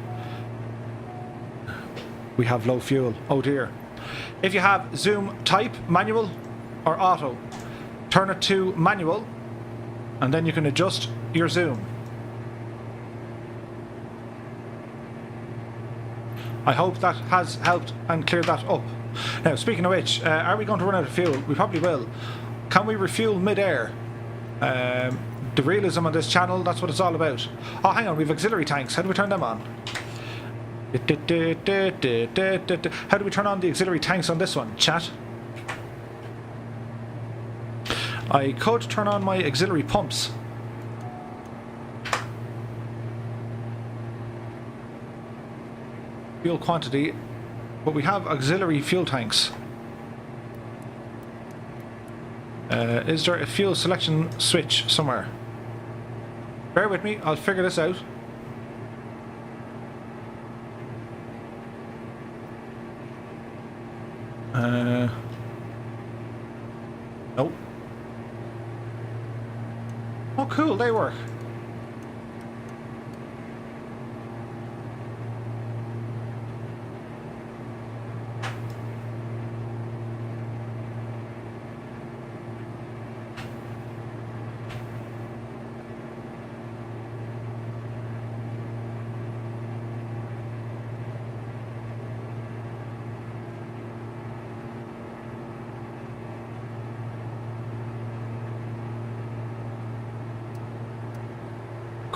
We have low fuel. Oh dear. If you have zoom type, manual or auto, turn it to manual and then you can adjust your zoom. I hope that has helped and cleared that up. Now, speaking of which, are we going to run out of fuel? We probably will. Can we refuel mid-air? The realism on this channel, that's what it's all about. Oh, hang on, we have auxiliary tanks. How do we turn them on? How do we turn on the auxiliary tanks on this one? Chat. I could turn on my auxiliary pumps. Fuel quantity, but we have auxiliary fuel tanks. Is there a fuel selection switch somewhere? Bear with me, I'll figure this out. Nope. Oh cool, they work.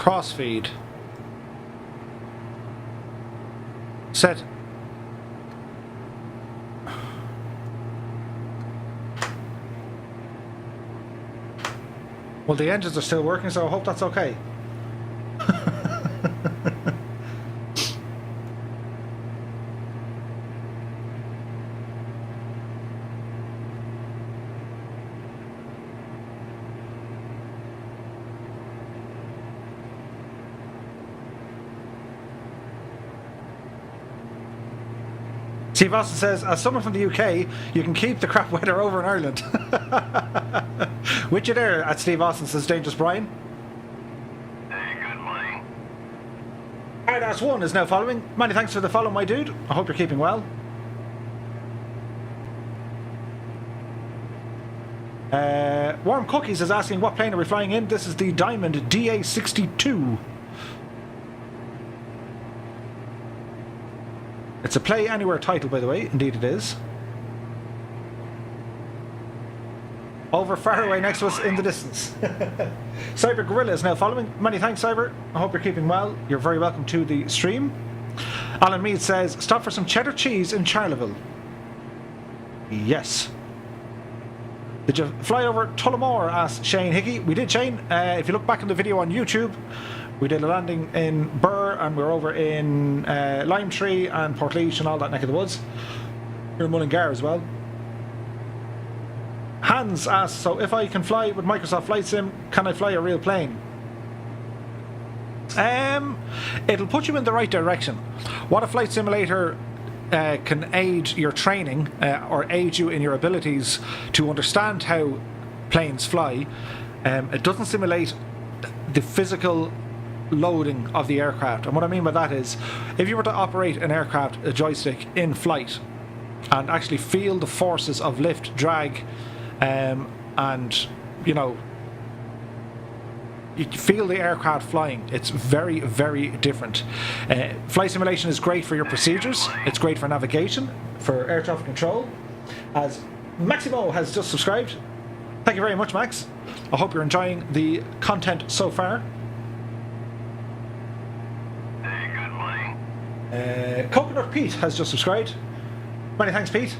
Crossfeed. Set. Well, the engines are still working, so I hope that's okay. Steve Austin says, as someone from the UK, you can keep the crap weather over in Ireland. With you there at Steve Austin, says Dangerous Brian. Hey, good morning. Hard-Ass 1 is now following. Many thanks for the follow, my dude. I hope you're keeping well. Warm Cookies is asking, what plane are we flying in? This is the Diamond DA62. It's a Play Anywhere title, by the way. Indeed it is. Over far away next to us in the distance. Cyber Gorilla is now following. Many thanks, Cyber. I hope you're keeping well. You're very welcome to the stream. Alan Mead says, stop for some cheddar cheese in Charleville. Yes. Did you fly over Tullamore? Asked Shane Hickey. We did, Shane. If you look back in the video on YouTube, we did a landing in Burr, and we were over in Limetree and Portlaoise and all that neck of the woods. We're in Mullingar as well. Hans asks, so if I can fly with Microsoft Flight Sim, can I fly a real plane? It'll put you in the right direction. What a flight simulator can aid your training or aid you in your abilities to understand how planes fly. It doesn't simulate the physical loading of the aircraft, and what I mean by that is, if you were to operate an aircraft, a joystick, in flight and actually feel the forces of lift, drag, and you know, you feel the aircraft flying, it's very, very different. Flight simulation is great for your procedures, it's great for navigation, for air traffic control. As Maximo has just subscribed, thank you very much, Max. I hope you're enjoying the content so far. Hey, good morning. Coconut Pete has just subscribed. Many thanks, Pete.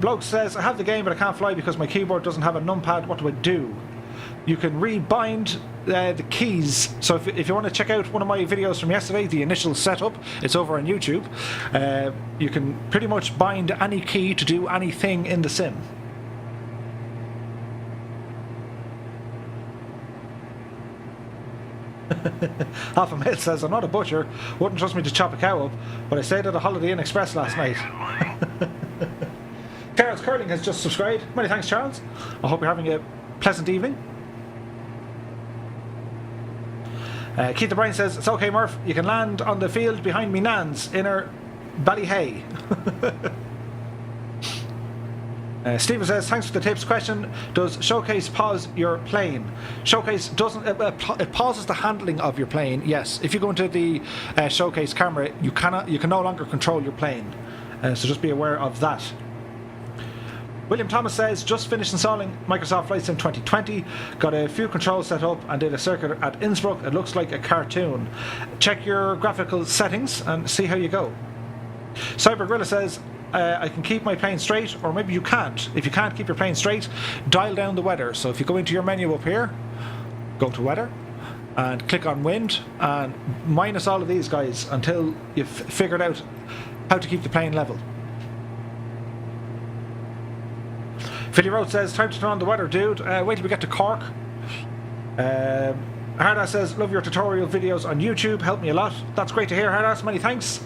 Bloke says, I have the game but I can't fly because my keyboard doesn't have a numpad. What do I do? You can rebind the keys. So if you want to check out one of my videos from yesterday, the initial setup, it's over on YouTube. You can pretty much bind any key to do anything in the sim. Half a Male says, I'm not a butcher, wouldn't trust me to chop a cow up, but I stayed at a Holiday Inn Express last night. Charles Curling has just subscribed. Many thanks, Charles. I hope you're having a pleasant evening. Keith O'Brien says, it's okay, Murph, you can land on the field behind me nan's inner Ballyhay. Stephen says, thanks for the tips. Question, does Showcase pause your plane? Showcase doesn't, it pauses the handling of your plane, yes. If you go into the Showcase camera, you can no longer control your plane. So just be aware of that. William Thomas says, just finished installing Microsoft Flight Sim 2020, got a few controls set up and did a circuit at Innsbruck. It looks like a cartoon. Check your graphical settings and see how you go. Cyber Gorilla says, I can keep my plane straight, or maybe you can't. If you can't keep your plane straight, dial down the weather. So if you go into your menu up here, go to weather and click on wind and minus all of these guys until you've figured out how to keep the plane level. Philly Road says, time to turn on the weather, dude. Wait till we get to Cork. Hardass says, love your tutorial videos on YouTube, help me a lot. That's great to hear, Hardass, many thanks.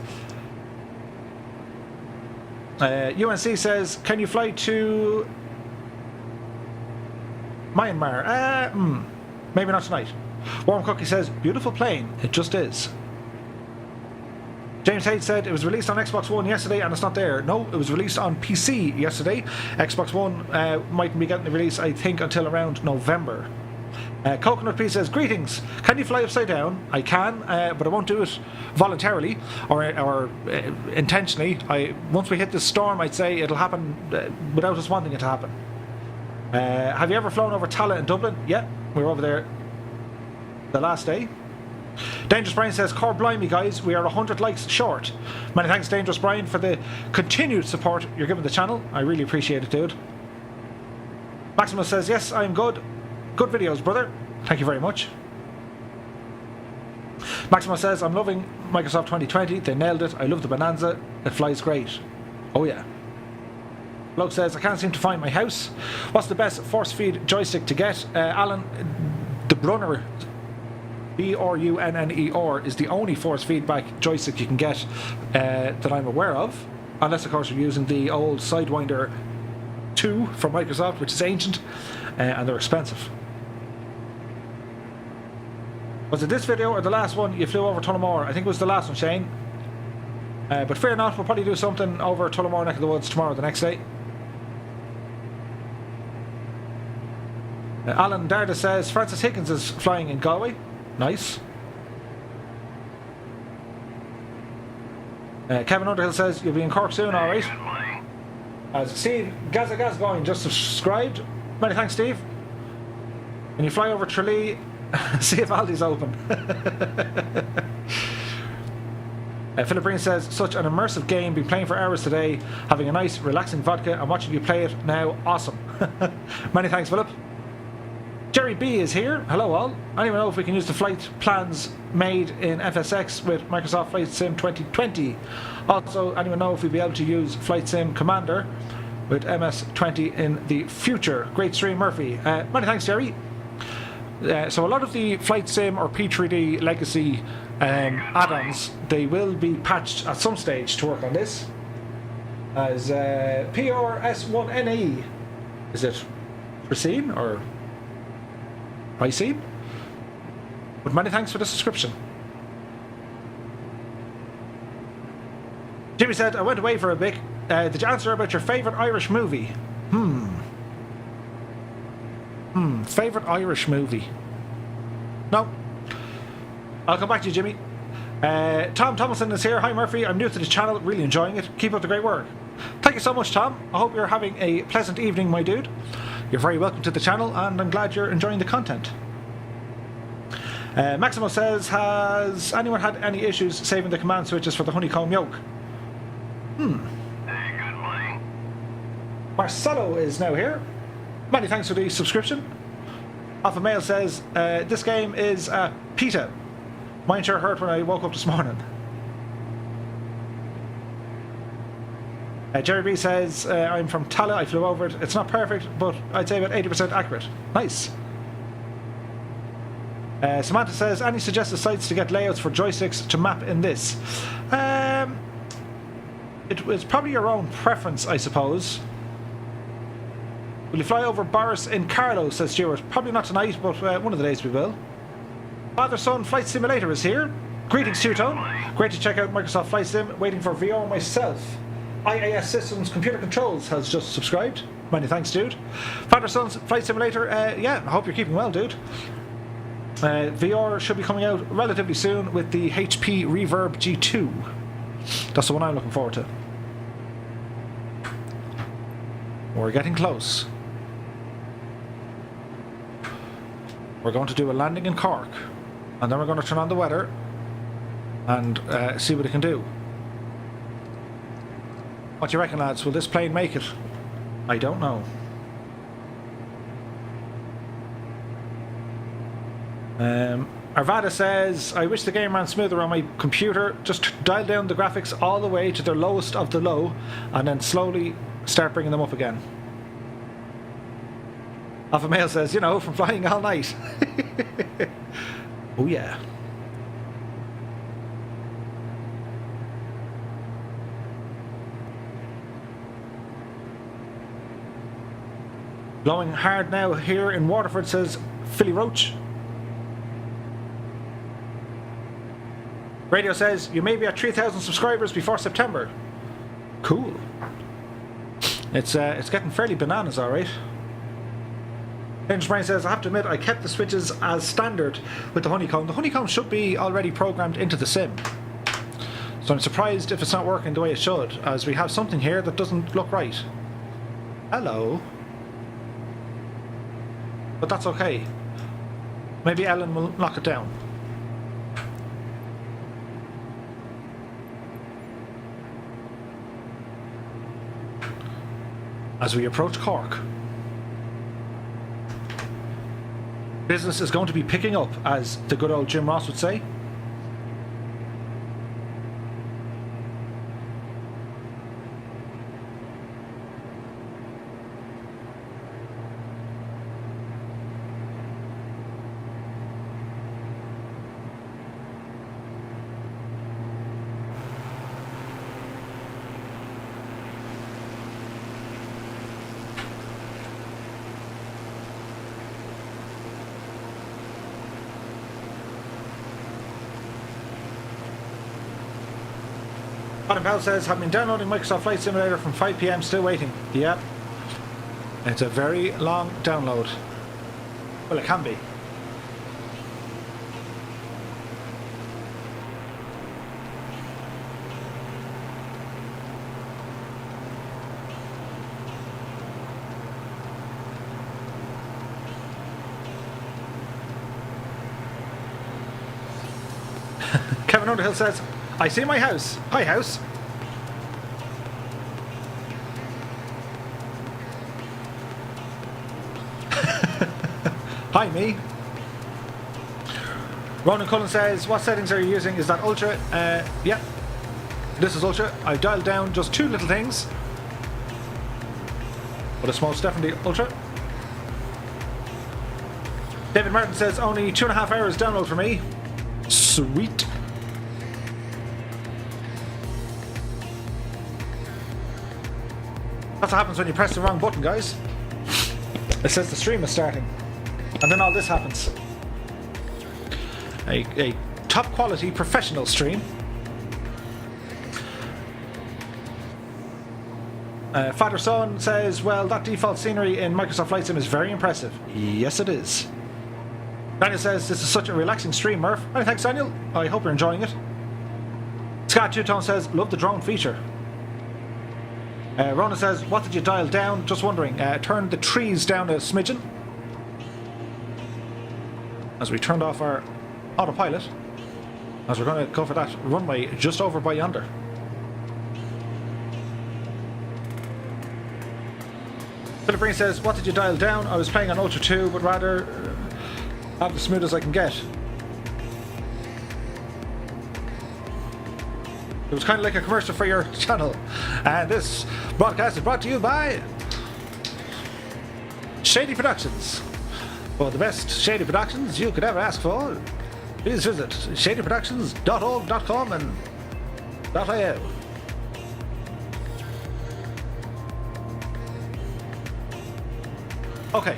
UNC says, can you fly to Myanmar? Maybe not tonight. Warm Cookie says, beautiful plane, it just is. James Hayes said, it was released on Xbox One yesterday and it's not there. No, it was released on PC yesterday. Xbox One mightn't be getting the release, I think, until around November. Coconut P says, greetings. Can you fly upside down? I can, but I won't do it voluntarily or intentionally. Once we hit this storm, I'd say it'll happen without us wanting it to happen. Have you ever flown over Tallaght in Dublin? Yeah, We were over there the last day. Dangerous Brian says, "Core blimey, guys, we are 100 likes short." Many thanks, Dangerous Brian, for the continued support you're giving the channel. I really appreciate it, dude. Maximus says, "Yes, I'm good. Good videos, brother." Thank you very much. Maximus says, "I'm loving Microsoft 2020. They nailed it. I love the Bonanza. It flies great." Oh yeah. Bloke says, "I can't seem to find my house. What's the best force feed joystick to get?" Alan, the Brunner, BRUNNER, is the only force feedback joystick you can get that I'm aware of. Unless, of course, you're using the old Sidewinder 2 from Microsoft, which is ancient, and they're expensive. Was it this video or the last one you flew over Tullamore? I think it was the last one, Shane. But fair enough, we'll probably do something over Tullamore neck of the woods tomorrow, the next day. Alan Darda says, "Francis Higgins is flying in Galway." Nice. Kevin Underhill says, "You'll be in Cork soon, alright." Steve Gazagazgoin just subscribed. Many thanks, Steve. Can you fly over Tralee? See if Aldi's open. Philip Breen says, "Such an immersive game. Been playing for hours today. Having a nice, relaxing vodka and watching you play it now. Awesome." Many thanks, Philip. Jerry B is here. Hello, all. Anyone know if we can use the flight plans made in FSX with Microsoft Flight Sim 2020? Also, anyone know if we'll be able to use Flight Sim Commander with MS-20 in the future? Great stream, Murphy. Many thanks, Jerry. So a lot of the Flight Sim or P3D legacy add-ons, they will be patched at some stage to work on this. As PRS1NE, is it Racine or Ricine? But many thanks for the subscription. Jimmy said, "I went away for a bit. Did you answer about your favourite Irish movie?" Favourite Irish movie? No. I'll come back to you, Jimmy. Tom Thomason is here. "Hi, Murphy. I'm new to the channel. Really enjoying it. Keep up the great work." Thank you so much, Tom. I hope you're having a pleasant evening, my dude. You're very welcome to the channel, and I'm glad you're enjoying the content. Maximo says, "Has anyone had any issues saving the command switches for the honeycomb yoke?" Hey, good morning. Marcelo is now here. Many thanks for the subscription. Alpha Male says, "This game is PETA. Mine sure hurt when I woke up this morning." Jerry B says, "I'm from Tala. I flew over it. It's not perfect, but I'd say about 80% accurate." Nice. Samantha says, "Any suggested sites to get layouts for joysticks to map in this?" It's probably your own preference, I suppose. "Will you fly over Boris in Carlo?" says Stuart. "Probably not tonight, but one of the days we will." Father-son Flight Simulator is here. "Greetings, Two-Tone. Great to check out Microsoft Flight Sim. Waiting for VR myself." IAS Systems Computer Controls has just subscribed. Many thanks, dude. Father-son's Flight Simulator, yeah, I hope you're keeping well, dude. VR should be coming out relatively soon with the HP Reverb G2. That's the one I'm looking forward to. We're getting close. We're going to do a landing in Cork, and then we're going to turn on the weather and see what it can do. What do you reckon, lads? Will this plane make it? I don't know. Arvada says, "I wish the game ran smoother on my computer. Just dial down the graphics all the way to their lowest of the low and then slowly start bringing them up again." Alpha Male says, "You know, from flying all night." Oh yeah. "Blowing hard now here in Waterford," says Philly Roach. Radio says, "You may be at 3,000 subscribers before September." Cool. It's getting fairly bananas, alright. James Brain says, "I have to admit, I kept the switches as standard with the honeycomb. The honeycomb should be already programmed into the sim. So I'm surprised if it's not working the way it should, as we have something here that doesn't look right." Hello. But that's okay. Maybe Ellen will knock it down. As we approach Cork, business is going to be picking up, as the good old Jim Ross would say. Adam Bell says, have been downloading Microsoft Flight Simulator from 5 PM, still waiting. Yep. It's a very long download. Well, it can be. Kevin Underhill says, I see my house. Hi, house. Hi, me. Ronan Cullen says, what settings are you using? Is that Ultra? Yeah. This is Ultra. I've dialed down just 2 little things. But it's most definitely Ultra. David Martin says, only 2.5 hours download for me. Sweet. That's what happens when you press the wrong button, guys. It says the stream is starting. And then all this happens. A top quality professional stream. Father Son says, well, that default scenery in Microsoft Flight Sim is very impressive. Yes, it is. Daniel says, this is such a relaxing stream, Murph. Many thanks, Daniel. I hope you're enjoying it. Scott Two-Tone says, love the drone feature. Rona says, what did you dial down? Just wondering. Turn the trees down a smidgen. As we turned off our autopilot. As we're going to go for that runway just over by yonder. Philip Green says, what did you dial down? I was playing on Ultra 2, but rather have the smooth as I can get. It was kind of like a commercial for your channel. And this broadcast is brought to you by Shady Productions. For the best Shady Productions you could ever ask for, please visit shadyproductions.org.com and .io. Okay.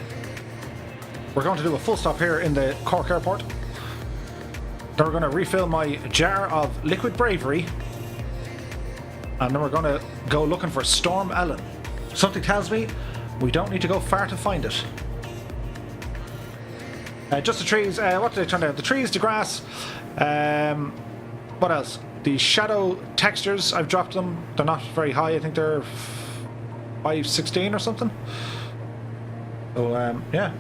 We're going to do a full stop here in the Cork airport. Then we're going to refill my jar of liquid bravery. And then we're going to go looking for Storm Ellen. Something tells me we don't need to go far to find it. Just the trees. What did they turn out? The trees, the grass. What else? The shadow textures, I've dropped them. They're not very high. I think they're 516 or something. So, yeah.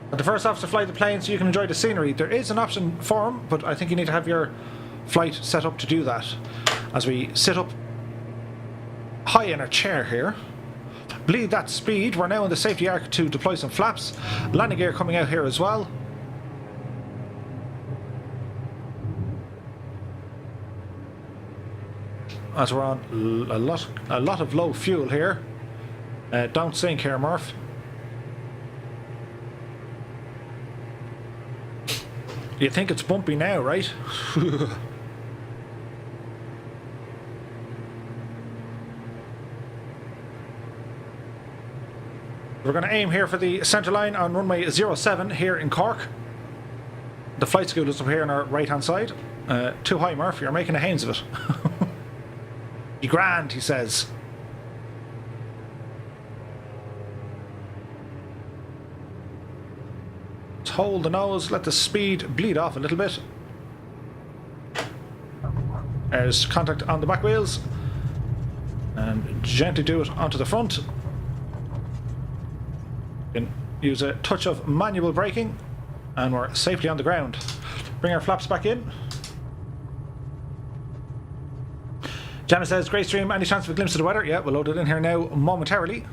But the first officer fly the plane so you can enjoy the scenery. There is an option for them, but I think you need to have your flight set up to do that. As we sit up high in our chair here. Bleed that speed. We're now in the safety arc to deploy some flaps. Landing gear coming out here as well. As we're on a lot of low fuel here. Don't sink here, Murph. You think it's bumpy now, right? We're going to aim here for the centre line on runway 07 here in Cork. The flight school is up here on our right hand side. Too high, Murph, you're making a haines of it. Be grand, he says. Let's hold the nose, let the speed bleed off a little bit. There's contact on the back wheels. And gently do it onto the front. You can use a touch of manual braking And we're safely on the ground. Bring our flaps back in. Gemma says, great stream, any chance of a glimpse of the weather? Yeah, we'll load it in here now momentarily.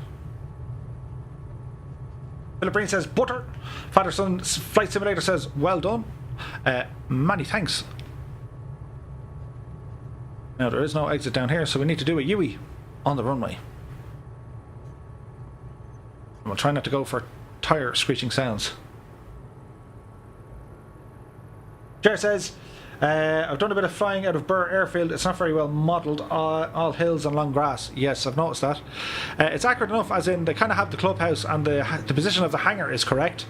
Philip Breen says, butter. Father Son Flight Simulator says, well done. Many thanks. Now, there is no exit down here, so we need to do a U-ey on the runway. And we'll try not to go for tire screeching sounds. Jared says, I've done a bit of flying out of Burren Airfield. It's not very well modelled, all hills and long grass. Yes, I've noticed that. It's accurate enough, as in they kind of have the clubhouse and the position of the hangar is correct.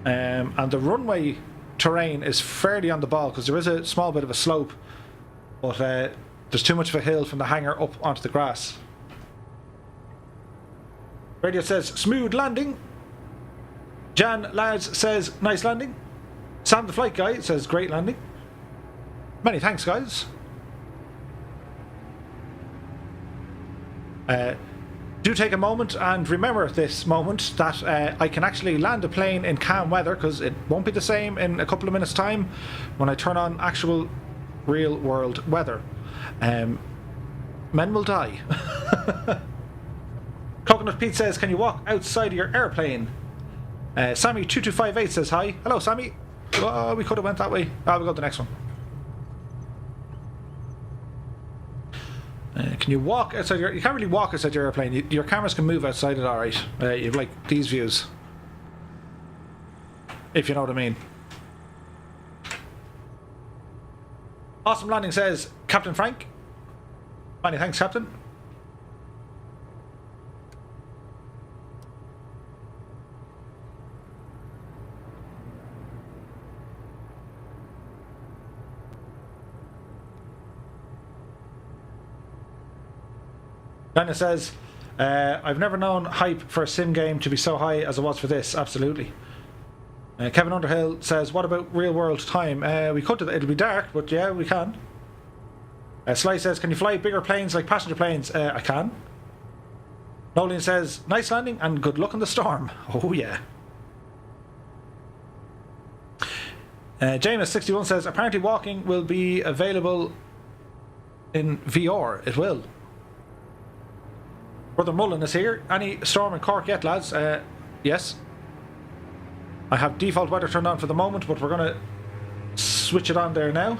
And the runway terrain is fairly on the ball because there is a small bit of a slope, but there's too much of a hill from the hangar up onto the grass. Radio says, smooth landing. Jan Lads says, nice landing. Sam the Flight Guy says, great landing. Many thanks, guys. Do take a moment and remember this moment that I can actually land a plane in calm weather, because it won't be the same in a couple of minutes' time when I turn on actual real world weather. Men will die. Coconut Pete says, can you walk outside of your airplane? Sammy2258 says hi. Hello, Sammy. Oh, we could have went that way. We'll go to the next one. Can you walk outside your... You can't really walk outside your airplane. Your cameras can move outside it, alright. You have, like, these views. If you know what I mean. Awesome Landing says, Captain Frank. Many thanks, Captain. Daniel says, I've never known hype for a sim game to be so high as it was for this. Absolutely. Kevin Underhill says, what about real world time? We could do that. It'll be dark, but yeah, we can. Sly says, can you fly bigger planes like passenger planes? I can. Nolan says, nice landing and good luck in the storm. Oh yeah. James61 says, apparently walking will be available in VR. It will. Brother Mullen is here. Any storm in Cork yet, lads? Yes. I have default weather turned on for the moment, but we're going to switch it on there now.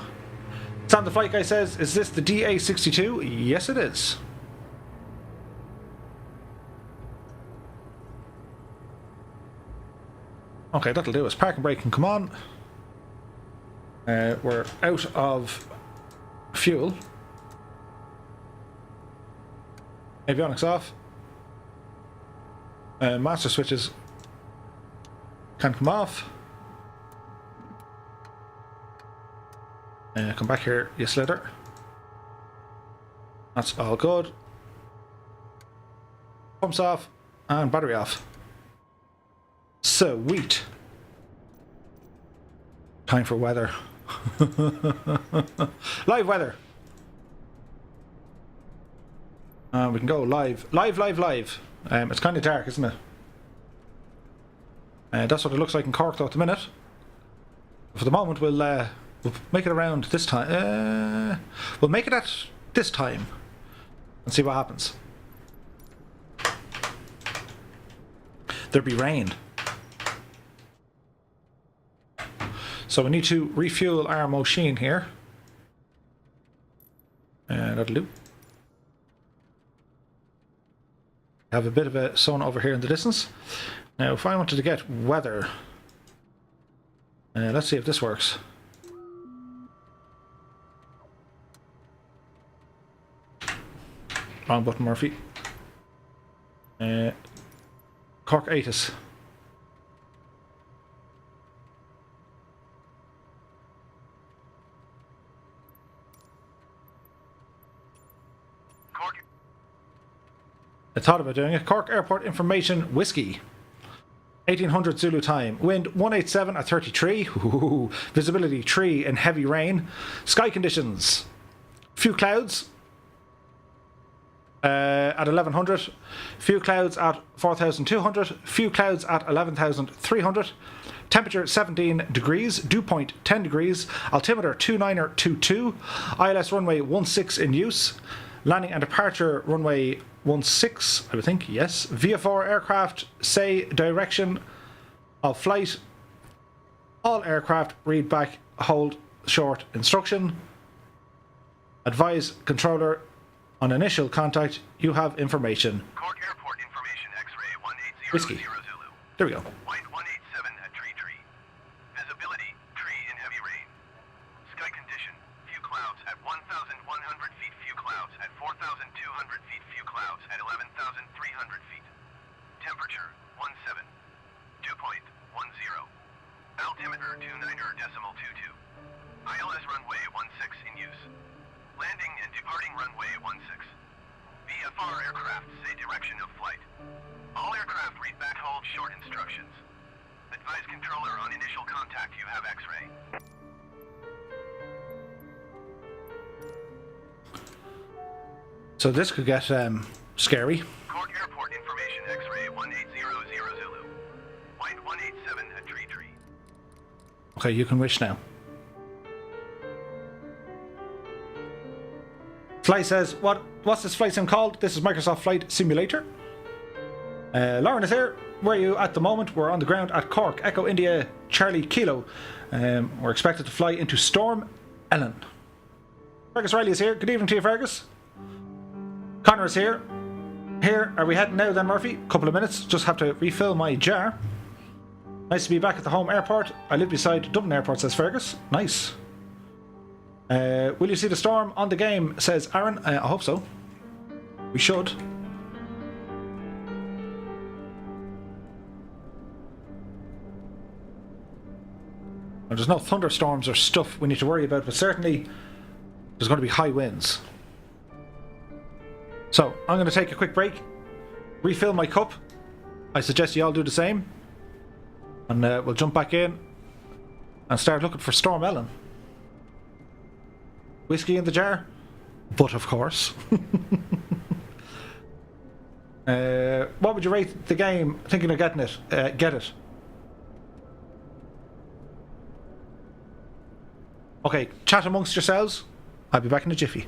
Sam the Flight Guy says, is this the DA62? Yes, it is. Okay, that'll do us. Park and brake can come on. We're out of fuel. Avionics off. Master switches can come off. Come back here, you slither. That's all good. Pumps off and battery off. Sweet. Time for weather. Live weather. We can go live. Live. It's kind of dark, isn't it? That's what it looks like in Cork though at the minute. For the moment, we'll make it around this time. We'll make it at this time and see what happens. There'll be rain. So we need to refuel our machine here. That'll do. Have a bit of a sun over here in the distance. Now, if I wanted to get weather, let's see if this works. Wrong button, Murphy. Cork Atis. I thought about doing it. Cork Airport Information Whiskey. 1800 Zulu time. Wind 187 at 33. Ooh. Visibility 3 in heavy rain. Sky conditions. Few clouds. at 1100, few clouds at 4200, few clouds at 11,300, temperature 17 degrees, dew point 10 degrees, altimeter 2922, ILS runway 16 in use, landing and departure runway 16, I would think, yes, VFR aircraft say direction of flight, all aircraft read back hold short instruction, advise controller on initial contact, you have information. Cork Airport information X-ray 180 Whiskey. Zulu. There we go. Wind 187 at tree. Visibility, tree in heavy rain. Sky condition, few clouds at 1,100 feet, few clouds at 4,200 feet, few clouds at 11,300 feet. Temperature, 17. Dew point, 10. Altimeter, 29.22. ILS runway 16 in use. Landing and departing runway 16. VFR aircraft say direction of flight. All aircraft read back hold short instructions. Advise controller on initial contact, you have X-ray. So this could get scary. Cork Airport information X-ray 1800 Zulu. Wind 187 at tree. Okay, you can wish now. Fly says, what's this flight sim called? This is Microsoft Flight Simulator. Lauren is here. Where are you at the moment? We're on the ground at Cork, Echo India Charlie Kilo. We're expected to fly into Storm Ellen. Fergus Riley is here. Good evening to you, Fergus. Connor is here. Here, are we heading now then, Murphy? Couple of minutes. Just have to refill my jar. Nice to be back at the home airport. I live beside Dublin Airport, says Fergus. Nice. Will you see the storm on the game, says Aaron. I hope so. We should. Well, there's no thunderstorms or stuff we need to worry about, but certainly there's going to be high winds. So, I'm going to take a quick break, refill my cup. I suggest you all do the same. And we'll jump back in and start looking for Storm Ellen. Whiskey in the jar? But of course. What would you rate the game? Thinking of getting it. Get it. Okay, chat amongst yourselves. I'll be back in a jiffy.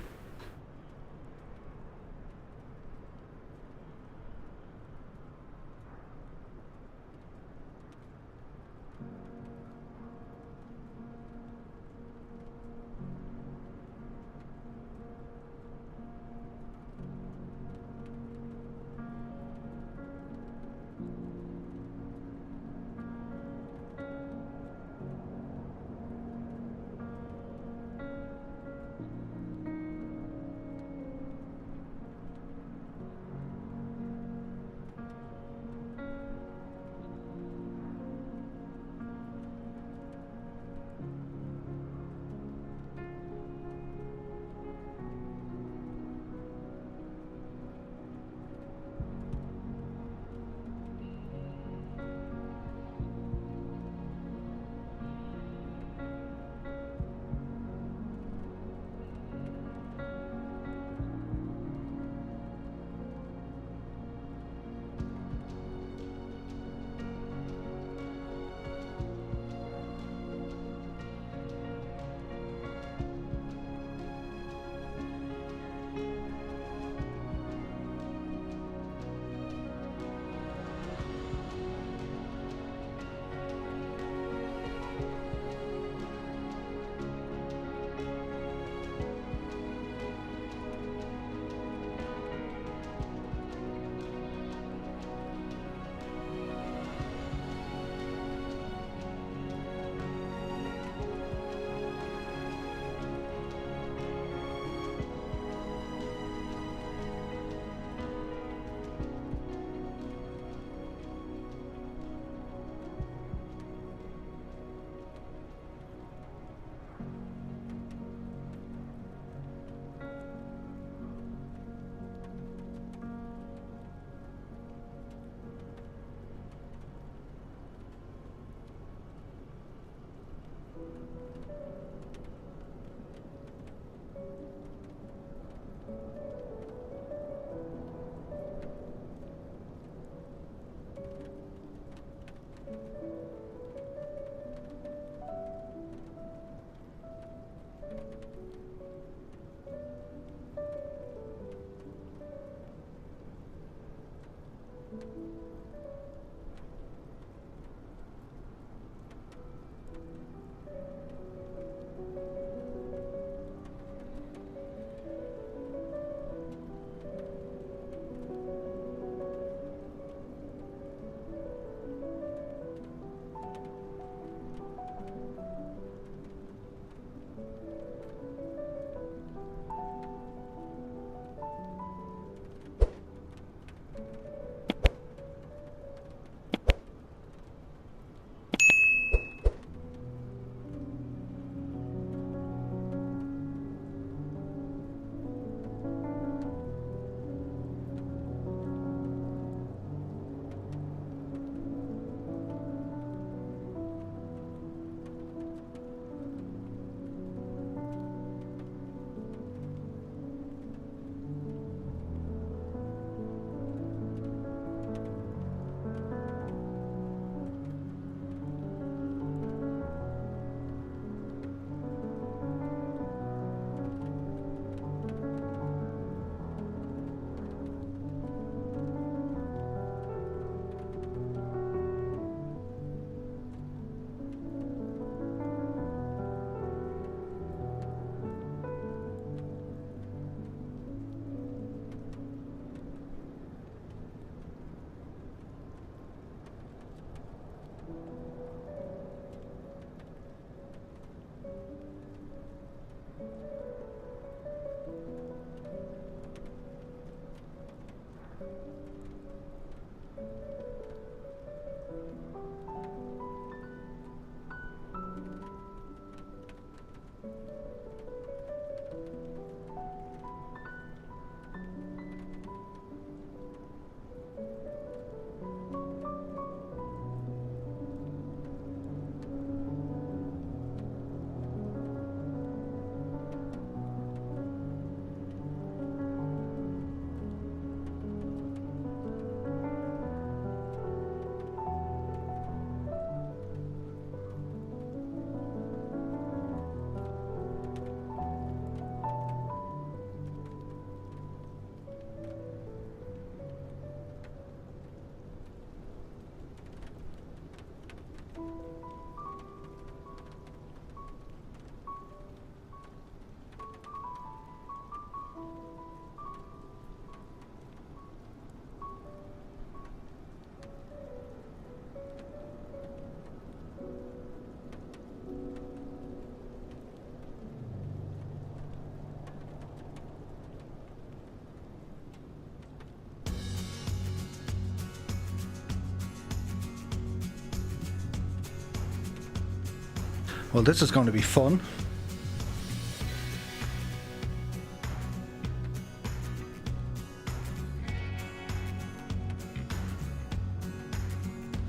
Well, this is going to be fun.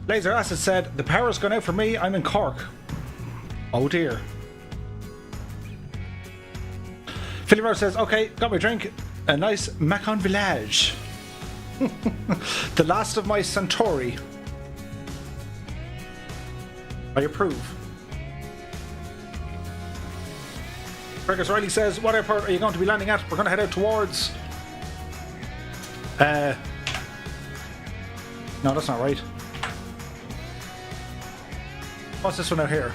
Laser Acid said, the power's gone out for me, I'm in Cork. Oh dear. Philly Rose says, okay, got my drink. A nice Macon Village. The last of my Centauri. I approve. Fergus Riley says, what airport are you going to be landing at? We're going to head out towards... No, that's not right. What's this one out here?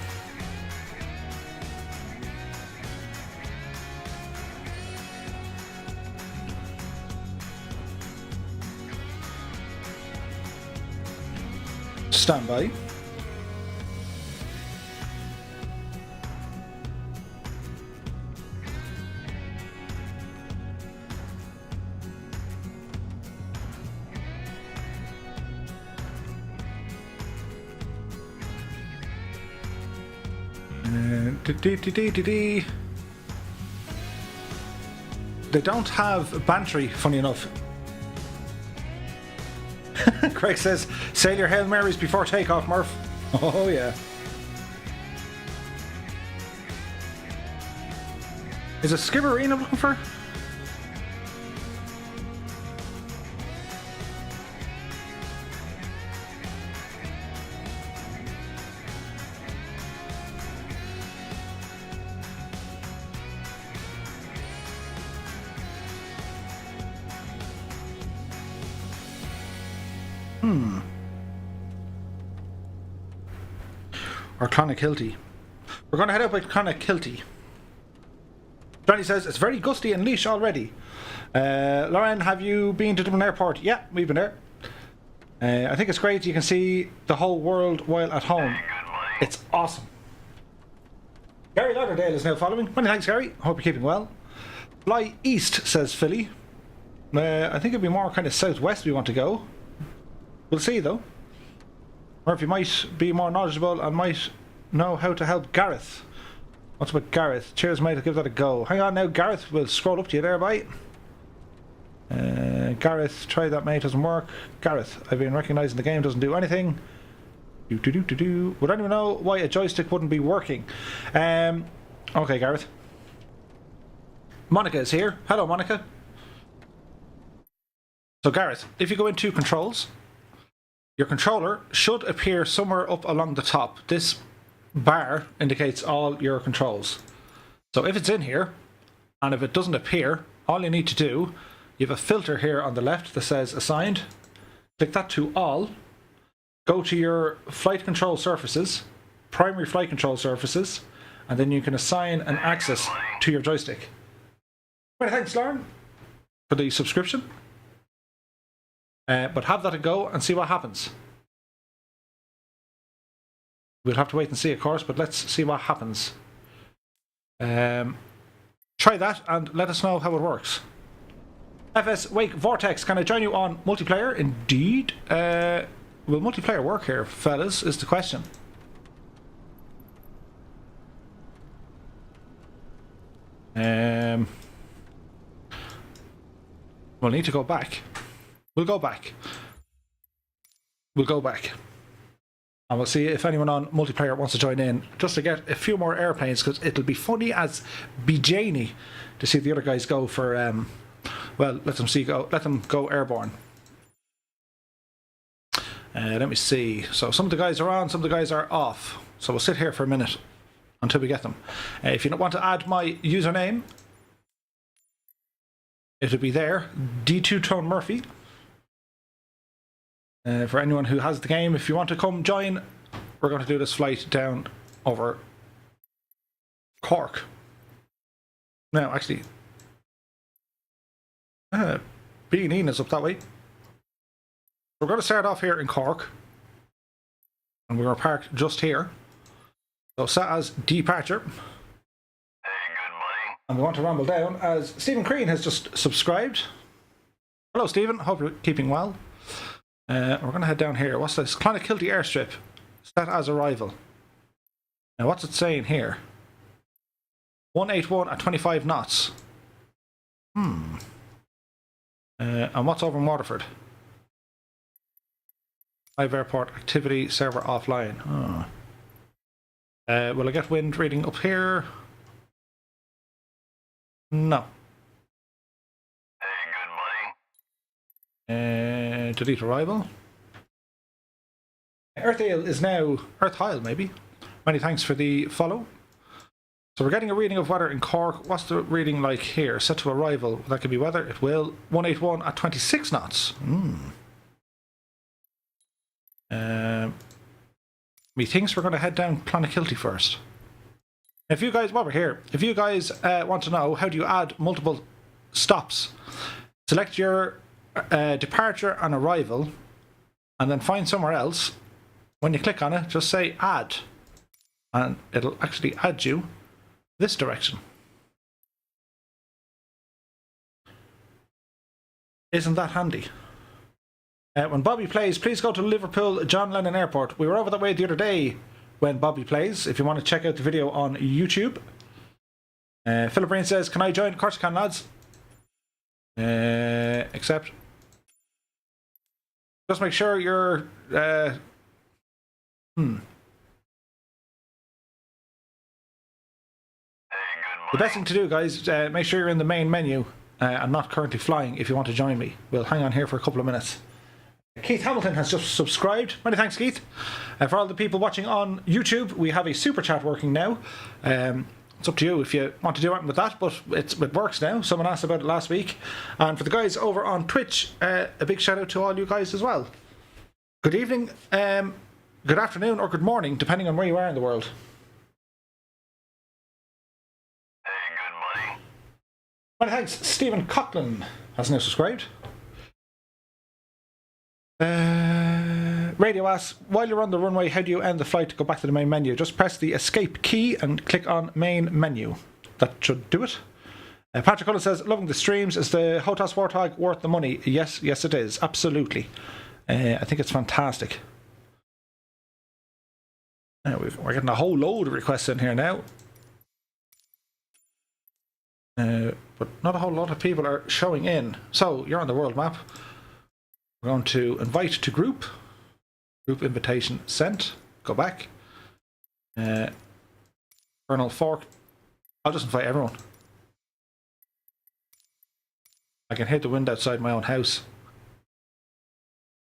Stand by. They don't have Bantry, funny enough. Craig says, sail your Hail Marys before takeoff, Murph. Oh, yeah. Is it Skibbereen I'm looking for? Or Clonakilty. We're going to head out by Clonakilty. Johnny says, it's very gusty and leash already. Lauren, have you been to Dublin Airport? Yeah, we've been there. I think it's great. You can see the whole world while at home. It's awesome. Gary Lauderdale is now following. Many thanks, Gary. Hope you're keeping well. Fly east, says Philly. I think it'd be more kind of southwest we want to go. We'll see, though. Or if you might be more knowledgeable and might know how to help Gareth. What's about Gareth? Cheers, mate. I'll give that a go. Hang on now, Gareth. We'll scroll up to you there, bye. Gareth, try that, mate. Doesn't work. Gareth, I've been recognising the game doesn't do anything. Would anyone know why a joystick wouldn't be working? Okay, Gareth. Monica is here. Hello, Monica. So, Gareth, if you go into controls, your controller should appear somewhere up along the top. This bar indicates all your controls. So if it's in here, and if it doesn't appear, all you need to do, you have a filter here on the left that says assigned. Click that to all. Go to your flight control surfaces, primary flight control surfaces, and then you can assign an axis to your joystick. Well, thanks, Lauren, for the subscription. But have that a go and see what happens. We'll have to wait and see, of course, but let's see what happens. Try that and let us know how it works. FS Wake Vortex, can I join you on multiplayer? Indeed. Will multiplayer work here, fellas, is the question. We'll need to go back. We'll go back. We'll go back. And we'll see if anyone on multiplayer wants to join in, just to get a few more airplanes, because it'll be funny as BJany to see the other guys go for, well, let them go airborne. Let me see. So some of the guys are on, some of the guys are off. So we'll sit here for a minute until we get them. If you don't want to add my username, it'll be there, D2 Tone Murphy. For anyone who has the game, if you want to come join, we're going to do this flight down over Cork. No, actually, B and Ian is up that way. We're going to start off here in Cork, and we're parked just here. So set as departure. And we want to ramble down as Stephen Crean has just subscribed. Hello, Stephen. Hope you're keeping well. We're going to head down here. What's this? Clonakilty airstrip. Set as arrival. Now, what's it saying here? 181 at 25 knots. And what's over in Waterford? Live airport activity server offline. Will I get wind reading up here? No. Delete arrival. Earthale is now Earthile, maybe. Many thanks for the follow. So we're getting a reading of weather in Cork. What's the reading like here? Set to arrival. That could be weather. It will. 181 at 26 knots. Methinks we're going to head down Clonakilty first. If you guys, while we're here, if you guys want to know how do you add multiple stops, select your departure and arrival, and then find somewhere else. When you click on it, just say add, and it'll actually add you this direction. Isn't that handy? When Bobby plays, please go to Liverpool John Lennon Airport. We were over that way the other day when Bobby plays, if you want to check out the video on YouTube. Philip Breen says, can I join? Of course you can, lads. Except just make sure you're the best thing to do, guys, make sure you're in the main menu and not currently flying if you want to join me. We'll hang on here for a couple of minutes. Keith Hamilton has just subscribed. Many thanks, Keith. For all the people watching on YouTube, we have a super chat working now. It's up to you if you want to do anything with that, but it works now. Someone asked about it last week. And for the guys over on Twitch, a big shout out to all you guys as well. Good evening, good afternoon, or good morning, depending on where you are in the world. Many thanks. Stephen Coughlin has now subscribed. Radio asks, while you're on the runway, how do you end the flight to go back to the main menu? Just press the escape key and click on main menu. That should do it. Patrick Cullen says, loving the streams. Is the Hotas Warthog worth the money? Yes, it is. Absolutely. I think it's fantastic. We're getting a whole load of requests in here now. But not a whole lot of people are showing in. So, you're on the world map. We're going to invite to group. Group invitation sent. Go back. Colonel Fork. I'll just invite everyone. I can hit the wind outside my own house.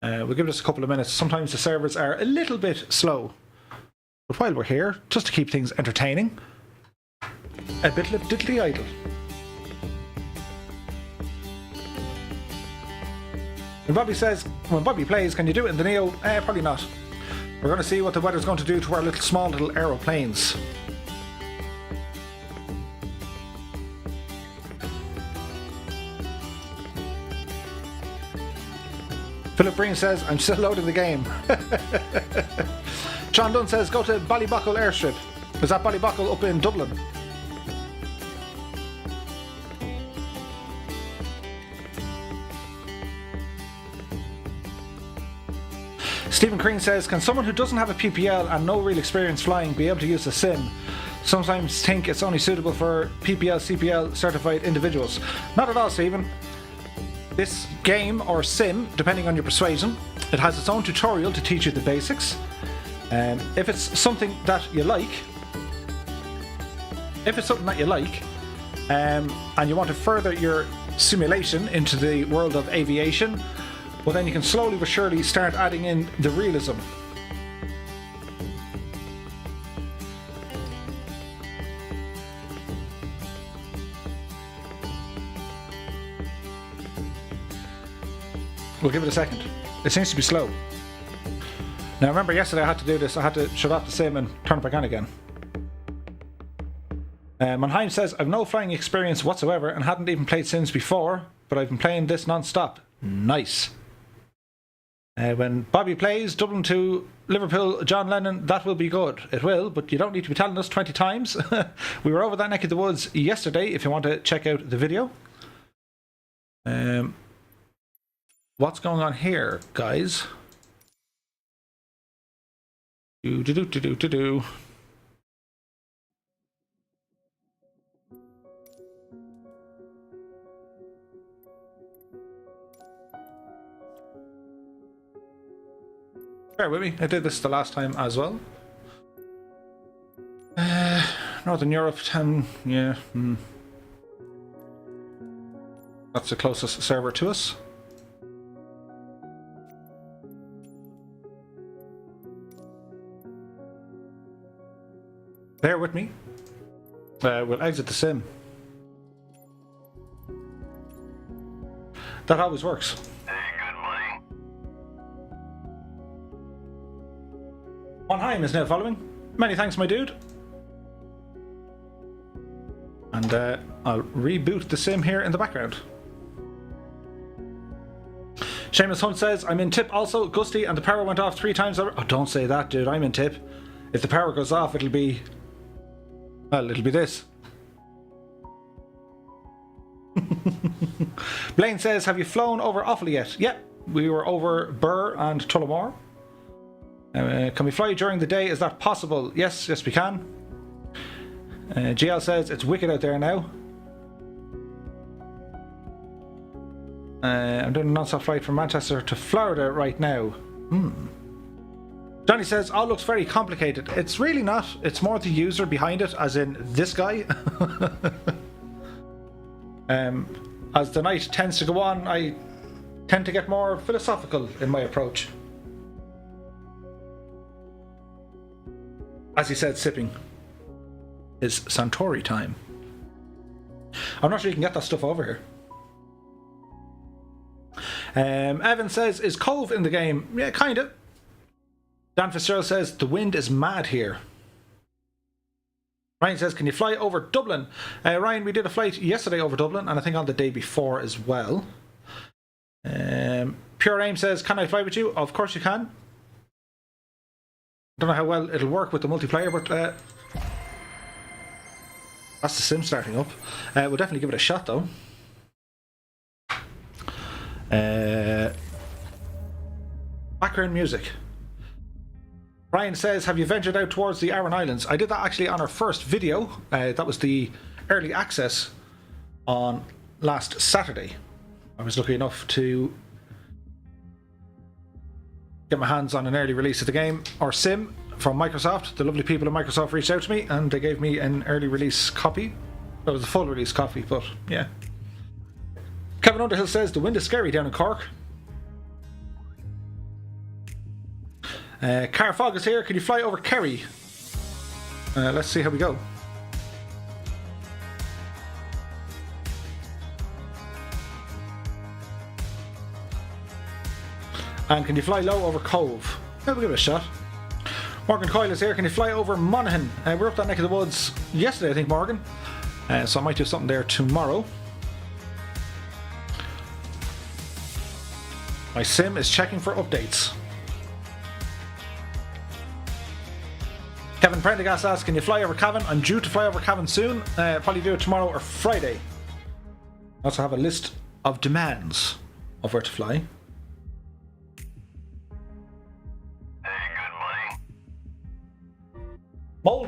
We'll give this a couple of minutes. Sometimes the servers are a little bit slow. But while we're here, just to keep things entertaining, a bit of diddly idle. When Bobby plays, can you do it in the Neo? Probably not. We're going to see what the weather's going to do to our small little aeroplanes. Philip Breen says, I'm still loading the game. John Dunn says, go to Ballybuckle Airstrip. Is that Ballybuckle up in Dublin? Stephen Crean says, can someone who doesn't have a PPL and no real experience flying be able to use the sim? Sometimes think it's only suitable for PPL, CPL certified individuals. Not at all, Stephen. This game or sim, depending on your persuasion, it has its own tutorial to teach you the basics. If it's something that you like, and you want to further your simulation into the world of aviation, well then you can slowly but surely start adding in the realism. We'll give it a second. It seems to be slow. Now remember yesterday I had to do this, I had to shut off the sim and turn it back on again. Monheim says, I've no flying experience whatsoever and hadn't even played Sims before, but I've been playing this non-stop. Nice. When Bobby plays Dublin to Liverpool, John Lennon, that will be good. It will, but you don't need to be telling us 20 times. We were over that neck of the woods yesterday if you want to check out the video. What's going on here, guys? Do. Bear with me, I did this the last time as well. Northern Europe, 10, yeah. That's the closest server to us. Bear with me. We'll exit the sim. That always works. Monheim is now following. Many thanks, my dude. And I'll reboot the sim here in the background. Seamus Hunt says, I'm in tip also, Gusty, and the power went off 3 times. Oh, don't say that, dude. I'm in tip. If the power goes off, it'll be... well, it'll be this. Blaine says, have you flown over Offaly yet? Yep, we were over Burr and Tullamore. Can we fly during the day? Is that possible? Yes, we can. GL says it's wicked out there now. I'm doing a non-stop flight from Manchester to Florida right now. Johnny says, all looks very complicated. It's really not. It's more the user behind it, as in this guy. As the night tends to go on, I tend to get more philosophical in my approach. As he said, sipping is Santori time. I'm not sure you can get that stuff over here. Evan says, is Cove in the game? Yeah, kind of. Dan Fitzgerald says, the wind is mad here. Ryan says, can you fly over Dublin? Ryan, we did a flight yesterday over Dublin, and I think on the day before as well. Pure Aim says, can I fly with you? Of course you can. Don't know how well it'll work with the multiplayer, but that's the sim starting up. We'll definitely give it a shot though. Background music. Ryan says, have you ventured out towards the Aran Islands? I did that actually on our first video. That was the early access on last Saturday. I was lucky enough to get my hands on an early release of the game, or sim, from Microsoft. The lovely people at Microsoft reached out to me and they gave me an early release copy. That was a full release copy, but yeah. Kevin Underhill says, the wind is scary down in Cork. Car Fog is here. Can you fly over Kerry? Let's see how we go. And can you fly low over Cove? Yeah, we'll give it a shot. Morgan Coyle is here. Can you fly over Monaghan? We're up that neck of the woods yesterday, I think, Morgan. So I might do something there tomorrow. My sim is checking for updates. Kevin Prendergast asks, can you fly over Cavan? I'm due to fly over Cavan soon. Probably do it tomorrow or Friday. I also have a list of demands of where to fly.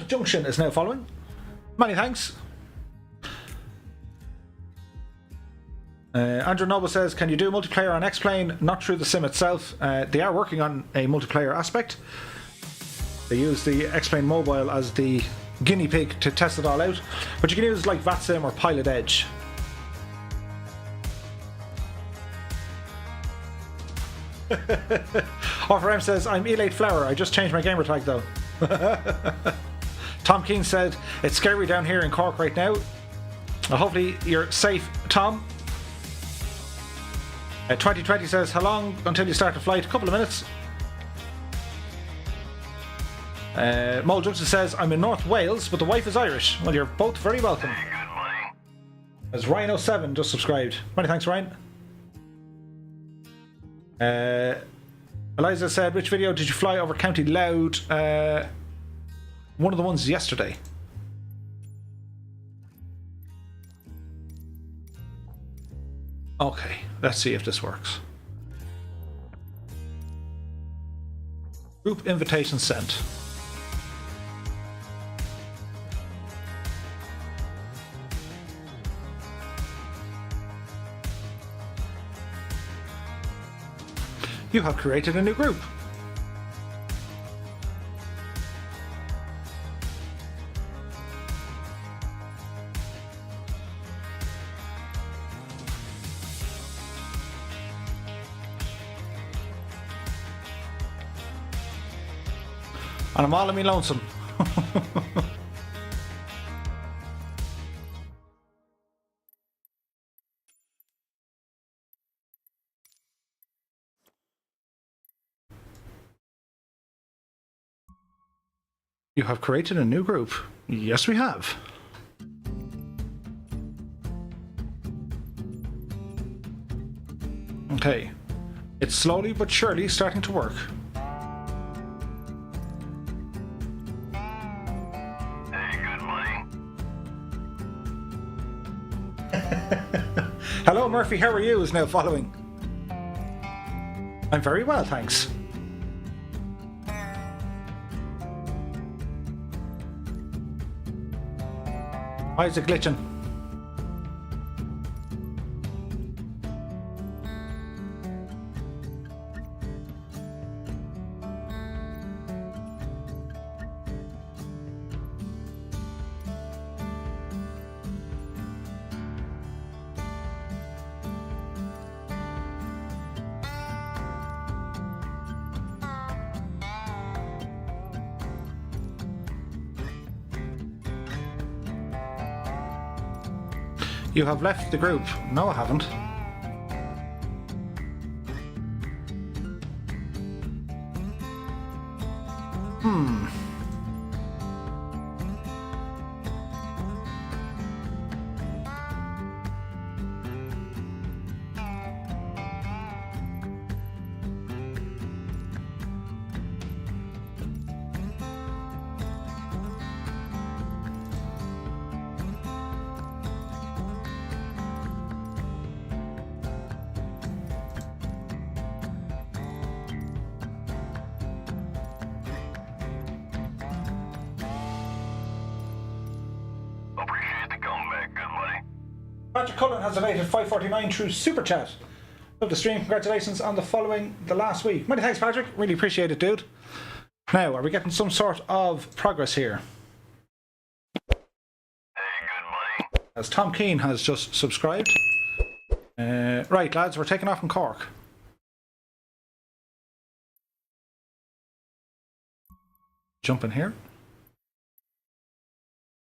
Old Junction is now following. Many thanks. Andrew Noble says, can you do multiplayer on X-Plane? Not through the sim itself. They are working on a multiplayer aspect. They use the X-Plane mobile as the guinea pig to test it all out. But you can use like VATSIM or Pilot Edge. Offer M says, I'm Elate Flower. I just changed my gamer tag though. Tom Keane said, it's scary down here in Cork right now. Hopefully you're safe, Tom. 2020 says, how long until you start the flight? A couple of minutes. Mole Junction says, I'm in North Wales, but the wife is Irish. Well, you're both very welcome. Hey, good morning. As Rhino7 just subscribed. Many thanks, Ryan. Eliza said, which video did you fly over County Louth? One of the ones yesterday. Okay, let's see if this works. Group invitation sent. You have created a new group. And I'm all of me lonesome. You have created a new group. Yes, we have. Okay. It's slowly but surely starting to work. Hey, good morning. Hello, Murphy. How are you? Is now following. I'm very well, thanks. Why is it glitching? You have left the group. No, I haven't. Appreciate the comeback, good morning. Patrick Cullen has donated $5.49 through Super Chat. Love the stream. Congratulations on the following the last week. Many thanks, Patrick. Really appreciate it, dude. Now, are we getting some sort of progress here? Hey, good morning. As Tom Keane has just subscribed. Right, lads, we're taking off from Cork. Jump in here.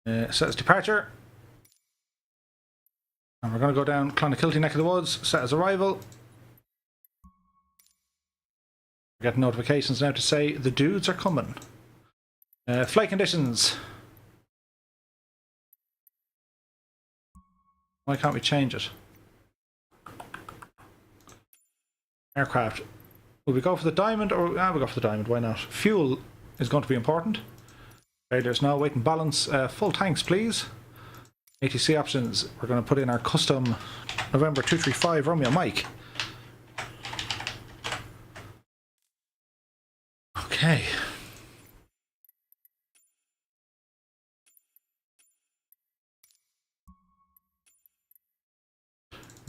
Set as departure. And we're going to go down Clonakilty neck of the woods. Set as arrival. We're getting notifications now to say the dudes are coming. Flight conditions. Why can't we change it? Aircraft. Will we go for the diamond or we'll go for the diamond, why not? Fuel is going to be important. There's now weight and balance. Full tanks, please. ATC options. We're going to put in our custom November 235 Romeo Mike. Okay.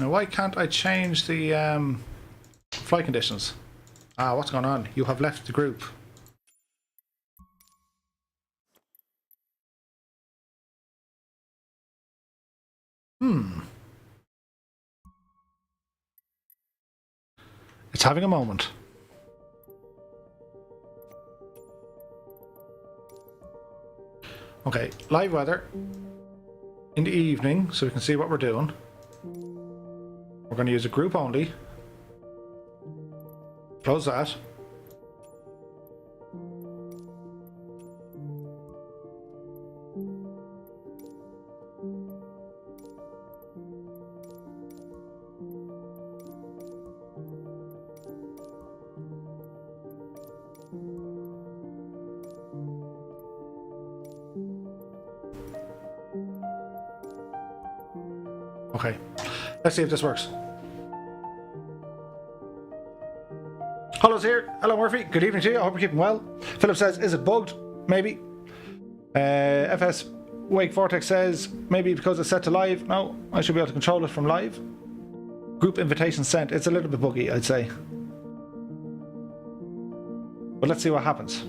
Now, why can't I change the flight conditions? Ah, what's going on? You have left the group. It's having a moment. Okay, live weather in the evening so we can see what we're doing. We're going to use a group only. Close that. Okay, let's see if this works. Hello's here. Hello, Murphy. Good evening to you. I hope you're keeping well. Philip says, is it bugged? Maybe. FS Wake Vortex says, maybe because it's set to live. No, I should be able to control it from live. Group invitation sent. It's a little bit buggy, I'd say. But let's see what happens.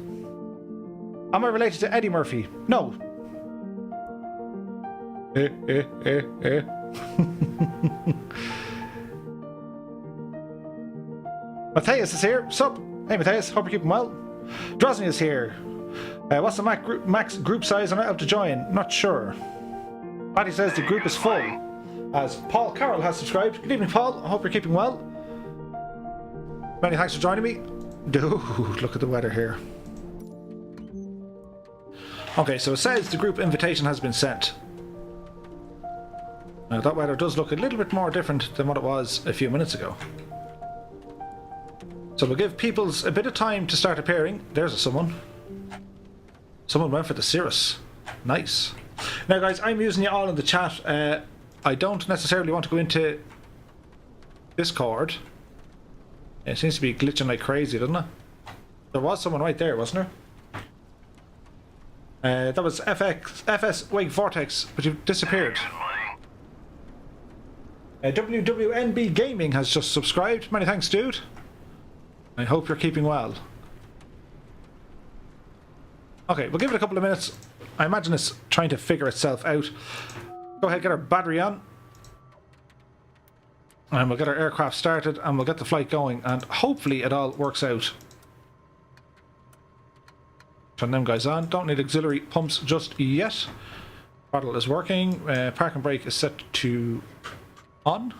Am I related to Eddie Murphy? No. Matthias is here. Sup? Hey Matthias, hope you're keeping well. Drosny is here. What's the max group size? I'm not able to join. Not sure. Patty says the group is full. As Paul Carroll has subscribed. Good evening, Paul. I hope you're keeping well. Many thanks for joining me. Dude, look at the weather here. Okay, so it says the group invitation has been sent. Now that weather does look a little bit more different than what it was a few minutes ago. So we'll give peoples a bit of time to start appearing. There's someone. Someone went for the Cirrus. Nice. Now guys, I'm using you all in the chat. I don't necessarily want to go into Discord. It seems to be glitching like crazy, doesn't it? There was someone right there, wasn't there? That was FS Wake Vortex, but you've disappeared. WWNB Gaming has just subscribed. Many thanks, dude. I hope you're keeping well. Okay, we'll give it a couple of minutes. I imagine it's trying to figure itself out. Go ahead, get our battery on. And we'll get our aircraft started and we'll get the flight going and hopefully it all works out. Turn them guys on. Don't need auxiliary pumps just yet. Throttle is working. Park and brake is set to on.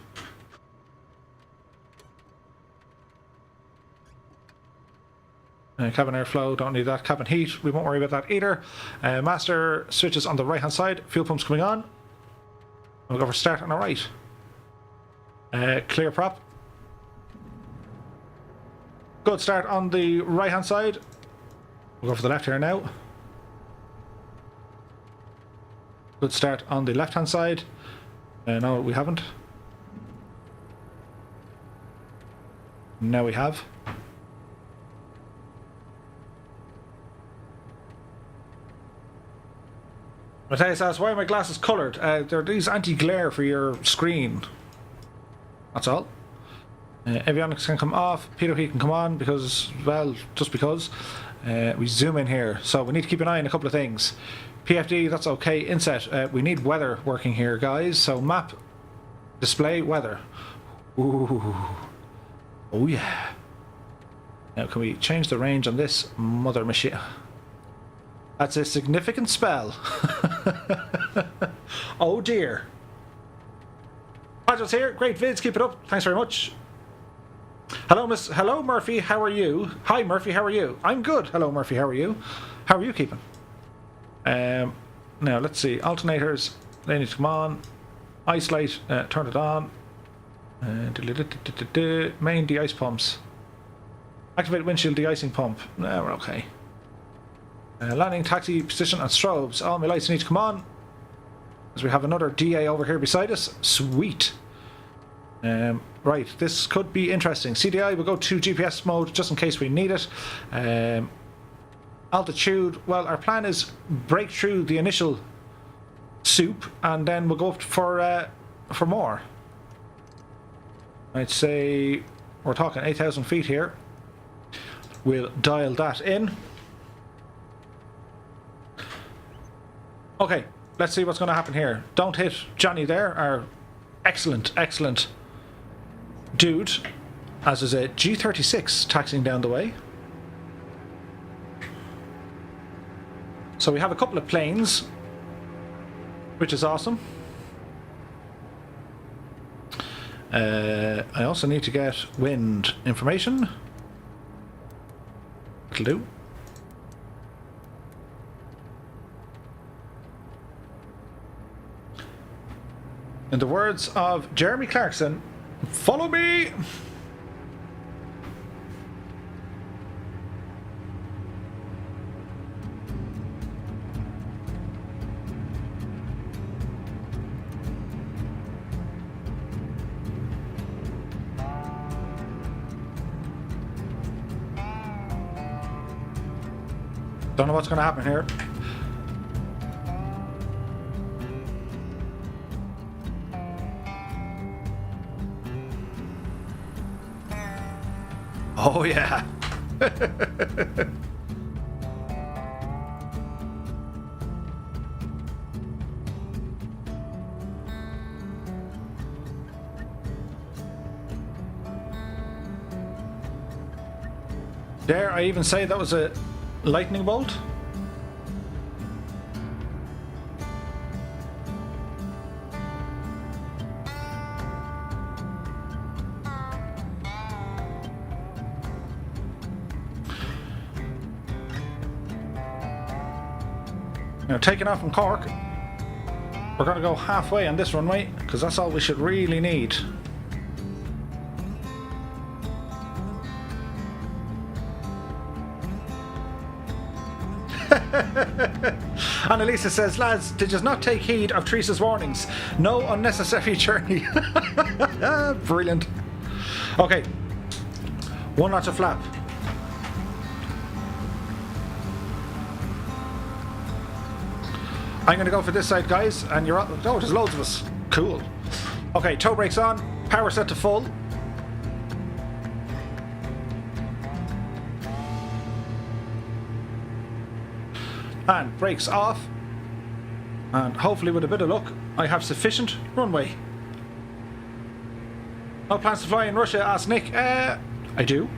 Cabin airflow, don't need that. Cabin heat, we won't worry about that either. Master switches on the right hand side. Fuel pumps coming on. We'll go for start on the right. Clear prop. Good start on the right hand side. We'll go for the left here now. Good start on the left hand side. No, we haven't. Now we have. Matthias asks, why are my glasses coloured? They're these anti-glare for your screen. That's all. Avionics can come off. Pitot heat can come on because, well, just because. We zoom in here. So we need to keep an eye on a couple of things. PFD, that's okay. Inset, we need weather working here, guys. So map, display, weather. Ooh. Oh yeah. Now can we change the range on this mother machine? That's a significant spell. Oh dear. Pajo's here. Great vids. Keep it up. Thanks very much. Hello Murphy. How are you? Hi Murphy. How are you? I'm good. Hello Murphy. How are you? How are you keeping? Now let's see. Alternators. They need to come on. Ice light. Turn it on. Main de-ice pumps. Activate windshield de-icing pump. No, we're okay. Landing, taxi, position and strobes. All my lights need to come on. As we have another DA over here beside us. Sweet. Right, this could be interesting. CDI, we'll go to GPS mode just in case we need it. Altitude, well, our plan is break through the initial soup and then we'll go up for more. I'd say we're talking 8,000 feet here. We'll dial that in. Okay, let's see what's going to happen here. Don't hit Johnny there, our excellent, excellent dude, as is a G36 taxiing down the way. So we have a couple of planes, which is awesome. I also need to get wind information. It'll do. In the words of Jeremy Clarkson, follow me! Don't know what's going to happen here. Oh yeah. Dare I even say that was a lightning bolt? Now, taking off from Cork, we're going to go halfway on this runway because that's all we should really need. Annalisa says, lads, did you not take heed of Teresa's warnings? No unnecessary journey. Brilliant. Okay. One notch of flap. I'm going to go for this side, guys, and you're... Oh, there's loads of us. Cool. Okay, toe brakes on. Power set to full. And brakes off, and hopefully with a bit of luck I have sufficient runway. No plans to fly in Russia, asked Nick. I do.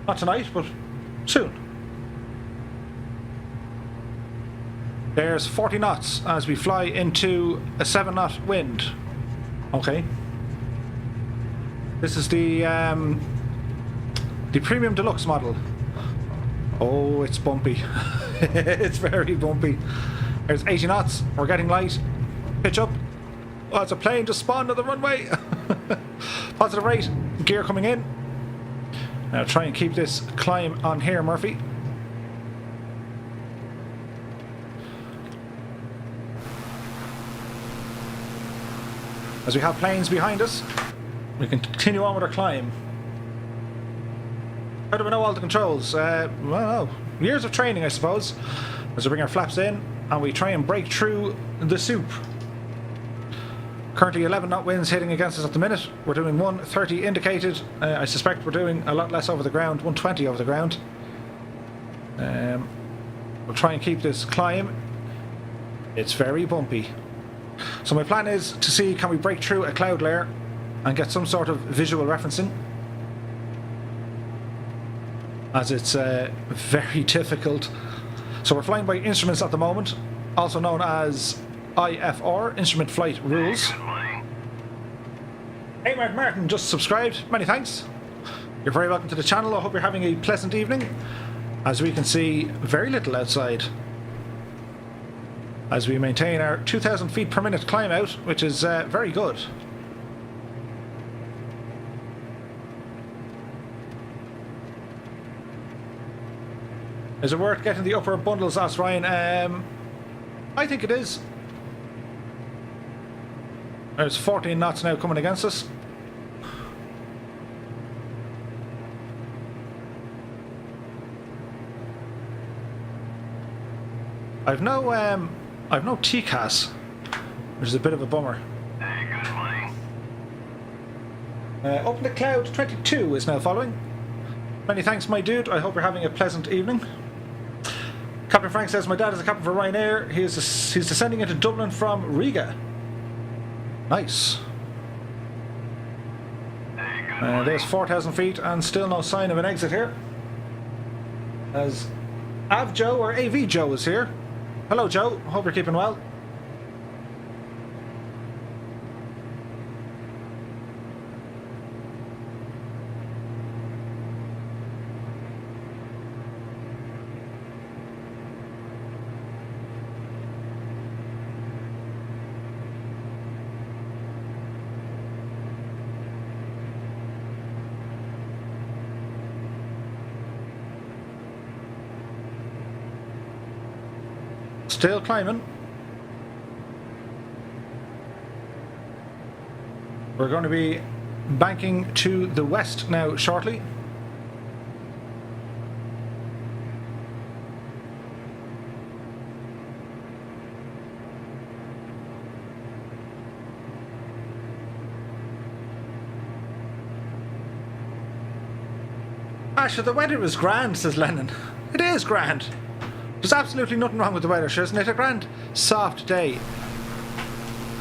Not tonight, but soon. There's 40 knots as we fly into a 7-knot wind. Okay. This is the Premium Deluxe model. Oh, it's bumpy. It's very bumpy. There's 80 knots. We're getting light. Pitch up. Oh, it's a plane just spawned on the runway. Positive rate. Gear coming in. Now try and keep this climb on here, Murphy. As we have planes behind us, we can continue on with our climb. How do we know all the controls? Well, years of training, I suppose. As we bring our flaps in and we try and break through the soup. Currently 11 knot winds hitting against us at the minute. We're doing 130 indicated. I suspect we're doing a lot less over the ground, 120 over the ground. We'll try and keep this climb. It's very bumpy. So my plan is to see, can we break through a cloud layer and get some sort of visual referencing, as it's very difficult. So we're flying by instruments at the moment, also known as IFR, Instrument Flight Rules. Hey, Mark Martin just subscribed, many thanks. You're very welcome to the channel. I hope you're having a pleasant evening. As we can see, very little outside as we maintain our 2,000 feet per minute climb out, which is very good. Is it worth getting the upper bundles, asked Ryan? I think it is. There's 14 knots now coming against us. I've no TCAS, which is a bit of a bummer. Hey, good morning. Open the Cloud 22 is now following. Many thanks, my dude. I hope you're having a pleasant evening. Captain Frank says, my dad is a captain for Ryanair. He's descending into Dublin from Riga. Nice. There's 4,000 feet and still no sign of an exit here. As Av Joe or AV Joe is here. Hello, Joe. Hope you're keeping well. Still climbing. We're going to be banking to the west now shortly. Sure, the weather was grand, says Lennon. It is grand. There's absolutely nothing wrong with the weather, sure, isn't it? A grand, soft day.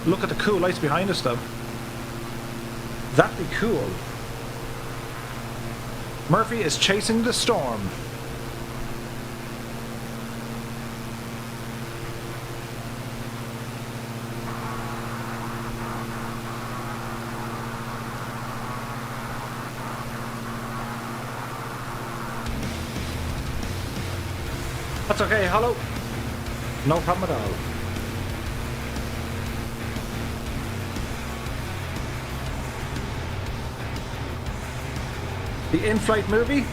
Look at the cool lights behind us, though. That'd be cool. Murphy is chasing the storm. That's okay, hello. No problem at all. The in-flight movie?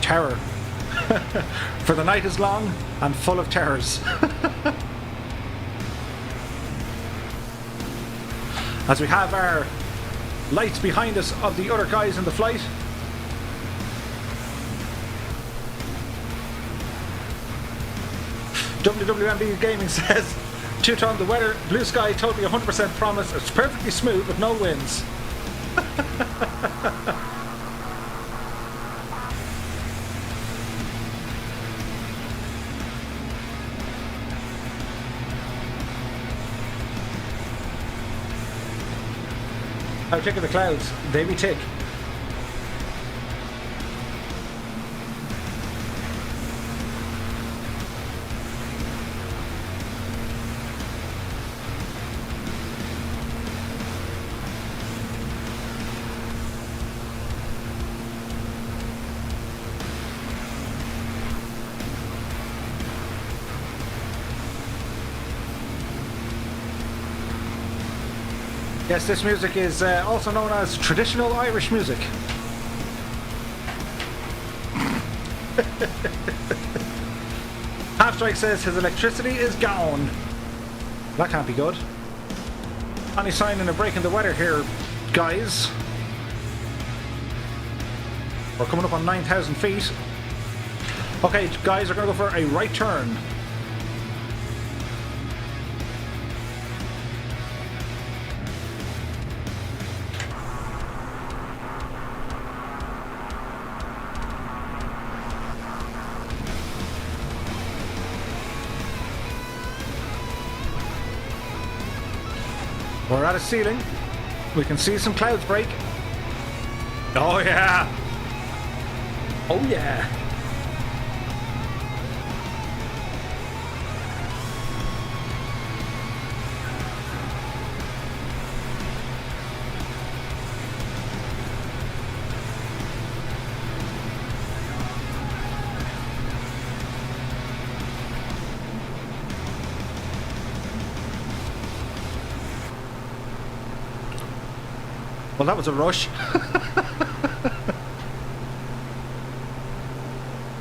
Terror. For the night is long and full of terrors. As we have our lights behind us of the other guys in the flight. WWMB Gaming says, Two-tone, the weather, blue sky, totally 100% promise. It's perfectly smooth with no winds. How tick are the clouds? They be tick. Yes, this music is also known as traditional Irish music. Halfstrike says his electricity is gone. That can't be good. Any sign in a break in the weather here, guys? We're coming up on 9,000 feet. Okay, guys, we're going to go for a right turn. We're at a ceiling. We can see some clouds break. Oh yeah! Oh yeah! Well, that was a rush.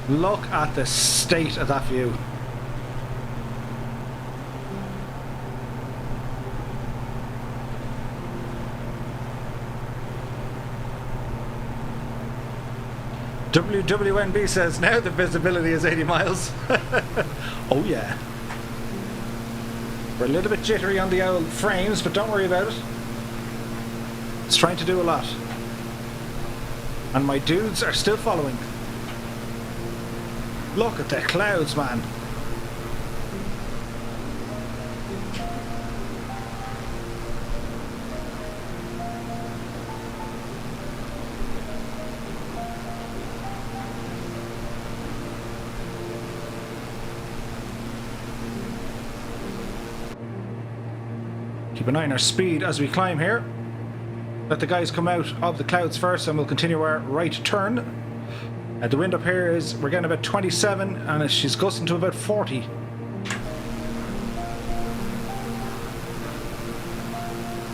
Look at the state of that view. WWNB says now the visibility is 80 miles. Oh yeah. We're a little bit jittery on the old frames, but don't worry about it. It's trying to do a lot. And my dudes are still following. Look at the clouds, man. Keep an eye on our speed as we climb here. Let the guys come out of the clouds first and we'll continue our right turn. The wind up here is, we're getting about 27 and she's gusting to about 40.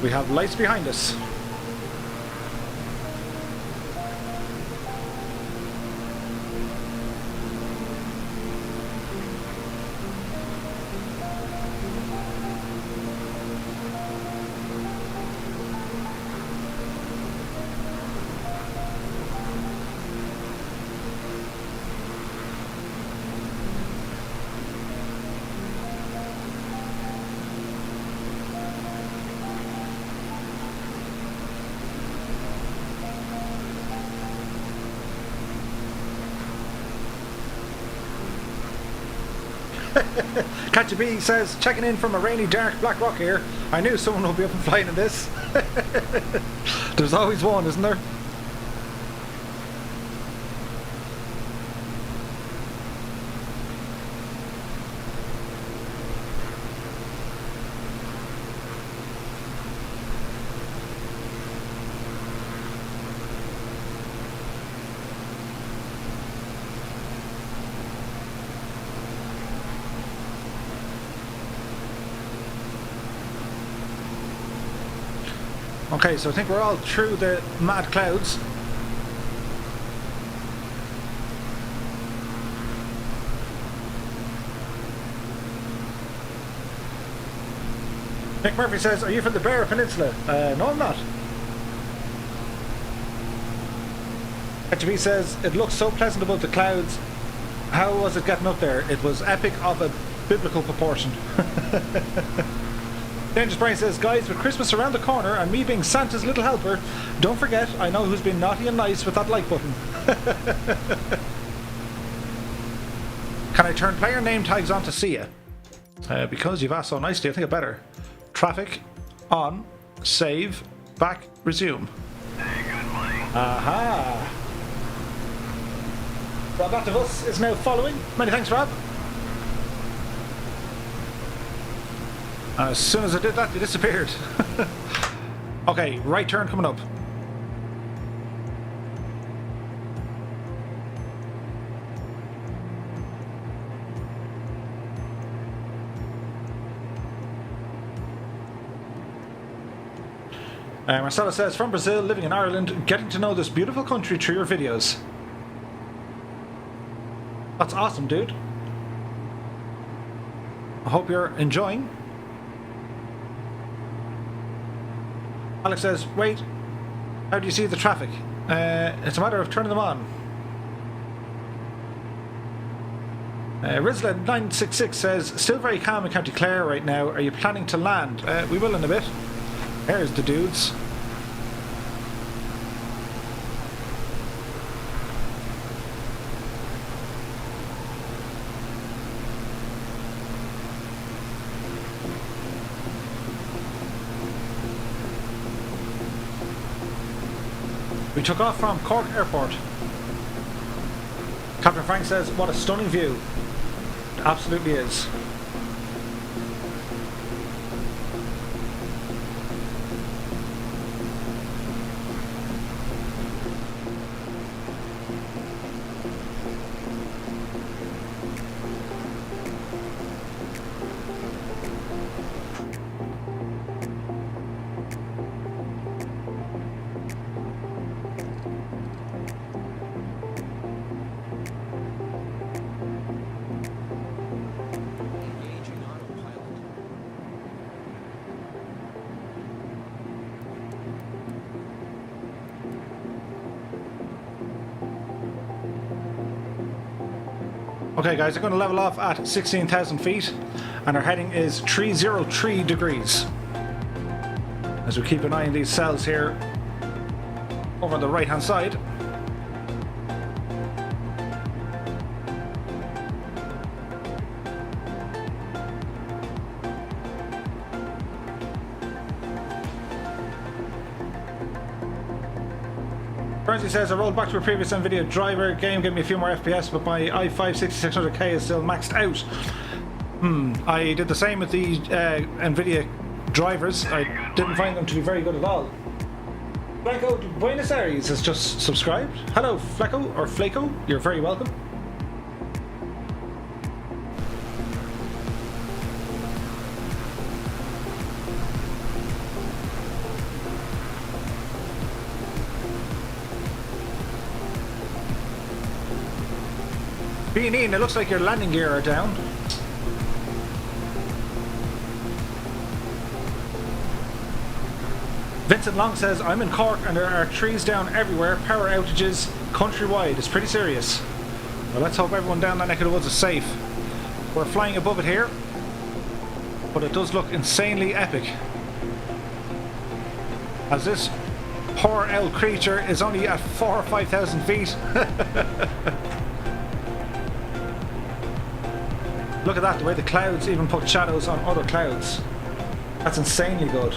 We have lights behind us. Catch a Bee says, checking in from a rainy, dark Black Rock here. I knew someone would be up and flying in this. There's always one, isn't there? Okay, so I think we're all through the mad clouds. Nick Murphy says, are you from the Bear Peninsula? No, I'm not. HB says, it looks so pleasant above the clouds. How was it getting up there? It was epic of a biblical proportion. Dangerous Brain says, guys, with Christmas around the corner and me being Santa's little helper, don't forget, I know who's been naughty and nice with that like button. Can I turn player name tags on to see you? Because you've asked so nicely, I think I better. Traffic, on, save, back, resume. Hey, good morning. Aha! Rob Activus is now following. Many thanks, Rob. As soon as I did that, they disappeared. Okay, right turn coming up. Marcella says, from Brazil, living in Ireland, getting to know this beautiful country through your videos. That's awesome, dude. I hope you're enjoying. Alex says, wait, how do you see the traffic? It's a matter of turning them on. Rizla966 says, still very calm in County Clare right now. Are you planning to land? We will in a bit. There's the dudes. We took off from Cork Airport. Captain Frank says, what a stunning view. It absolutely is. Okay guys, I'm going to level off at 16,000 feet and our heading is 303 degrees. As we keep an eye on these cells here, over on the right hand side. Currency says I rolled back to a previous NVIDIA driver game, gave me a few more FPS, but my i5 6600K is still maxed out. I did the same with the NVIDIA drivers. I didn't find them to be very good at all. Fleco Buenos Aires has just subscribed. Hello, Fleco, or Flaco, you're very welcome. Bean, it looks like your landing gear are down. Vincent Long says, I'm in Cork and there are trees down everywhere, power outages countrywide. It's pretty serious. Well, let's hope everyone down that neck of the woods is safe. We're flying above it here, but it does look insanely epic. As this poor owl creature is only at 4,000 or 5,000 feet. Look at that, the way the clouds even put shadows on other clouds. That's insanely good.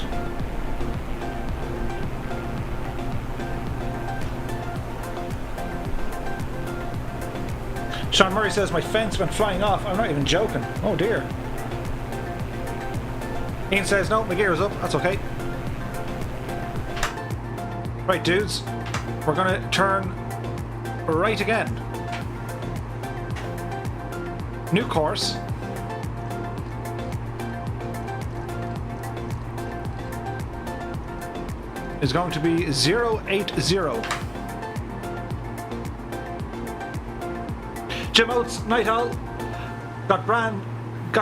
Sean Murray says my fence went flying off. I'm not even joking. Oh dear. Ian says no, my gear is up. That's okay. Right dudes, we're gonna turn right again. New course. Is going to be 080. Jim Oates, Night Owl. Got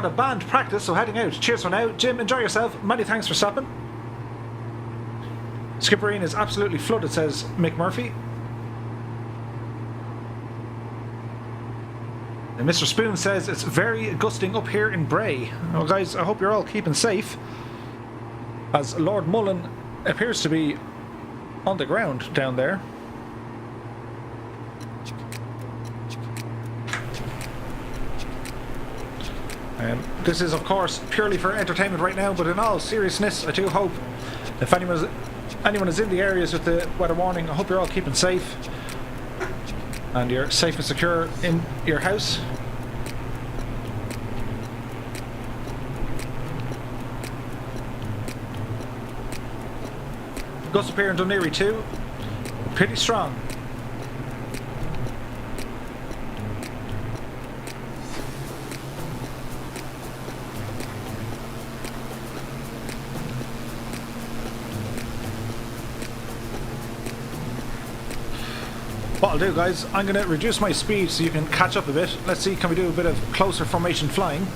a band practice, so heading out. Cheers for now. Jim, enjoy yourself. Many thanks for stopping. Skipperine is absolutely flooded, says Mick Murphy. And Mr. Spoon says it's very gusting up here in Bray. Well, guys, I hope you're all keeping safe, as Lord Mullen appears to be on the ground down there. This is, of course, purely for entertainment right now, but in all seriousness, I do hope if anyone is in the areas with the weather warning, I hope you're all keeping safe. And you're safe and secure in your house. Gusts up here in Dunleary too. Pretty strong. What I'll do, guys, I'm going to reduce my speed so you can catch up a bit. Let's see, can we do a bit of closer formation flying?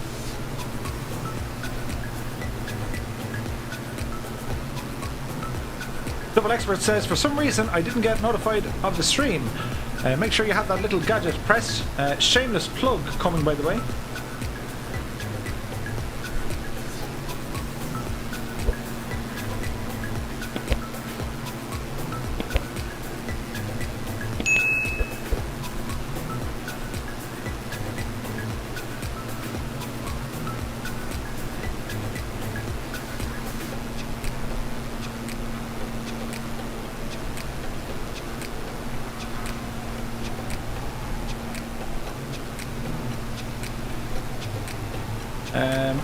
Double Expert says, for some reason I didn't get notified of the stream. Make sure you have that little gadget pressed. Shameless plug coming, by the way.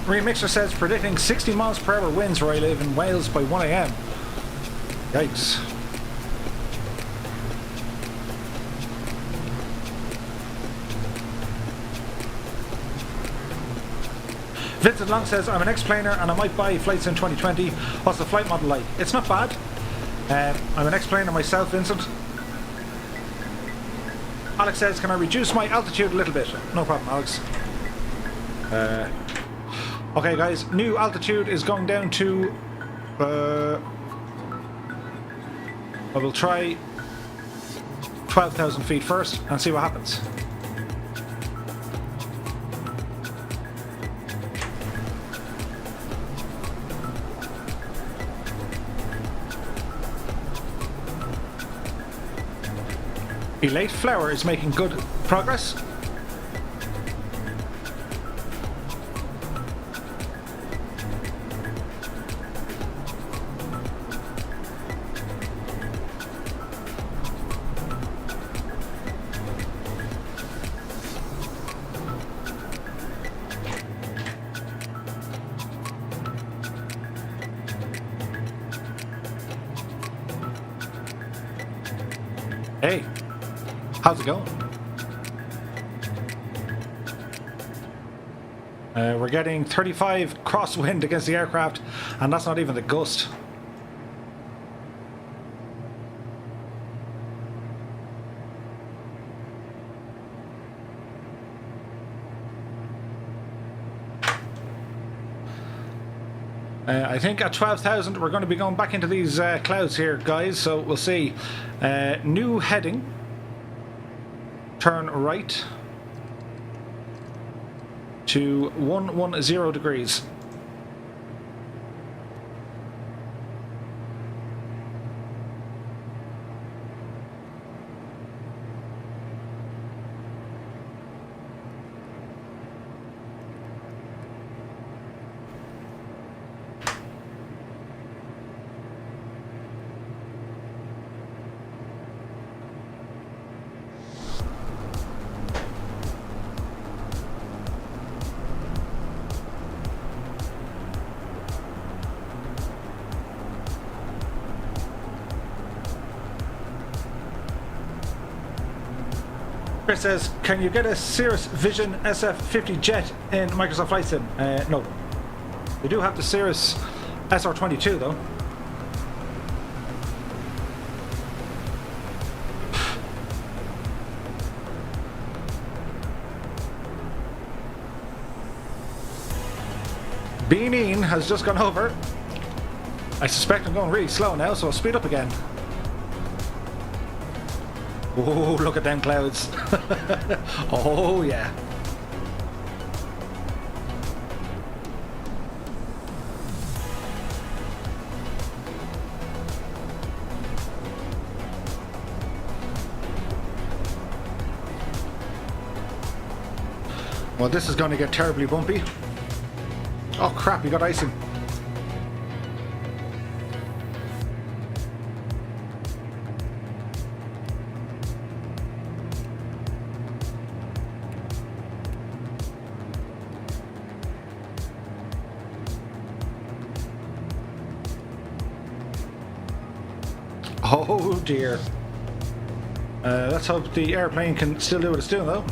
Remixer says predicting 60 miles per hour winds where I live in Wales by 1 AM. Yikes. Vincent Long says I'm an ex-planer and I might buy flights in 2020. What's the flight model like? It's not bad. I'm an ex-planer myself, Vincent. Alex says, can I reduce my altitude a little bit? No problem, Alex. Okay guys, new altitude is going down to I will try 12,000 feet first and see what happens. Elate Flower is making good progress. Hey, how's it going? We're getting 35 crosswind against the aircraft, and that's not even the gust. I think at 12,000 we're going to be going back into these clouds here, guys, so we'll see. New heading. Turn right to 110 degrees. Chris says, can you get a Cirrus Vision SF50 jet in Microsoft Flight Sim? No. We do have the Cirrus SR22 though. Beanine has just gone over. I suspect I'm going really slow now, so I'll speed up again. Oh, look at them clouds. Oh, yeah. Well, this is going to get terribly bumpy. Oh, crap, you got icing. Oh dear. Let's hope the airplane can still do what it's doing though.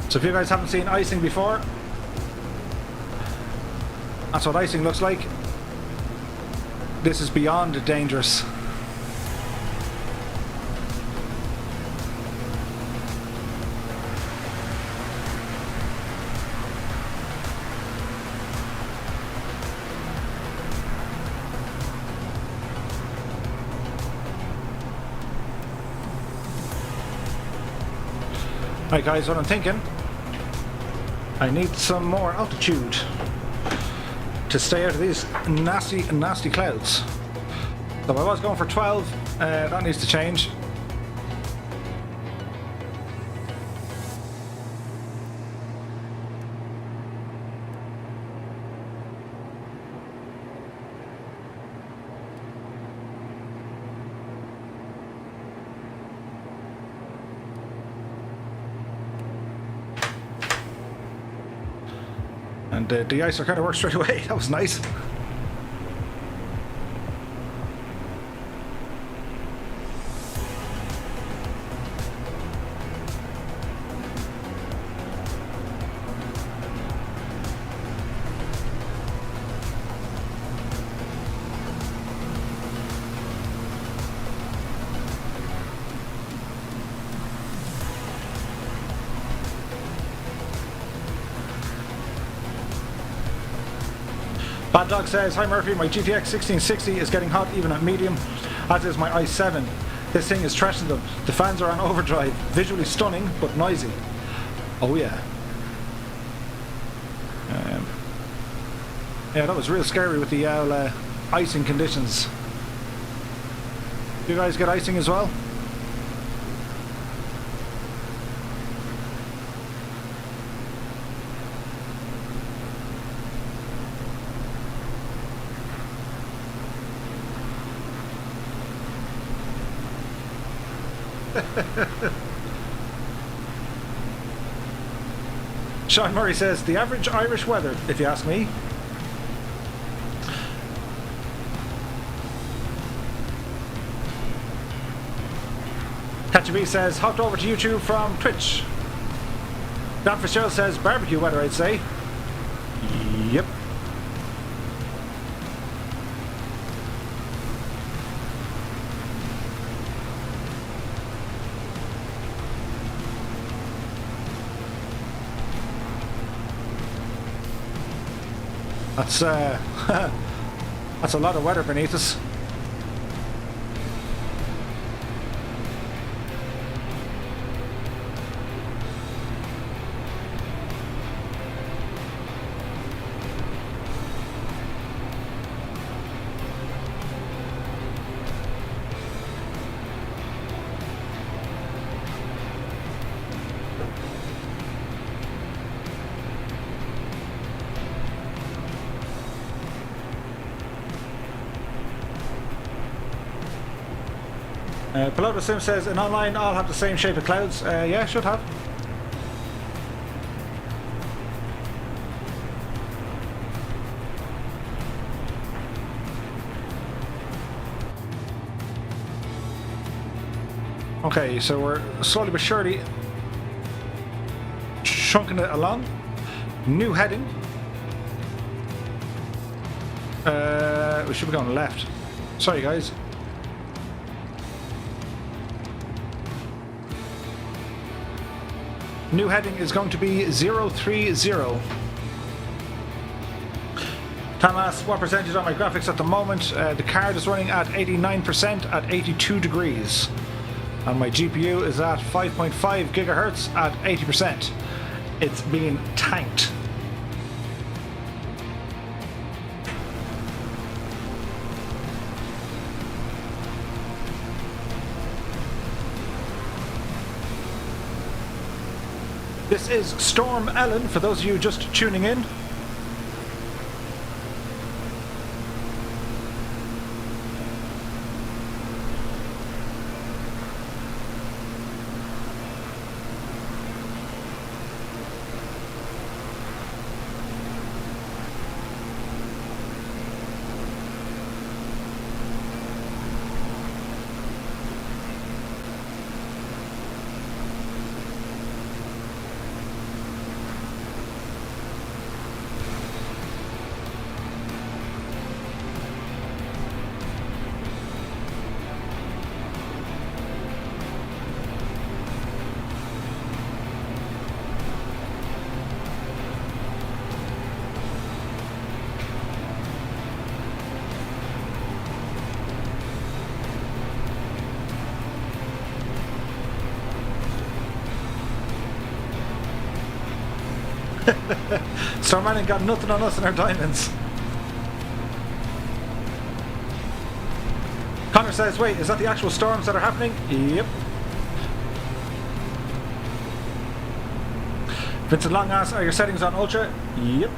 So if you guys haven't seen icing before, that's what icing looks like. This is beyond dangerous. Right guys, what I'm thinking, I need some more altitude to stay out of these nasty, nasty clouds. So I was going for 12, that needs to change. And the de-icer kind of worked straight away. That was nice. Bad Dog says, hi Murphy, my GTX 1660 is getting hot even at medium, as is my i7. This thing is trashing them. The fans are on overdrive. Visually stunning, but noisy. Oh yeah. Yeah, that was real scary with the icing conditions. Do you guys get icing as well? Sean Murray says, the average Irish weather, if you ask me. Catchy B says, hopped over to YouTube from Twitch. Dan Fitzgerald says, barbecue weather, I'd say. Yep. That's that's a lot of weather beneath us. Piloto Sim says, in online all have the same shape of clouds. Yeah, should have. Okay, so we're slowly but surely chunking it along. New heading. We should be going left. Sorry, guys. New heading is going to be 030. Time asks what percentage on my graphics at the moment. The card is running at 89% at 82 degrees. And my GPU is at 5.5 gigahertz at 80%. It's being tanked. This is Storm Ellen, for those of you just tuning in. Storm Ellen got nothing on us in our diamonds. Connor says, wait, is that the actual storms that are happening? Yep. Vincent Long asks, are your settings on ultra? Yep.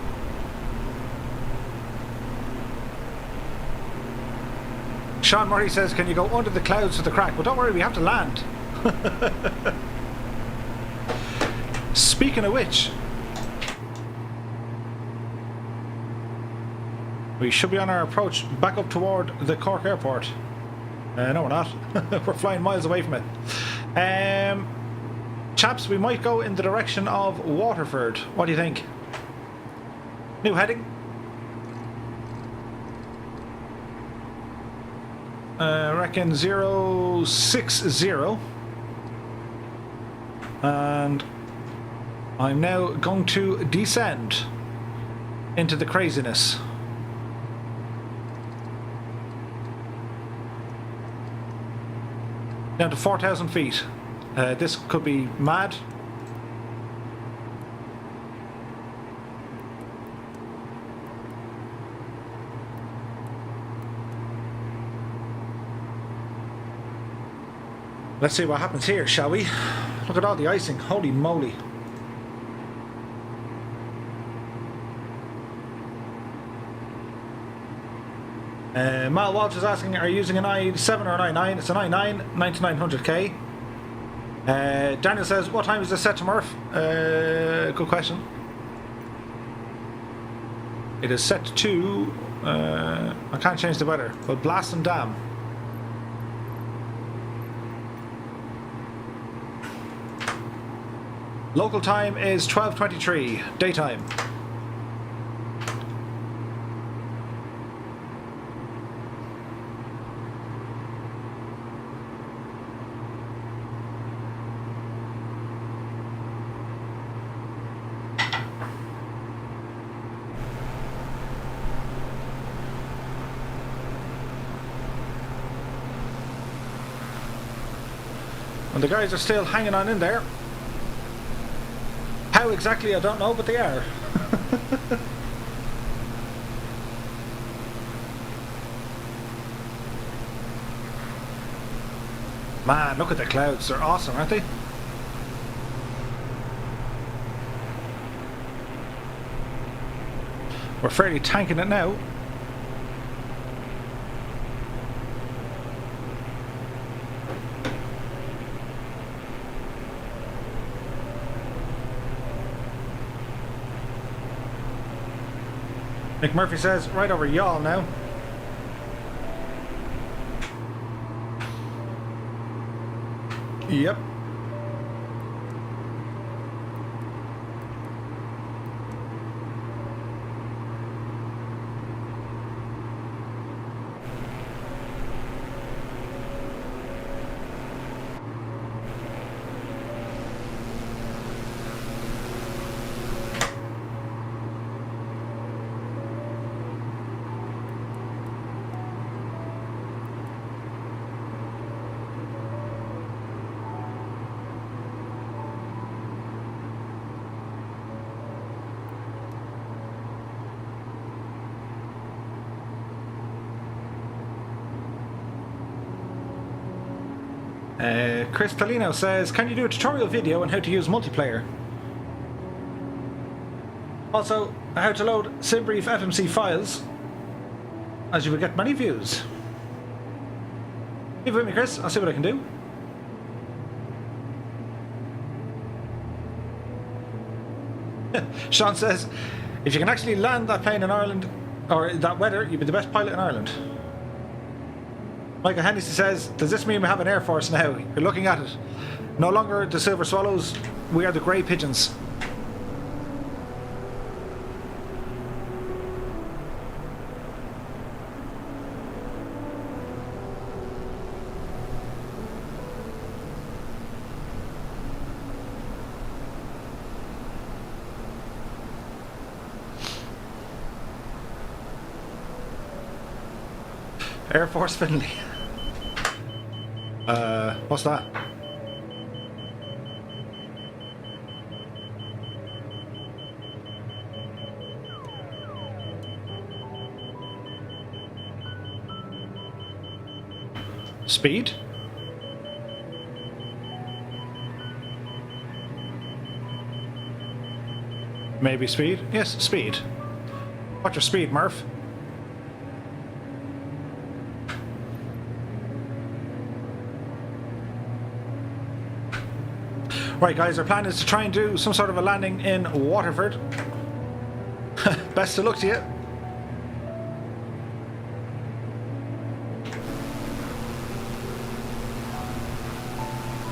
Sean Murray says, can you go under the clouds for the crack? Well, don't worry, we have to land. Speaking of which, we should be on our approach back up toward the Cork airport. No, we're not. We're flying miles away from it. Chaps, we might go in the direction of Waterford. What do you think? New heading. I reckon 060. And I'm now going to descend into the craziness. Down to 4,000 feet. This could be mad. Let's see what happens here, shall we? Look at all the icing. Holy moly. Mal Walsh is asking, are you using an i7 or an i9? It's an i9, 9900K. Daniel says, what time is this set to Murph? Good question. It is set to... I can't change the weather, but blast and damn. Local time is 12:23, daytime. And the guys are still hanging on in there. How exactly, I don't know, but they are. Man, look at the clouds. They're awesome, aren't they? We're fairly tanking it now. Nick Murphy says, right over y'all now. Yep. Chris Polino says, can you do a tutorial video on how to use multiplayer? Also, how to load SimBrief FMC files, as you will get many views. Leave it with me, Chris. I'll see what I can do. Sean says, if you can actually land that plane in Ireland, or that weather, you'd be the best pilot in Ireland. Michael Hennessy says, does this mean we have an Air Force now? You're looking at it. No longer the Silver Swallows, we are the Grey Pigeons. Air Force Finley. What's that? Speed? Maybe speed? Yes, speed. What's your speed, Murph? Right, guys, our plan is to try and do some sort of a landing in Waterford. Best of luck to you.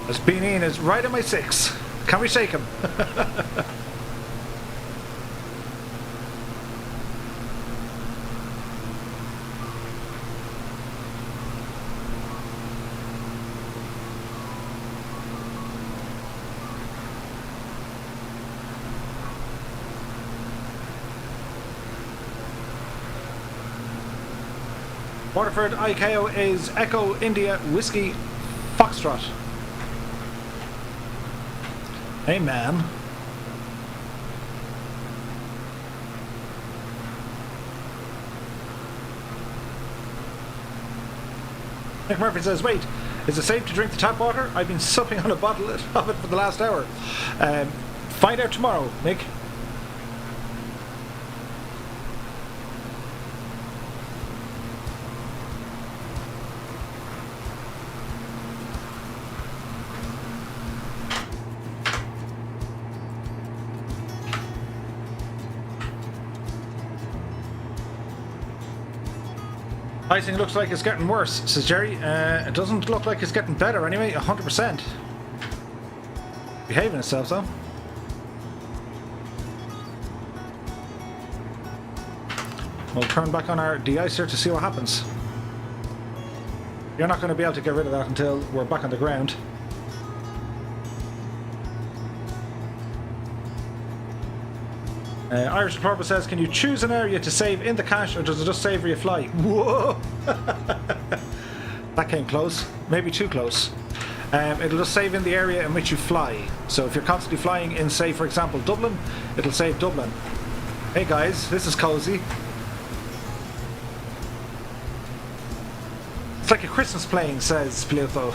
This Beanie is right on my 6. Can we shake him? Waterford ICAO is Echo India Whiskey Foxtrot. Hey, man. Nick Murphy says, wait, Is it safe to drink the tap water? I've been supping on a bottle of it for the last hour. Find out tomorrow, Nick. Icing looks like it's getting worse, says Jerry. It doesn't look like it's getting better anyway, 100%. Behaving itself though. We'll turn back on our de-icer to see what happens. You're not going to be able to get rid of that until we're back on the ground. Irish Purple says, can you choose an area to save in the cache, or does it just save where you fly? Whoa! That came close. Maybe too close. It'll just save in the area in which you fly. So if you're constantly flying in, say, for example, Dublin, it'll save Dublin. Hey guys, this is cozy. It's like a Christmas playing, says Filippo.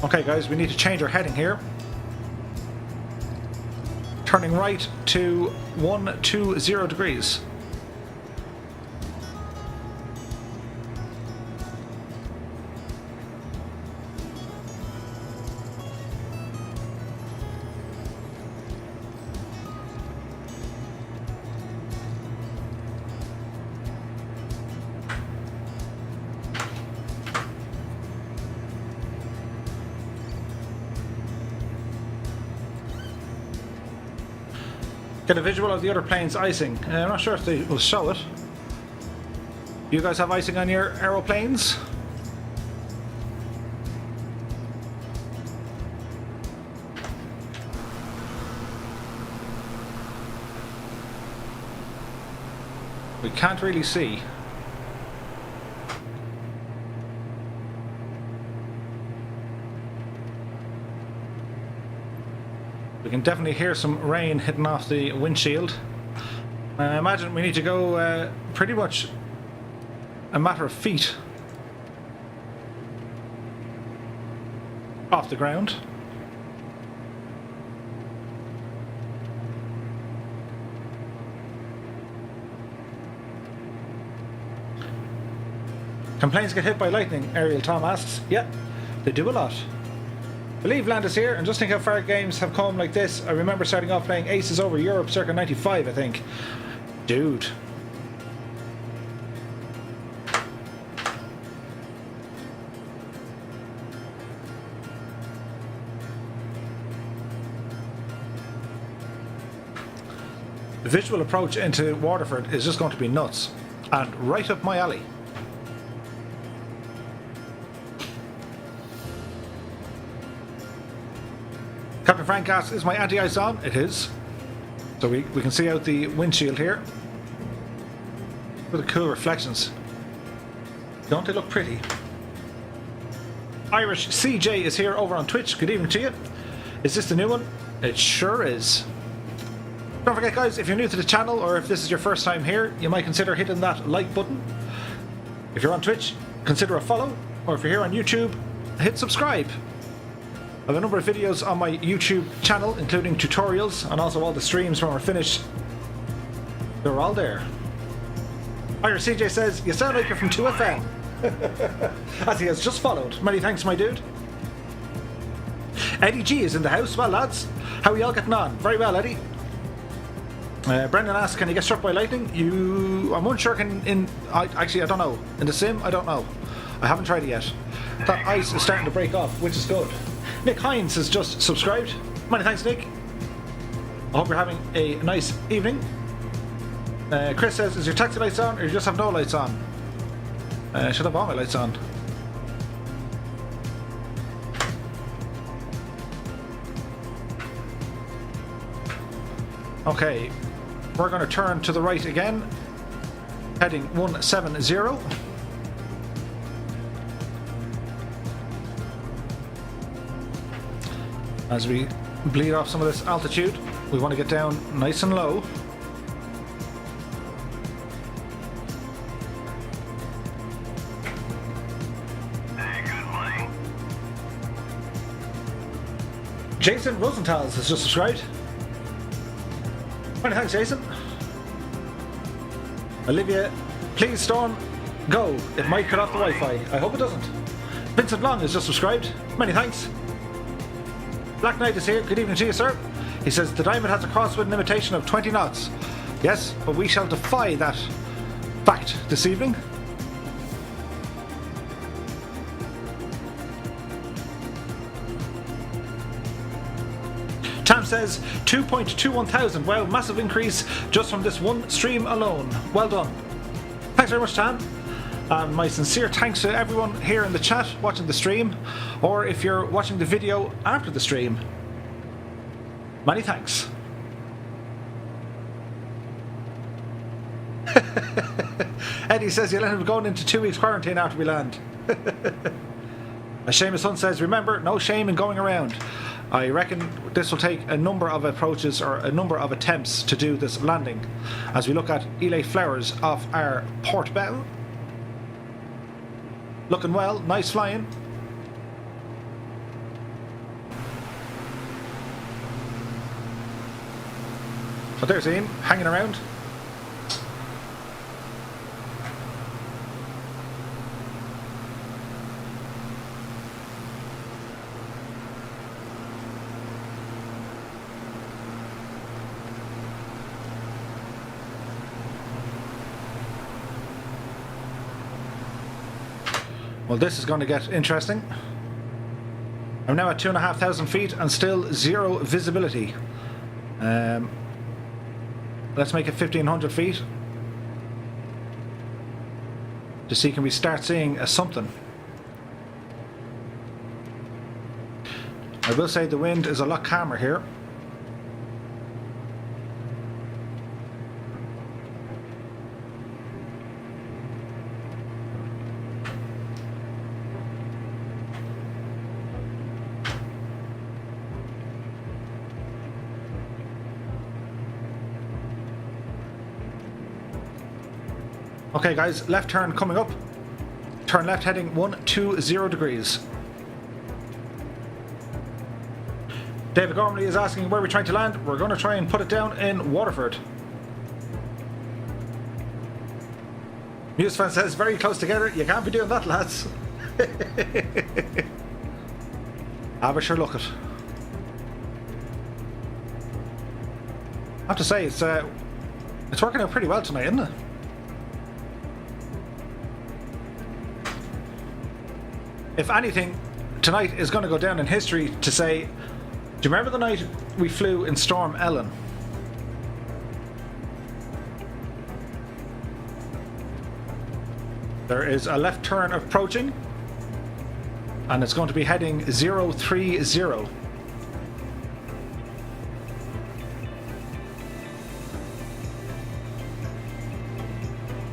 Okay guys, we need to change our heading here. Turning right to 120 degrees. Get a visual of the other plane's icing. I'm not sure if they will show it. You guys have icing on your aeroplanes? We can't really see. We can definitely hear some rain hitting off the windshield. I imagine we need to go pretty much a matter of feet off the ground. Can planes get hit by lightning? Ariel Tom asks. Yeah, they do a lot. Believe land is here, and just think how far games have come like this. I remember starting off playing Aces over Europe circa 95, I think. Dude. The visual approach into Waterford is just going to be nuts, and right up my alley. Captain Frank asks, is my anti-ice on? It is. So we can see out the windshield here. Look at the cool reflections. Don't they look pretty? Irish CJ is here over on Twitch. Good evening to you. Is this the new one? It sure is. Don't forget guys, if you're new to the channel or if this is your first time here, you might consider hitting that like button. If you're on Twitch, consider a follow. Or if you're here on YouTube, hit subscribe. I have a number of videos on my YouTube channel, including tutorials and also all the streams when we're finished. They're all there. Irish CJ says, you sound like you're from 2FM. As he has just followed. Many thanks, my dude. Eddie G is in the house. Well, lads, how are y'all getting on? Very well, Eddie. Brendan asks, can you get struck by lightning? I'm unsure. Actually, I don't know. In the sim, I don't know. I haven't tried it yet. That ice is starting to break off, which is good. Nick Hines has just subscribed. Many thanks, Nick. I hope you're having a nice evening. Chris says, is your taxi lights on or you just have no lights on? Should have all my lights on. Okay, we're going to turn to the right again, heading 170. As we bleed off some of this altitude. We want to get down nice and low. Hey, good morning. Jason Rosenthal's has just subscribed. Many thanks, Jason. Olivia, please Storm, go. It might cut off the Wi-Fi. I hope it doesn't. Vincent Long has just subscribed. Many thanks. Black Knight is here. Good evening to you, sir. He says the Diamond has a crosswind limitation of 20 knots. Yes, but we shall defy that fact this evening. Tam says 2.21 thousand. Wow, massive increase just from this one stream alone. Well done. Thanks very much, Tam. And my sincere thanks to everyone here in the chat watching the stream, or if you're watching the video after the stream. Many thanks. Eddie says you'll end up going into 2 weeks quarantine after we land. Seamus Hunt says, remember, no shame in going around. I reckon this will take a number of approaches or a number of attempts to do this landing. As we look at Ely Flowers off our port bow. Looking well, nice flying. So there's Ian, hanging around. Well, this is going to get interesting. I'm now at 2,500 feet and still zero visibility. Let's make it 1,500 feet to see can we start seeing something. I will say the wind is a lot calmer here. Okay guys, left turn coming up. Turn left heading 120 degrees. David Gormley is asking where we're trying to land. We're going to try and put it down in Waterford. Musefan says very close together. You can't be doing that, lads. Have a sure look at. I have to say it's working out pretty well tonight, isn't it? If anything, tonight is going to go down in history to say, do you remember the night we flew in Storm Ellen? There is a left turn approaching, and it's going to be heading 030.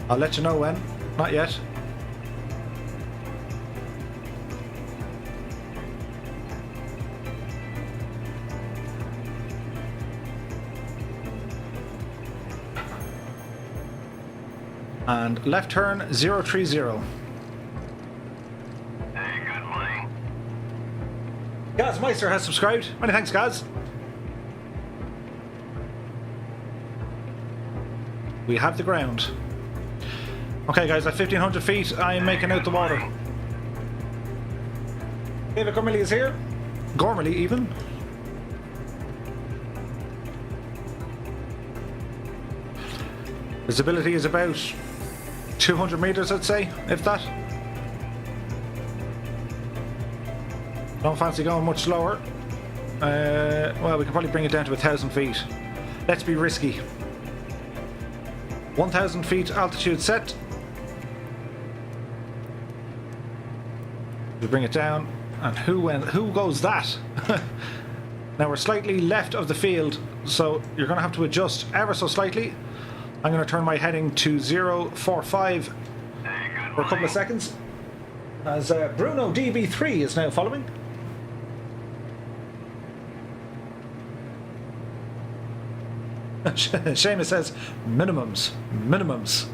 I'll let you know when, not yet. And left turn 030. Hey, good morning. Gaz Meister has subscribed. Many thanks, Gaz. We have the ground. Okay, guys, at 1,500 feet, I am making out the water. David Gormley is here. Gormley, even. Visibility is about 200 meters, I'd say, if that. Don't fancy going much lower. Well, we can probably bring it down to 1,000 feet. Let's be risky. 1,000 feet altitude set. We bring it down, and who goes that? Now we're slightly left of the field, so you're going to have to adjust ever so slightly. I'm going to turn my heading to 045 for a couple of seconds, as Bruno DB3 is now following. Seamus says minimums. Minimums.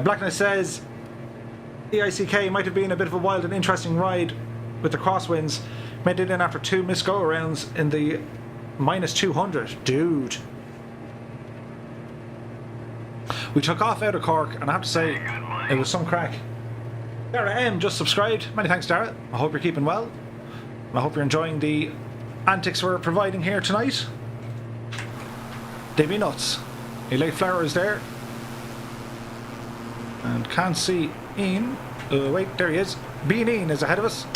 Black Knight says EICK might have been a bit of a wild and interesting ride with the crosswinds. Made it in after 2 missed go-arounds in the -200. Dude. We took off out of Cork, and I have to say, it was some crack. Dara M just subscribed. Many thanks, Dara. I hope you're keeping well. And I hope you're enjoying the antics we're providing here tonight. They be nuts. He late flowers there. And can't see Ian. Wait, there he is. Bean Ian is ahead of us.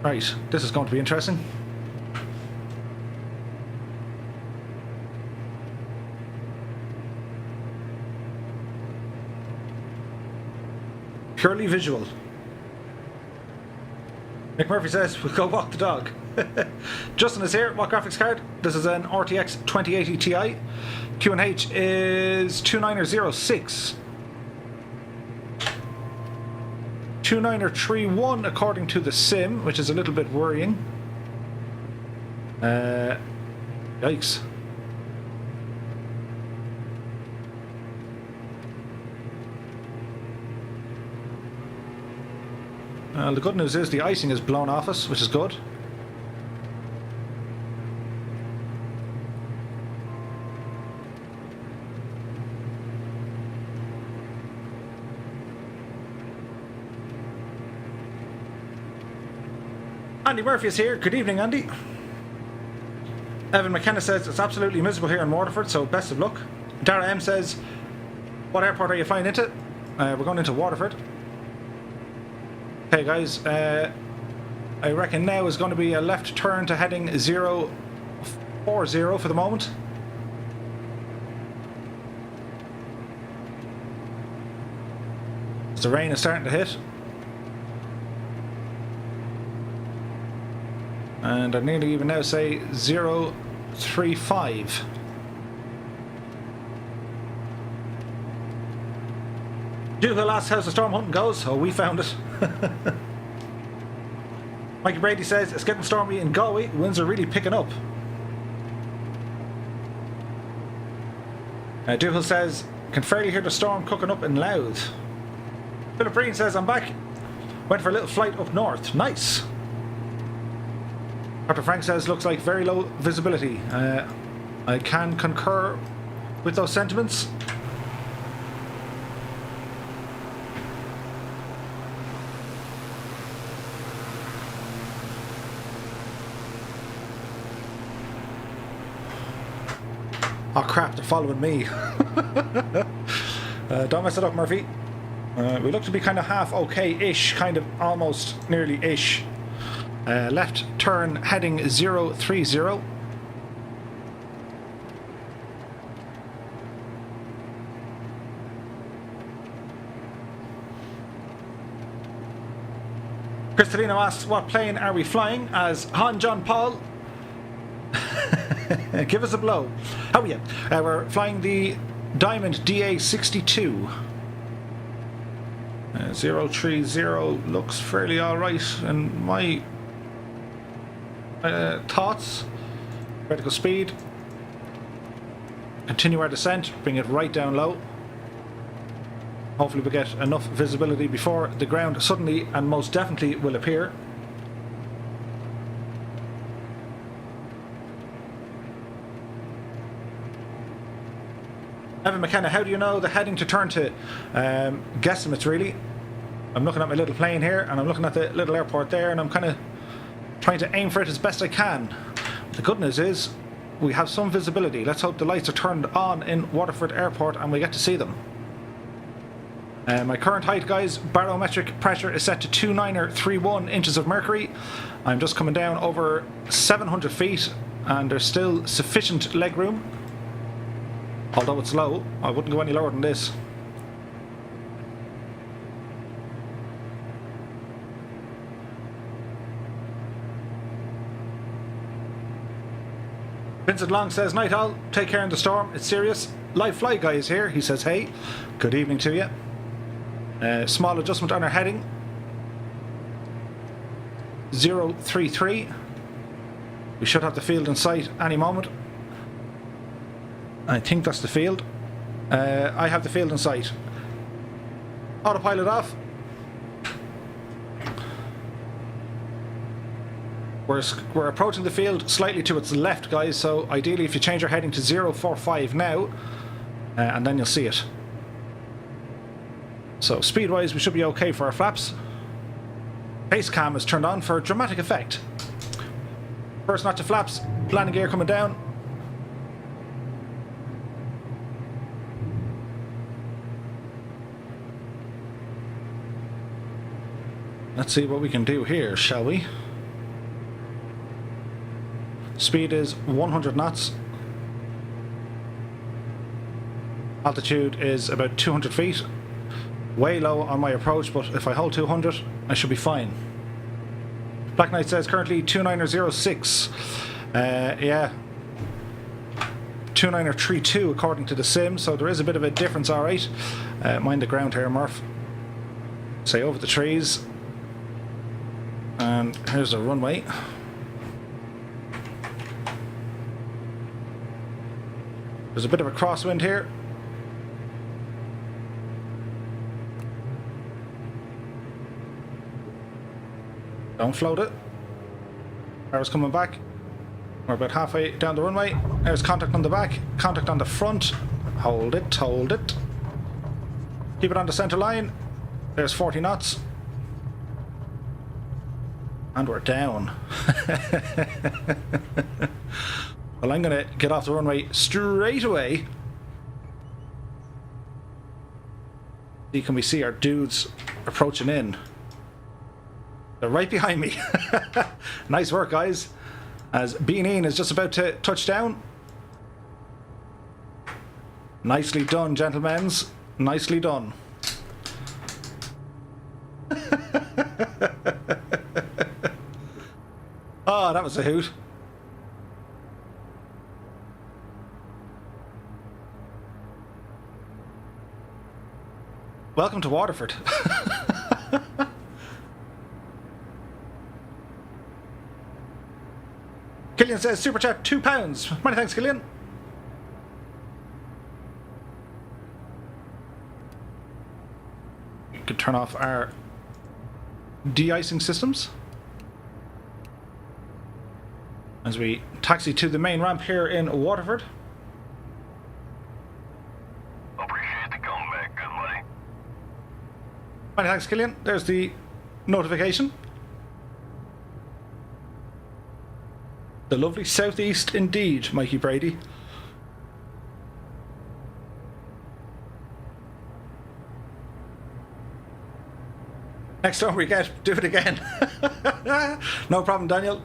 Right, this is going to be interesting. Purely visual. Nick Murphy says, we'll go walk the dog. Justin is here. What graphics card? This is an RTX 2080 Ti. QNH is 2906. 2931 according to the sim, which is a little bit worrying. Yikes. The good news is the icing is blown off us, which is good. Andy Murphy is here. Good evening, Andy. Evan McKenna says it's absolutely miserable here in Waterford, so best of luck. Dara M says, what airport are you flying into? We're going into Waterford. Okay guys, I reckon now is going to be a left turn to heading 040 for the moment. As the rain is starting to hit. And I'd nearly even now say 035. Dougal asks how's the storm hunting goes. Oh, we found it. Mikey Brady says it's getting stormy in Galway. Winds are really picking up. Dougal says can fairly hear the storm cooking up in Louth. Philip Breen says I'm back. Went for a little flight up north. Nice. Dr. Frank says looks like very low visibility. I can concur with those sentiments. Oh crap, they're following me. Don't mess it up, Murphy. We look to be kind of half okay-ish, kind of almost nearly-ish. Left turn heading 030. Kristalino asks, what plane are we flying? As Han John Paul. Give us a blow. Oh yeah, we're flying the Diamond DA62. 030 looks fairly alright in my thoughts. Vertical speed. Continue our descent, bring it right down low. Hopefully we get enough visibility before the ground suddenly and most definitely will appear. Evan McKenna, how do you know the heading to turn to? Guesstimates, really. I'm looking at my little plane here, and I'm looking at the little airport there, and I'm kind of trying to aim for it as best I can. The good news is we have some visibility. Let's hope the lights are turned on in Waterford Airport and we get to see them. My current height, guys, barometric pressure is set to 2931 inches of mercury. I'm just coming down over 700 feet, and there's still sufficient leg room. Although it's low, I wouldn't go any lower than this. Vincent Long says, night all, take care in the storm, it's serious. Live Fly Guy is here, he says, hey, good evening to you. Small adjustment on our heading. 033. We should have the field in sight any moment. I think that's the field. I have the field in sight. Autopilot off. We're approaching the field slightly to its left, guys, so ideally if you change your heading to 045 now, and then you'll see it. So speed-wise we should be okay for our flaps. Pace cam is turned on for dramatic effect. First notch of flaps, landing gear coming down. Let's see what we can do here, shall we? Speed is 100 knots. Altitude is about 200 feet. Way low on my approach, but if I hold 200, I should be fine. Black Knight says currently 2906. Yeah. 2932 according to the sim, so there is a bit of a difference, alright. Mind the ground here, Murph. Say over the trees. And here's the runway. There's a bit of a crosswind here. Don't float it. Power's coming back. We're about halfway down the runway. There's contact on the back, contact on the front. Hold it, hold it. Keep it on the center line. There's 40 knots. And we're down. Well, I'm going to get off the runway straight away. Can we see our dudes approaching in? They're right behind me. Nice work, guys. As Beanine is just about to touch down. Nicely done, gentlemen. Nicely done. Oh, that was a hoot. Welcome to Waterford. Killian says super chat £2. Many thanks, Killian. We could turn off our de-icing systems as we taxi to the main ramp here in Waterford. Appreciate the comeback, good buddy. Many thanks, Killian. There's the notification. The lovely southeast indeed, Mikey Brady. Next time we get, do it again. No problem, Daniel.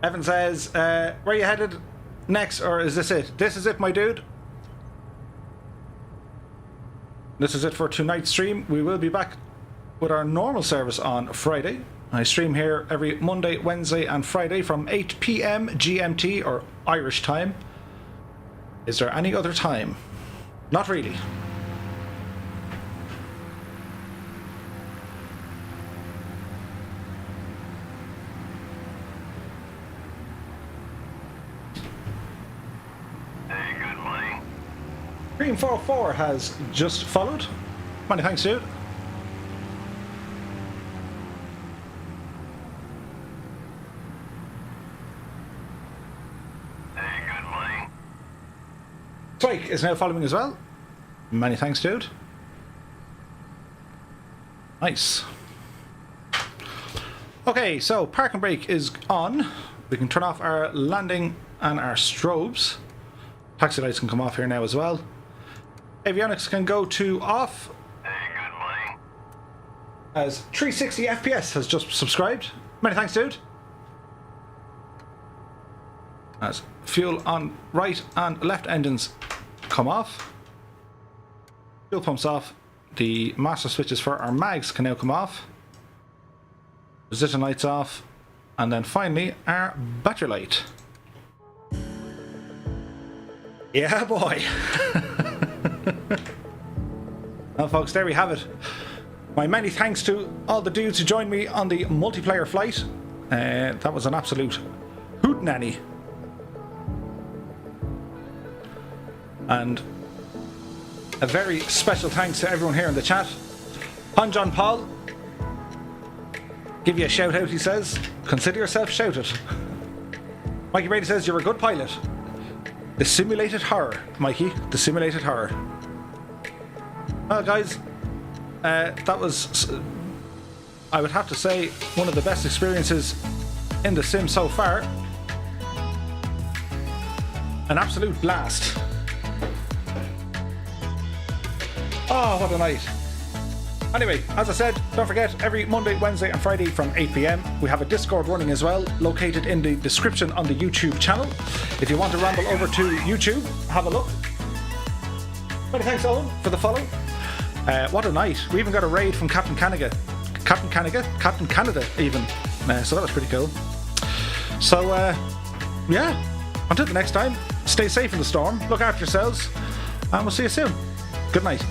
Evan says, where are you headed next, or is this it? This is it, my dude. This is it for tonight's stream. We will be back with our normal service on Friday. I stream here every Monday, Wednesday and Friday from 8 PM GMT or Irish time. Is there any other time? Not really. Hey, good buddy. Cream 404 has just followed. Many thanks, dude. Spike is now following as well. Many thanks, dude. Nice. Okay, so park and brake is on. We can turn off our landing and our strobes. Taxi lights can come off here now as well. Avionics can go to off. Hey, good buddy. As 360 FPS has just subscribed. Many thanks, dude. As fuel on right and left engines come off. Fuel pumps off. The master switches for our mags can now come off. Position lights off. And then finally our battery light. Yeah, boy. Well, folks, there we have it. My many thanks to all the dudes who joined me on the multiplayer flight. That was an absolute hootenanny. And a very special thanks to everyone here in the chat. Han John Paul, give you a shout out, he says. Consider yourself shouted. Mikey Brady says, you're a good pilot. The simulated horror, Mikey. The simulated horror. Well, guys, that was, I would have to say, one of the best experiences in the sim so far. An absolute blast. Oh, what a night. Anyway, as I said, don't forget, every Monday, Wednesday and Friday from 8 PM, we have a Discord running as well, located in the description on the YouTube channel. If you want to ramble over to YouTube, have a look. Many thanks, Owen, for the follow. What a night. We even got a raid from Captain Canada even. So that was pretty cool. So, yeah, until the next time, stay safe in the storm, look after yourselves, and we'll see you soon. Good night.